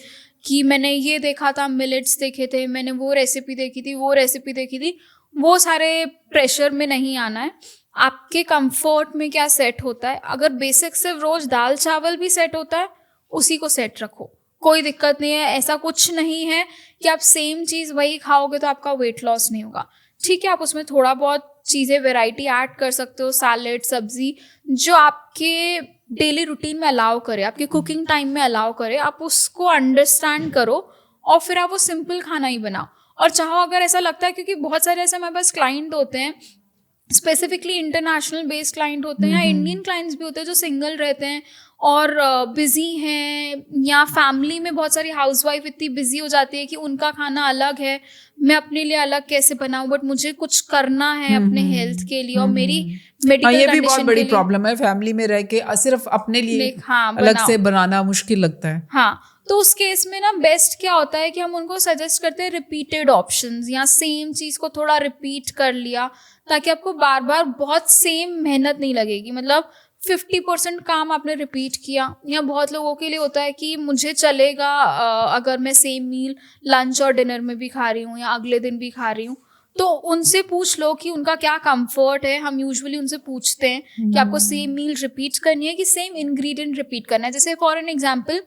S2: कि मैंने ये देखा था, मिलेट्स देखे थे, मैंने वो रेसिपी देखी थी, वो रेसिपी देखी थी। वो सारे प्रेशर में नहीं आना है। आपके कंफर्ट में क्या सेट होता है, अगर बेसिक सिर्फ रोज दाल चावल भी सेट होता है उसी को सेट रखो, कोई दिक्कत नहीं है। ऐसा कुछ नहीं है कि आप सेम चीज़ वही खाओगे तो आपका वेट लॉस नहीं होगा। ठीक है, आप उसमें थोड़ा बहुत चीज़ें वैरायटी ऐड कर सकते हो, सैलेड, सब्जी, जो आपके डेली रूटीन में अलाउ करे, आपके कुकिंग टाइम में अलाउ करे, आप उसको अंडरस्टैंड करो और फिर आप वो सिंपल खाना ही बनाओ। और चाहो अगर ऐसा लगता है, क्योंकि बहुत सारे ऐसे हमारे पास क्लाइंट होते हैं, स्पेसिफिकली इंटरनेशनल बेस्ड क्लाइंट होते हैं, या इंडियन क्लाइंट्स भी होते हैं जो सिंगल रहते हैं और बिजी हैं, या फैमिली में बहुत सारी हाउसवाइफ इतनी बिजी हो जाती है कि उनका खाना अलग है, मैं अपने लिए अलग कैसे बनाऊं, बट मुझे कुछ करना है अपने हेल्थ के लिए और मेरी मेडिकल
S1: ये भी बहुत बड़ी प्रॉब्लम है, फैमिली में रह के सिर्फ अपने लिए अलग से बनाना मुश्किल लगता है।
S2: हाँ, तो उस केस में ना बेस्ट क्या होता है कि हम उनको सजेस्ट करते हैं रिपीटेड ऑप्शंस, या सेम चीज़ को थोड़ा रिपीट कर लिया, ताकि आपको बार बार बहुत सेम मेहनत नहीं लगेगी। मतलब 50% काम आपने रिपीट किया। या बहुत लोगों के लिए होता है कि मुझे चलेगा अगर मैं सेम मील लंच और डिनर में भी खा रही हूँ या अगले दिन भी खा रही हूँ, तो उनसे पूछ लो कि उनका क्या कंफर्ट है। हम यूजुअली उनसे पूछते हैं कि आपको सेम मील रिपीट करनी है कि सेम इंग्रेडिएंट रिपीट करना है। जैसे फॉर एन एग्जांपल,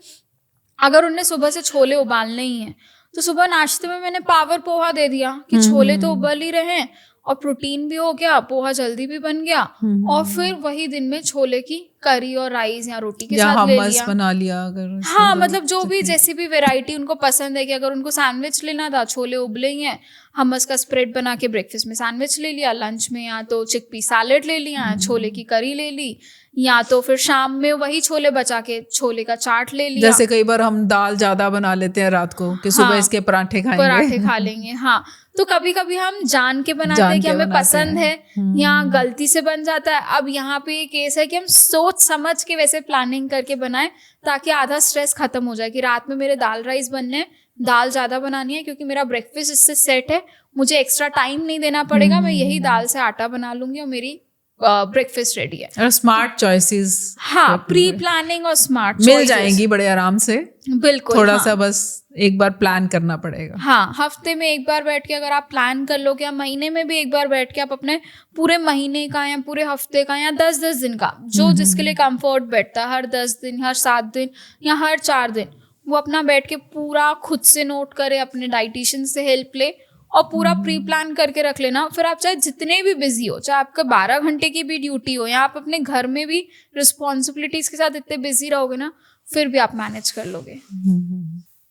S2: अगर उन्हें सुबह से छोले उबालने ही हैं, तो सुबह नाश्ते में मैंने पावर पोहा दे दिया कि छोले तो उबल ही रहे हैं और प्रोटीन भी हो गया, पोहा जल्दी भी बन गया, और फिर वही दिन में छोले की करी और राइस या रोटी के साथ ले लिया,
S1: बना लिया अगर।
S2: हाँ, मतलब जो भी जैसी भी वैरायटी उनको पसंद है, कि अगर उनको सैंडविच लेना था, छोले उबले ही हैं, हमस का स्प्रेड बना के ब्रेकफास्ट में सैंडविच ले लिया, लंच में या तो चिकपी सैलेड ले लिया, छोले की करी ले ली, या तो फिर शाम में वही छोले बचा के छोले का चाट ले लिया।
S1: जैसे कई बार हम दाल ज्यादा बना लेते हैं रात को कि सुबह इसके पराठे
S2: खा लेंगे। हाँ, तो कभी कभी हम जान के बनाते हैं कि हमें पसंद है, या गलती से बन जाता है। अब यहाँ पे ये केस है कि हम सोच समझ के वैसे प्लानिंग करके बनाएं, ताकि आधा स्ट्रेस खत्म हो जाए कि रात में मेरे दाल राइस बनने हैं, दाल ज्यादा बनानी है क्योंकि मेरा ब्रेकफास्ट इससे सेट है, मुझे एक्स्ट्रा टाइम नहीं देना पड़ेगा, मैं यही दाल से आटा बना लूंगी और मेरी ब्रेकफास्ट रेडी है।
S1: और स्मार्ट चॉइसेस,
S2: हाँ, प्री प्लानिंग और स्मार्ट
S1: मिल जाएंगी बड़े आराम से।
S2: बिल्कुल,
S1: थोड़ा सा बस एक बार प्लान करना पड़ेगा।
S2: हाँ, हफ्ते में एक बार बैठ के अगर आप प्लान कर लोगे, या महीने में भी एक बार बैठ के आप अपने पूरे महीने का या पूरे हफ्ते का या 10-10 दिन का, जो जिसके लिए कंफर्ट बैठता है, हर 10 दिन, हर 7 दिन या हर 4 दिन, वो अपना बैठ के पूरा खुद से नोट करे, अपने डाइटिशियन से हेल्प ले और पूरा प्री प्लान करके रख लेना। फिर आप चाहे जितने भी बिजी हो, चाहे आपका 12 घंटे की भी ड्यूटी हो, या आप अपने घर में भी रिस्पॉन्सिबिलिटीज के साथ इतने बिजी रहोगे ना, फिर भी आप मैनेज कर लोगे।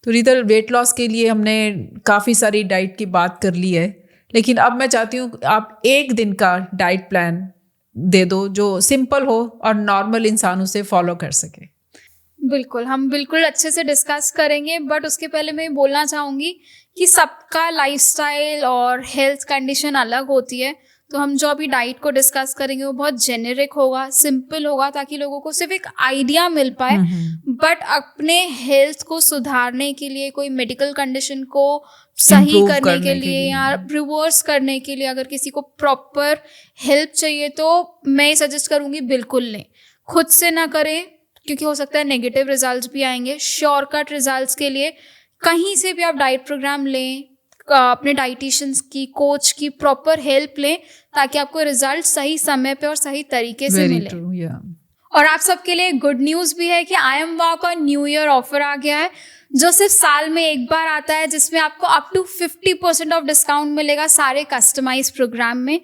S1: तो रीतल, वेट लॉस के लिए हमने काफ़ी सारी डाइट की बात कर ली है, लेकिन अब मैं चाहती हूँ आप एक दिन का डाइट प्लान दे दो जो सिंपल हो और नॉर्मल इंसान उसे फॉलो कर सके।
S2: बिल्कुल, हम बिल्कुल अच्छे से डिस्कस करेंगे, बट उसके पहले मैं बोलना चाहूँगी कि सबका लाइफस्टाइल और हेल्थ कंडीशन अलग होती है। तो हम जो अभी डाइट को डिस्कस करेंगे वो बहुत जेनेरिक होगा, सिंपल होगा, ताकि लोगों को सिर्फ एक आइडिया मिल पाए। बट अपने हेल्थ को सुधारने के लिए, कोई मेडिकल कंडीशन को सही करने के लिए या रिवर्स करने के लिए, अगर किसी को प्रॉपर हेल्प चाहिए, तो मैं सजेस्ट करूँगी बिल्कुल लें, खुद से ना करें, क्योंकि हो सकता है नेगेटिव रिजल्ट्स भी आएंगे। शॉर्टकट रिजल्ट्स के लिए कहीं से भी आप डाइट प्रोग्राम लें, अपने डाइटिशियंस की, कोच की प्रॉपर हेल्प लें, ताकि आपको रिजल्ट सही समय पे और सही तरीके से मिले। और आप सबके लिए गुड न्यूज़ भी है कि IMWOW का न्यू ईयर ऑफर आ गया है, जो सिर्फ साल में एक बार आता है, जिसमें आपको अप टू 50% ऑफ डिस्काउंट मिलेगा सारे कस्टमाइज प्रोग्राम में।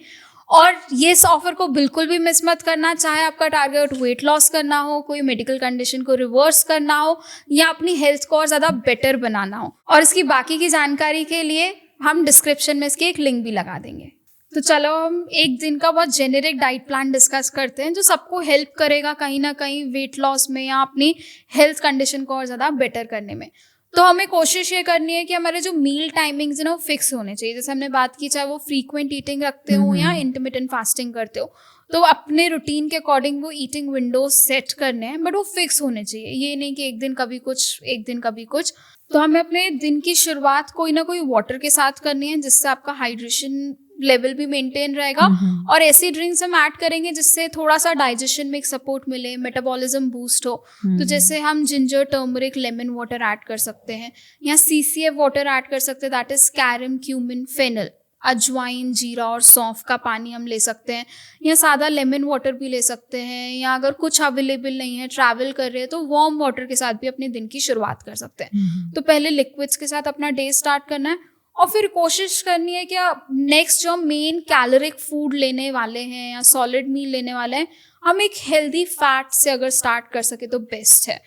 S2: और ये इस ऑफर को बिल्कुल भी मिस मत करना, चाहे आपका टारगेट वेट लॉस करना हो, कोई मेडिकल कंडीशन को रिवर्स करना हो, या अपनी हेल्थ को और ज़्यादा बेटर बनाना हो। और इसकी बाकी की जानकारी के लिए हम डिस्क्रिप्शन में इसकी एक लिंक भी लगा देंगे। तो चलो हम एक दिन का बहुत जेनेरिक डाइट प्लान डिस्कस करते हैं, जो सबको हेल्प करेगा कहीं ना कहीं वेट लॉस में या अपनी हेल्थ कंडीशन को और ज़्यादा बेटर करने में। तो हमें कोशिश ये करनी है कि हमारे जो मील टाइमिंग्स है ना, वो फिक्स होने चाहिए। जैसे हमने बात की, चाहे वो फ्रीक्वेंट ईटिंग रखते हो या इंटरमिटेंट फास्टिंग करते हो, तो अपने रूटीन के अकॉर्डिंग वो ईटिंग विंडोज सेट करने हैं, बट वो फिक्स होने चाहिए। ये नहीं कि एक दिन कभी कुछ, एक दिन कभी कुछ। तो हमें अपने दिन की शुरुआत कोई ना कोई वाटर के साथ करनी है, जिससे आपका हाइड्रेशन लेवल भी मेंटेन रहेगा। और ऐसी ड्रिंक्स हम ऐड करेंगे जिससे थोड़ा सा डाइजेशन में एक सपोर्ट मिले, मेटाबॉलिज्म बूस्ट हो। तो जैसे हम ginger, turmeric, lemon water add कर सकते हैं, या CCF वाटर ऐड कर सकते हैं, that is carom, cumin, fennel, ajwain, jeera और सौंफ का पानी हम ले सकते हैं, या सादा लेमन वाटर भी ले सकते हैं, या अगर कुछ अवेलेबल नहीं है, ट्रैवल कर रहे हैं, तो वार्म वाटर के साथ भी अपने दिन की शुरुआत कर सकते हैं। तो पहले लिक्विड्स के साथ अपना डे स्टार्ट करना है, और फिर कोशिश करनी है कि नेक्स्ट जो मेन कैलोरिक फूड लेने वाले हैं या सॉलिड मील लेने वाले हैं, हम एक हेल्दी फैट से अगर स्टार्ट कर सके तो बेस्ट है।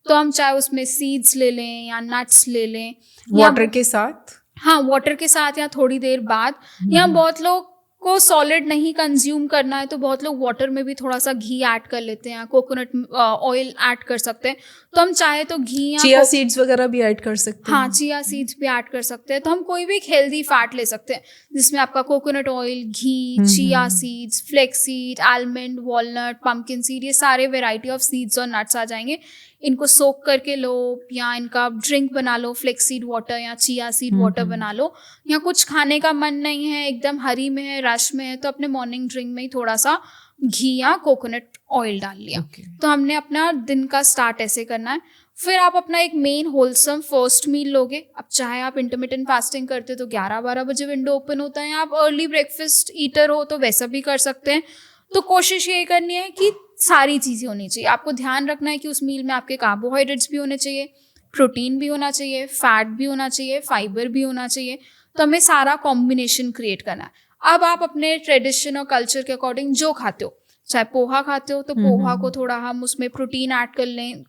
S2: तो हम चाहे उसमें सीड्स ले लें या नट्स ले लें,
S1: वाटर के साथ।
S2: हाँ, वाटर के साथ या थोड़ी देर बाद। या बहुत लोग को सॉलिड नहीं कंज्यूम करना है, तो बहुत लोग वाटर में भी थोड़ा सा घी ऐड कर लेते हैं, कोकोनट ऑयल ऐड कर सकते हैं। तो हम चाहे तो घी या
S1: चिया सीड्स वगैरह भी ऐड कर सकते हैं।
S2: हाँ, चिया सीड्स भी ऐड कर सकते हैं। तो हम कोई भी एक हेल्दी फैट ले सकते हैं, जिसमें आपका कोकोनट ऑयल, घी, chia seeds, flax seed, almond, walnut, pumpkin seed, ये सारे वेराइटी ऑफ सीड्स और नट्स आ जाएंगे। इनको सोक करके लो, या इनका ड्रिंक बना लो, फ्लेक्स सीड वाटर या चिया सीड वाटर बना लो, या कुछ खाने का मन नहीं है, एकदम हरी में है, रश में है, तो अपने मॉर्निंग ड्रिंक में ही थोड़ा सा घी या कोकोनट ऑयल डाल लिया। तो हमने अपना दिन का स्टार्ट ऐसे करना है। फिर आप अपना एक मेन होलसम फर्स्ट मील लोगे। अब चाहे आप इंटरमिटेंट फास्टिंग करते हो तो 11-12 बजे विंडो ओपन होता है, आप अर्ली ब्रेकफास्ट ईटर हो तो वैसा भी कर सकते हैं। तो कोशिश ये करनी है कि सारी चीज़ें होनी चाहिए। आपको ध्यान रखना है कि उस मील में आपके कार्बोहाइड्रेट्स भी होने चाहिए, प्रोटीन भी होना चाहिए, फैट भी होना चाहिए, फाइबर भी होना चाहिए। तो हमें सारा कॉम्बिनेशन क्रिएट करना है। अब आप अपने ट्रेडिशन और कल्चर के अकॉर्डिंग जो खाते हो, चाहे पोहा खाते हो तो पोहा को थोड़ा हम उसमें प्रोटीन ऐड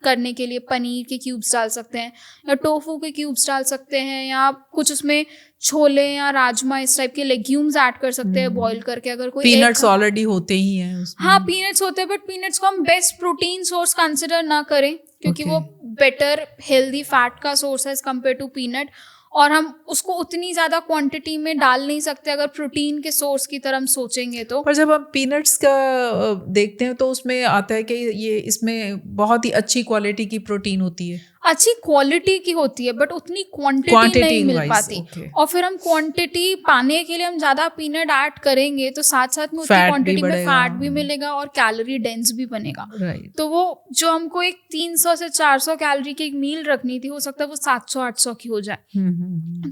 S2: करने के लिए पनीर के क्यूब्स डाल सकते हैं, या टोफू के क्यूब्स डाल सकते हैं, या कुछ उसमें छोले या राजमा इस टाइप के लेग्यूम्स ऐड कर सकते हैं बॉईल करके। अगर कोई
S1: पीनट्स ऑलरेडी होते ही हैं उसमें।
S2: हाँ, पीनट्स होते हैं, बट पीनट्स को हम बेस्ट प्रोटीन सोर्स कंसिडर ना करें, क्योंकि वो बेटर हेल्दी फैट का सोर्स है एज कम्पेयर टू पीनट। और हम उसको उतनी ज़्यादा क्वांटिटी में डाल नहीं सकते अगर प्रोटीन के सोर्स की तरह हम सोचेंगे तो।
S1: पर जब हम पीनट्स का देखते हैं तो उसमें आता है कि ये इसमें बहुत ही अच्छी क्वालिटी की प्रोटीन होती है,
S2: अच्छी क्वालिटी की होती है, बट उतनी क्वांटिटी नहीं मिल पाती। और फिर हम क्वांटिटी पाने के लिए हम ज़्यादा पीनट ऐड करेंगे तो साथ साथ में उतनी क्वांटिटी में फैट भी मिलेगा और कैलोरी डेंस भी बनेगा। तो वो जो हमको एक 300 से 400 कैलोरी की एक मील रखनी थी, हो सकता है वो 700-800 की हो जाए।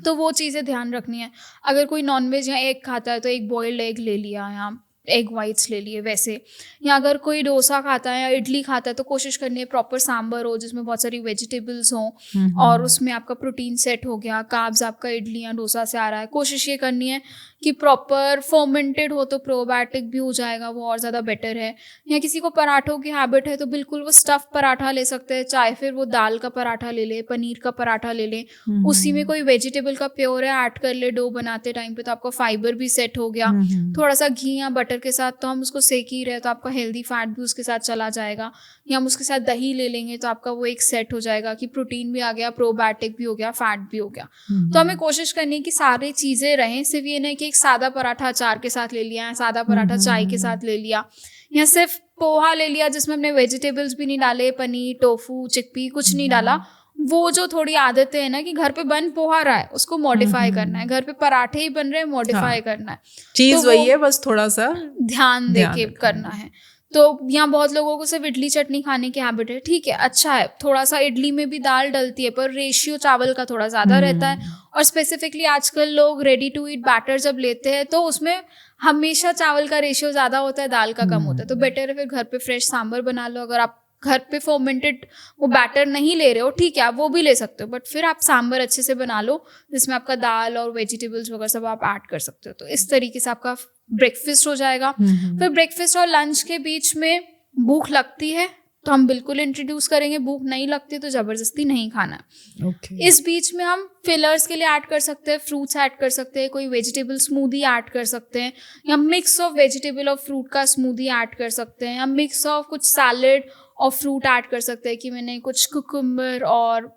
S2: तो वो चीज़ें ध्यान रखनी है। अगर कोई नॉनवेज या एग खाता है तो एक बॉइल्ड एग ले लिया, या एग वाइट्स ले लिए वैसे। या अगर कोई डोसा खाता है या इडली खाता है तो कोशिश करनी है प्रॉपर सांभर हो जिसमें बहुत सारी वेजिटेबल्स हों और उसमें आपका प्रोटीन सेट हो गया। कार्ब्स आपका इडली या डोसा से आ रहा है, कोशिश ये करनी है कि प्रॉपर फर्मेंटेड हो तो प्रोबायोटिक भी हो जाएगा, वो और ज़्यादा बेटर है। या किसी को पराठों की हैबिट है तो बिल्कुल वो स्टफ़ पराठा ले सकते हैं, चाहे फिर वो दाल का पराठा ले ले, पनीर का पराठा ले ले, उसी में कोई वेजिटेबल का प्योर है ऐड कर ले डो बनाते टाइम पे, तो आपका फाइबर भी सेट हो गया। थोड़ा सा घी या बटर के साथ तो हम उसको सेक ही रहे तो आपका हेल्दी फैट भी उसके साथ चला जाएगा। या हम उसके साथ दही ले लेंगे तो आपका वो एक सेट हो जाएगा कि प्रोटीन भी आ गया, प्रोबायोटिक भी हो गया, फैट भी हो गया। तो हमें कोशिश करनी है कि सारी चीज़ें रहें, सिर्फ ये नहीं कि एक सादा पराठा अचार के साथ ले लिया, सादा पराठा चाय के साथ ले लिया, या सिर्फ पोहा ले लिया जिसमें हमने वेजिटेबल्स भी नहीं डाले, पनीर, टोफू, चिकपी कुछ नहीं डाला। वो जो थोड़ी आदतें हैं ना कि घर पे बन पोहा रहा है उसको मॉडिफाई करना है, घर पे पराठे ही बन रहे हैं मॉडिफाई करना है, चीज
S1: तो वही है, बस थोड़ा सा
S2: ध्यान देके करना है। तो यहाँ बहुत लोगों को सिर्फ इडली चटनी खाने की हैबिट है, ठीक है, अच्छा है, थोड़ा सा इडली में भी दाल डलती है पर रेशियो चावल का थोड़ा ज़्यादा रहता है। और स्पेसिफिकली आजकल लोग रेडी टू ईट बैटर जब लेते हैं तो उसमें हमेशा चावल का रेशियो ज़्यादा होता है, दाल का कम होता है। तो बेटर है फिर घर पे फ्रेश सांभर बना लो। अगर आप घर पे फर्मेंटेड वो बैटर नहीं ले रहे हो, ठीक है, आप वो भी ले सकते हो, बट फिर आप सांभर अच्छे से बना लो जिसमें आपका दाल और वेजिटेबल्स वगैरह सब आप ऐड कर सकते हो। तो इस तरीके से आपका ब्रेकफास्ट हो जाएगा। फिर ब्रेकफास्ट और लंच के बीच में भूख लगती है तो हम बिल्कुल इंट्रोड्यूस करेंगे, भूख नहीं लगती तो ज़बरदस्ती नहीं खाना। इस बीच में हम फिलर्स के लिए ऐड कर सकते हैं, फ्रूट्स ऐड कर सकते हैं, कोई वेजिटेबल स्मूदी ऐड कर सकते हैं, या मिक्स ऑफ वेजिटेबल और फ्रूट का स्मूदी ऐड कर सकते हैं, या मिक्स ऑफ कुछ सैलेड और फ्रूट ऐड कर सकते हैं कि मैंने कुछ कुकुम्बर और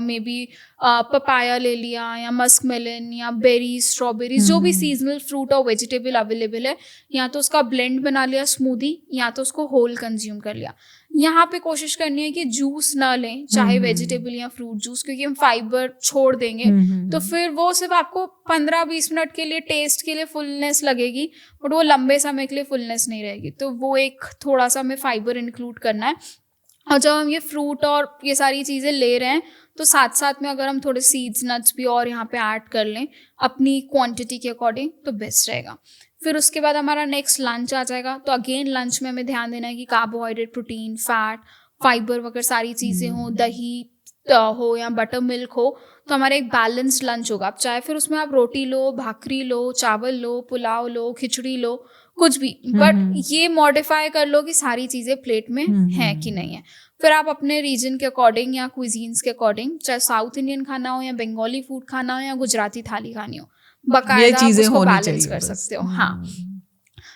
S2: मे बी पपाया ले लिया, या मस्क मेलन, या बेरीज, स्ट्रॉबेरीज, जो भी सीजनल फ्रूट और वेजिटेबल अवेलेबल है, या तो उसका ब्लेंड बना लिया स्मूदी, या तो उसको होल कंज्यूम कर लिया। यहाँ पे कोशिश करनी है कि जूस ना लें, चाहे वेजिटेबल या फ्रूट जूस, क्योंकि हम फाइबर छोड़ देंगे तो फिर वो सिर्फ आपको 15-20 मिनट के लिए टेस्ट के लिए फुलनेस लगेगी, बट वो लंबे समय के लिए फुलनेस नहीं रहेगी। तो वो एक थोड़ा सा हमें फाइबर इंक्लूड करना है। और जब हम ये फ्रूट और ये सारी चीज़ें ले रहे हैं तो साथ साथ में अगर हम थोड़े सीड्स नट्स भी और यहाँ पे ऐड कर लें अपनी क्वांटिटी के अकॉर्डिंग तो बेस्ट रहेगा। फिर उसके बाद हमारा नेक्स्ट लंच आ जाएगा। तो अगेन लंच में हमें ध्यान देना है कि कार्बोहाइड्रेट, प्रोटीन, फैट, फाइबर वगैरह सारी चीज़ें हों, दही हो या बटर मिल्क हो, तो हमारा एक बैलेंस्ड लंच होगा। आप चाहे फिर उसमें आप रोटी लो, भाकरी लो, चावल लो, पुलाव लो, खिचड़ी लो, कुछ भी, बट ये मॉडिफाई कर लो कि सारी चीज़ें प्लेट में हैं कि नहीं है। फिर आप अपने रीजन के अकॉर्डिंग या क्विजीन्स के अकॉर्डिंग, चाहे साउथ इंडियन खाना हो या बंगाली फूड खाना हो या गुजराती थाली खानी हो, बकायदा आप उसको बैलेंस कर सकते हो। हाँ,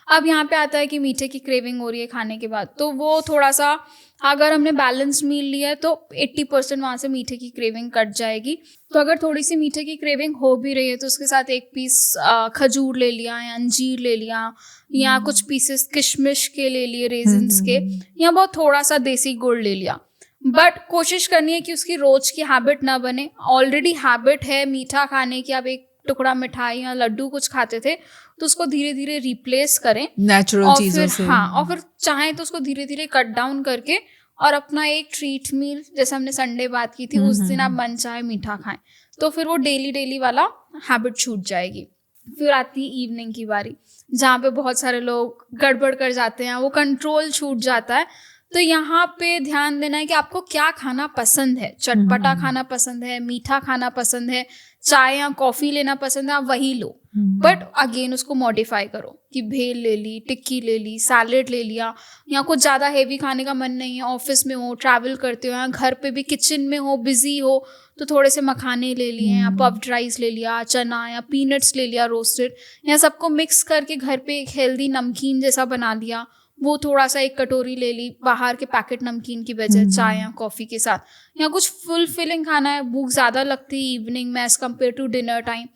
S2: अब यहाँ पे आता है कि मीठे की क्रेविंग हो रही है खाने के बाद, तो वो थोड़ा सा अगर हमने बैलेंस्ड मील लिया है तो 80% वहाँ से मीठे की क्रेविंग कट जाएगी। तो अगर थोड़ी सी मीठे की क्रेविंग हो भी रही है तो उसके साथ एक पीस खजूर ले लिया, या अंजीर ले लिया, या कुछ पीसेस किशमिश के ले लिए, रेजिन्स के, या बहुत थोड़ा सा देसी गुड़ ले लिया। बट कोशिश करनी है कि उसकी रोज की हैबिट ना बने। ऑलरेडी हैबिट है मीठा खाने की, आप एक टुकड़ा मिठाई या लड्डू कुछ खाते थे तो उसको धीरे धीरे रिप्लेस करें
S1: नेचुरल चीजों से।
S2: हाँ, और फिर चाहें तो उसको धीरे धीरे कट डाउन करके और अपना एक ट्रीट मील, जैसे हमने संडे बात की थी, उस दिन आप मन चाहे मीठा खाएं, तो फिर वो डेली वाला हैबिट छूट जाएगी। फिर आती है इवनिंग की बारी, जहाँ पे बहुत सारे लोग गड़बड़ कर जाते हैं, वो कंट्रोल छूट जाता है। तो यहाँ पे ध्यान देना है कि आपको क्या खाना पसंद है। चटपटा खाना पसंद है, मीठा खाना पसंद है, चाय या कॉफी लेना पसंद है, आप वही लो। बट अगेन उसको मॉडिफाई करो कि भेल ले ली, टिक्की ले ली, सैलेड ले लिया, या कुछ ज़्यादा हेवी खाने का मन नहीं है, ऑफिस में हो, ट्रैवल करते हो, या घर पे भी किचन में हो, बिजी हो, तो थोड़े से मखाने ले लिए, या पफ्ड राइस ले लिया, चना या पीनट्स ले लिया रोस्टेड, या सबको मिक्स करके घर पे एक हेल्दी नमकीन जैसा बना लिया, वो थोड़ा सा एक कटोरी ले ली बाहर के पैकेट नमकीन की बजाय चाय या कॉफ़ी के साथ। या कुछ फुल फिलिंग खाना है, भूख ज़्यादा लगती है इवनिंग में as compared to dinner time,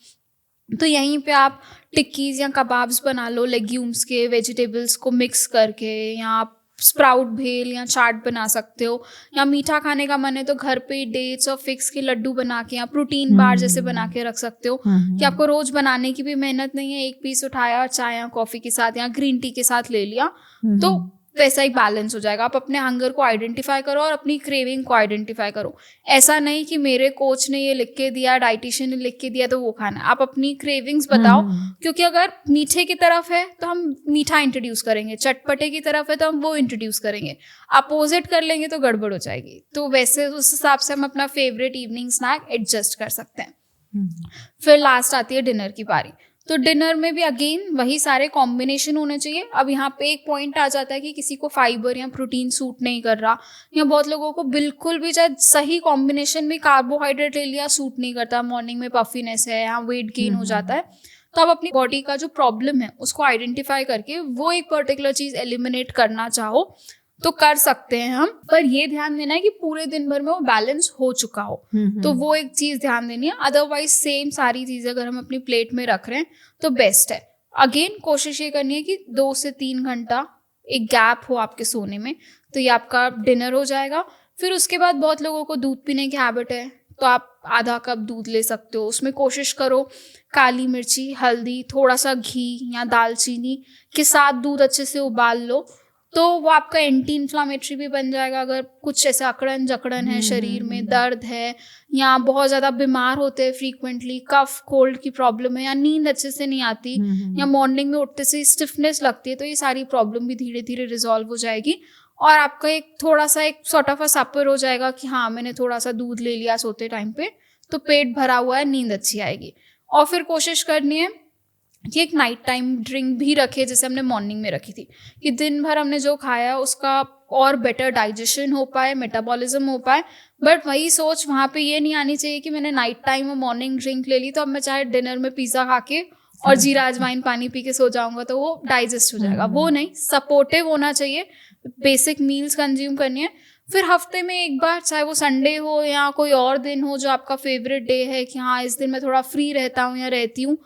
S2: तो यहीं पे आप टिक्कीज़ या कबाब्स बना लो लेग्यूम्स के, वेजिटेबल्स को मिक्स करके, या आप स्प्राउट भेल या चाट बना सकते हो। या मीठा खाने का मन है तो घर पे डेट्स और फिक्स के लड्डू बना के या प्रोटीन बार जैसे बना के रख सकते हो कि आपको रोज बनाने की भी मेहनत नहीं है। एक पीस उठाया चाय या कॉफी के साथ या ग्रीन टी के साथ ले लिया, तो वैसा ही बैलेंस हो जाएगा। आप अपने हंगर को आइडेंटिफाई करो और अपनी क्रेविंग को आइडेंटिफाई करो। ऐसा नहीं कि मेरे कोच ने ये लिख के दिया, डाइटिशियन ने लिख के दिया तो वो खाना है। आप अपनी क्रेविंग्स बताओ, क्योंकि अगर मीठे की तरफ है तो हम मीठा इंट्रोड्यूस करेंगे, चटपटे की तरफ है तो हम वो इंट्रोड्यूस करेंगे, अपोजिट कर लेंगे तो गड़बड़ हो जाएगी। तो वैसे उस हिसाब से हम अपना फेवरेट इवनिंग स्नैक एडजस्ट कर सकते हैं। फिर लास्ट आती है डिनर की बारी। तो डिनर में भी अगेन वही सारे कॉम्बिनेशन होने चाहिए। अब यहाँ पे एक पॉइंट आ जाता है कि किसी को फाइबर या प्रोटीन सूट नहीं कर रहा, या बहुत लोगों को बिल्कुल भी चाहे सही कॉम्बिनेशन में कार्बोहाइड्रेट ले लिया सूट नहीं करता, मॉर्निंग में पफिनेस है या वेट गेन हो जाता है। तो आप अपनी बॉडी का जो प्रॉब्लम है उसको आइडेंटिफाई करके वो एक पर्टिकुलर चीज़ एलिमिनेट करना चाहो तो कर सकते हैं हम, पर ये ध्यान देना है कि पूरे दिन भर में वो बैलेंस हो चुका हो। तो वो एक चीज़ ध्यान देनी है। अदरवाइज सेम सारी चीज़ें अगर हम अपनी प्लेट में रख रहे हैं तो बेस्ट है। अगेन कोशिश ये करनी है कि 2 से 3 घंटा एक गैप हो आपके सोने में, तो ये आपका डिनर हो जाएगा। फिर उसके बाद बहुत लोगों को दूध पीने की हैबिट है, तो आप आधा कप दूध ले सकते हो। उसमें कोशिश करो काली मिर्ची, हल्दी, थोड़ा सा घी या दालचीनी के साथ दूध अच्छे से उबाल लो, तो वो आपका एंटी इन्फ्लामेटरी भी बन जाएगा। अगर कुछ ऐसा अकड़न जकड़न है शरीर में, दर्द है, या बहुत ज़्यादा बीमार होते हैं फ्रीक्वेंटली, कफ कोल्ड की प्रॉब्लम है, या नींद अच्छे से नहीं आती, या मॉर्निंग में उठते से स्टिफनेस लगती है, तो ये सारी प्रॉब्लम भी धीरे धीरे रिजॉल्व हो जाएगी और आपका एक थोड़ा सा एक सॉर्ट ऑफ अ सपर हो जाएगा कि हाँ मैंने थोड़ा सा दूध ले लिया सोते टाइम पे, तो पेट भरा हुआ है, नींद अच्छी आएगी। और फिर कोशिश करनी है कि एक नाइट टाइम ड्रिंक भी रखे जैसे हमने मॉर्निंग में रखी थी, कि दिन भर हमने जो खाया उसका और बेटर डाइजेशन हो पाए, मेटाबॉलिज्म हो पाए। बट वही सोच वहाँ पे ये नहीं आनी चाहिए कि मैंने नाइट टाइम और मॉर्निंग ड्रिंक ले ली तो अब मैं चाहे डिनर में पिज़्ज़ा खा के और जीरा अजवाइन पानी पी के सो जाऊँगा तो वो डाइजेस्ट हो जाएगा। वो नहीं, सपोर्टिव होना चाहिए, बेसिक मील्स कंज्यूम करनी है। फिर हफ्ते में एक बार, चाहे वो संडे हो या कोई और दिन हो जो आपका फेवरेट डे है कि हाँ इस दिन मैं थोड़ा फ्री रहता हूँ या रहती हूँ,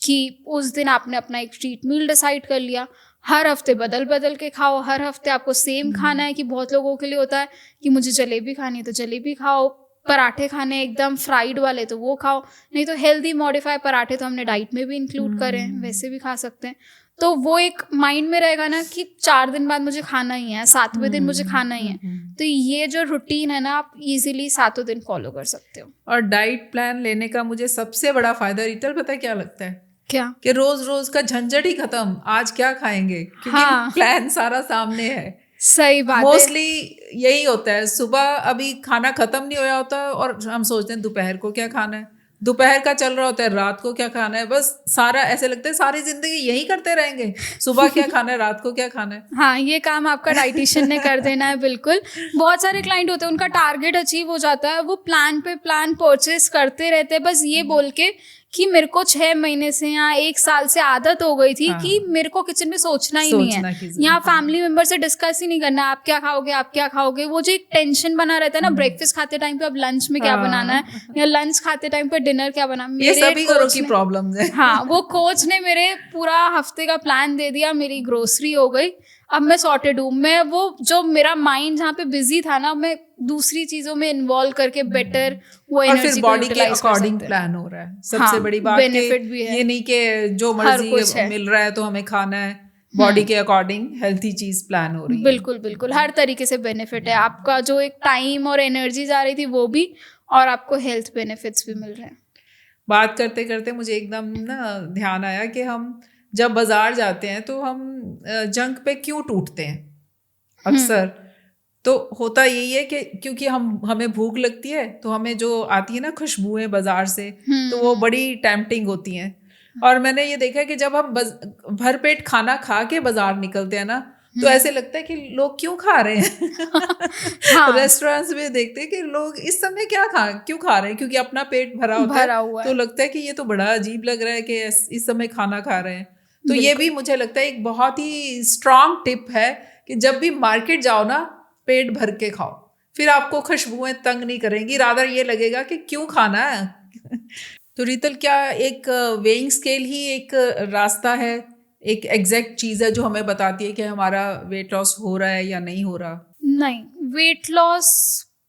S2: कि उस दिन आपने अपना एक ट्रीट मील डिसाइड कर लिया। हर हफ्ते बदल बदल के खाओ, हर हफ्ते आपको सेम खाना है कि बहुत लोगों के लिए होता है कि मुझे जलेबी खानी है तो जलेबी खाओ, पराठे खाने एकदम फ्राइड वाले तो वो खाओ, नहीं तो हेल्दी मॉडिफाई पराठे तो हमने डाइट में भी इंक्लूड करे हैं, वैसे भी खा सकते हैं। तो वो एक माइंड में रहेगा ना कि 4 दिन बाद मुझे खाना ही है, 7वें दिन मुझे खाना ही है। तो ये जो रूटीन है ना आप इजीली 7 दिन फॉलो कर सकते हो।
S1: और डाइट प्लान लेने का मुझे सबसे बड़ा फायदा रीटल पता है क्या लगता है?
S2: क्या?
S1: कि रोज रोज का झंझट ही खत्म, आज क्या खाएंगे, क्योंकि
S2: हाँ,
S1: प्लान सारा सामने है।
S2: सही बात है।
S1: मोस्टली यही होता है, सुबह अभी खाना खत्म नहीं होया होता और हम सोचते हैं दोपहर को क्या खाना है, दोपहर का चल रहा होता है रात को क्या खाना है, बस सारा ऐसे लगता है सारी जिंदगी यही करते रहेंगे, सुबह क्या खाना है रात को क्या खाना है।
S2: हाँ, ये काम आपका डाइटिशियन ने कर देना है। बिल्कुल, बहुत सारे क्लाइंट होते हैं उनका टारगेट अचीव हो जाता है, वो प्लान पे प्लान परचेस करते रहते हैं बस ये बोल के कि मेरे को 6 महीने से या 1 साल से आदत हो गई थी कि मेरे को किचन में सोचना ही नहीं है, यहाँ फैमिली मेंबर से डिस्कस ही नहीं करना, आप क्या खाओगे आप क्या खाओगे। वो जो एक टेंशन बना रहता है ना, ब्रेकफास्ट खाते टाइम पे अब लंच में क्या बनाना है, या लंच खाते टाइम पे डिनर क्या बनाना,
S1: ये सभी घरों की प्रॉब्लम्स है।
S2: हाँ, वो कोच ने मेरे पूरा हफ्ते का प्लान दे दिया, मेरी ग्रोसरी हो गई, अब मैं सॉर्टेड हूँ, मैं वो जो मेरा माइंड जहाँ पे बिजी था ना, मैं दूसरी चीजों में इन्वॉल्व करके बेटर वो
S1: और
S2: एनर्जी
S1: फिर
S2: को
S1: बॉडी के
S2: यूटिलाइज कर
S1: अकॉर्डिंग
S2: सकते हैं।
S1: प्लान हो रहा है, सबसे
S2: हाँ,
S1: बड़ी बात
S2: benefit भी
S1: कि
S2: है।
S1: ये नहीं कि जो
S2: हर
S1: मर्जी
S2: कुछ है।
S1: मिल रहा है तो हमें खाना है, बॉडी के अकॉर्डिंग हेल्थी चीज प्लान हो रही है।
S2: बिल्कुल बिल्कुल, हर तरीके से बेनिफिट है। आपका जो एक टाइम और एनर्जी जा रही थी वो भी, और आपको हेल्थ बेनिफिट्स भी मिल रहे हैं।
S1: बात करते करते मुझे एकदम ना ध्यान आया कि हम जब बाजार जाते हैं तो हम जंक पे क्यों टूटते हैं अक्सर। तो होता यही है कि क्योंकि हमें भूख लगती है तो हमें जो आती है ना खुशबुएं बाजार से, तो वो बड़ी टेम्पटिंग होती हैं। और मैंने ये देखा कि जब हम भरपेट खाना खा के बाजार निकलते हैं ना, तो ऐसे लगता है कि लोग क्यों खा रहे हैं।
S2: हाँ,
S1: रेस्टोरेंट्स में देखते हैं कि लोग इस समय क्यों खा रहे हैं, क्योंकि अपना पेट भरा होता
S2: भरा
S1: है,
S2: हुआ
S1: तो
S2: है।
S1: लगता है कि ये तो बड़ा अजीब लग रहा है कि इस समय खाना खा रहे हैं। तो ये
S2: बिल्कुल।
S1: भी मुझे लगता है एक बहुत ही स्ट्रांग टिप है कि जब भी मार्केट जाओ ना, पेट भर के खाओ, फिर आपको खुशबुएं तंग नहीं करेंगी, रादर ये लगेगा कि क्यों खाना है। तो रीतल, क्या एक वेइंग स्केल ही एक रास्ता है, एक एग्जैक्ट चीज है जो हमें बताती है कि हमारा वेट लॉस हो रहा है या नहीं हो रहा?
S2: नहीं, वेट लॉस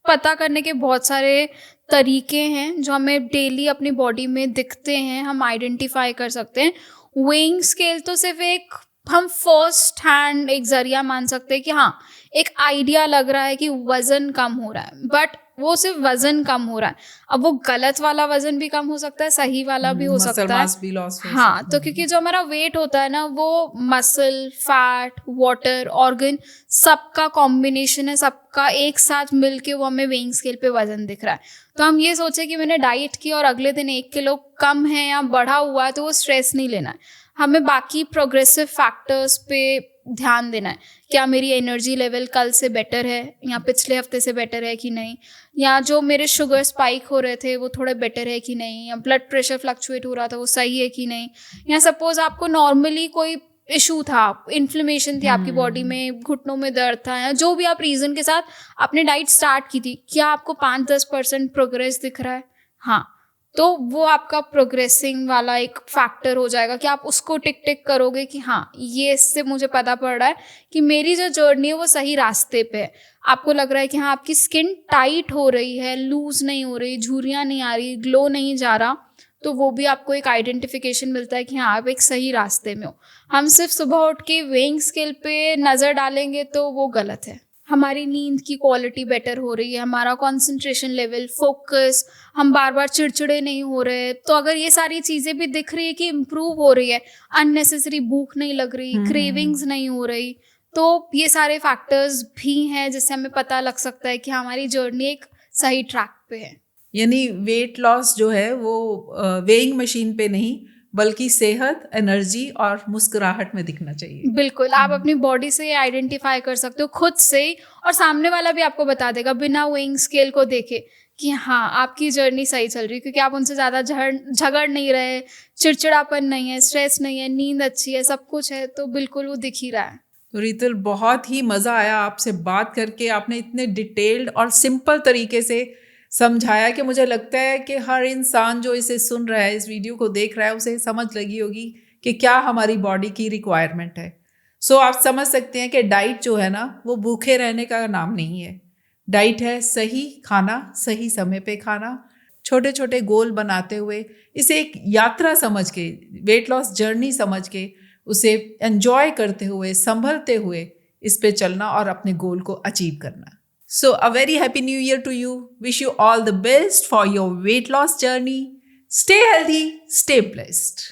S2: पता करने के बहुत सारे तरीके हैं जो हमें डेली अपनी बॉडी में दिखते हैं, हम आइडेंटिफाई कर सकते हैं। वेइंग स्केल तो सिर्फ एक हम फर्स्ट हैंड एक जरिया मान सकते हैं कि हाँ, एक आइडिया लग रहा है कि वजन कम हो रहा है, बट वो सिर्फ वजन कम हो रहा है। अब वो गलत वाला वजन भी कम हो सकता है, सही वाला भी हो
S1: मसल
S2: सकता है।
S1: मास भी लॉस हो
S2: हाँ,
S1: सकता
S2: तो
S1: है।
S2: क्योंकि जो हमारा वेट होता है ना, वो मसल, फैट, वाटर, ऑर्गन सबका कॉम्बिनेशन है, सबका एक साथ मिलके वो हमें वेइंग स्केल पे वजन दिख रहा है। तो हम ये सोचे कि मैंने डाइट की और अगले दिन 1 किलो कम है या बढ़ा हुआ है, तो वो स्ट्रेस नहीं लेना है। हमें बाकी प्रोग्रेसिव फैक्टर्स पे ध्यान देना है। क्या मेरी एनर्जी लेवल कल से बेटर है या पिछले हफ्ते से बेटर है कि नहीं, या जो मेरे शुगर स्पाइक हो रहे थे वो थोड़े बेटर है कि नहीं, या ब्लड प्रेशर फ्लक्चुएट हो रहा था वो सही है कि नहीं, या सपोज आपको नॉर्मली कोई इशू था, इन्फ्लेमेशन थी आपकी बॉडी में, घुटनों में दर्द था, या जो भी आप रीज़न के साथ आपने डाइट स्टार्ट की थी, क्या आपको 5-10% प्रोग्रेस दिख रहा है? हाँ, तो वो आपका प्रोग्रेसिंग वाला एक फैक्टर हो जाएगा कि आप उसको टिक टिक करोगे कि हाँ, ये इससे मुझे पता पड़ रहा है कि मेरी जो जर्नी है वो सही रास्ते पे है। आपको लग रहा है कि हाँ, आपकी स्किन टाइट हो रही है, लूज नहीं हो रही, झुर्रियाँ नहीं आ रही, ग्लो नहीं जा रहा, तो वो भी आपको एक आइडेंटिफिकेशन मिलता है कि हाँ, आप एक सही रास्ते में हो। हम सिर्फ सुबह उठ के वेइंग स्केल पे नज़र डालेंगे तो वो गलत है। हमारी नींद की क्वालिटी बेटर हो रही है, हमारा कंसंट्रेशन लेवल, फोकस, हम बार बार चिड़चिड़े नहीं हो रहे, तो अगर ये सारी चीज़ें भी दिख रही है कि इम्प्रूव हो रही है, अननेसेसरी भूख नहीं लग रही, क्रेविंग्स नहीं हो रही, तो ये सारे फैक्टर्स भी हैं जिससे हमें पता लग सकता है कि हमारी जर्नी एक सही ट्रैक पे है।
S1: यानी वेट लॉस जो है वो वेइंग मशीन पे नहीं, बल्कि सेहत, एनर्जी और मुस्कुराहट में दिखना चाहिए।
S2: बिल्कुल, आप अपनी बॉडी से आइडेंटिफाई कर सकते हो खुद से ही, और सामने वाला भी आपको बता देगा बिना वेइंग स्केल को देखे कि हाँ, आपकी जर्नी सही चल रही है, क्योंकि आप उनसे ज़्यादा झगड़ नहीं रहे, चिड़चिड़ापन नहीं है, स्ट्रेस नहीं है, नींद अच्छी है, सब कुछ है, तो बिल्कुल वो दिख ही रहा है।
S1: तो रीतल, बहुत ही मज़ा आया आपसे बात करके। आपने इतने डिटेल्ड और सिंपल तरीके से समझाया कि मुझे लगता है कि हर इंसान जो इसे सुन रहा है, इस वीडियो को देख रहा है, उसे समझ लगी होगी कि क्या हमारी बॉडी की रिक्वायरमेंट है। सो आप समझ सकते हैं कि डाइट जो है ना, वो भूखे रहने का नाम नहीं है। डाइट है सही खाना, सही समय पे खाना, छोटे छोटे गोल बनाते हुए, इसे एक यात्रा समझ के, वेट लॉस जर्नी समझ के, उसे एंजॉय करते हुए, संभलते हुए इस पे चलना और अपने गोल को अचीव करना। So a very happy new year to you. Wish you all the best for your weight loss journey. Stay healthy, stay blessed.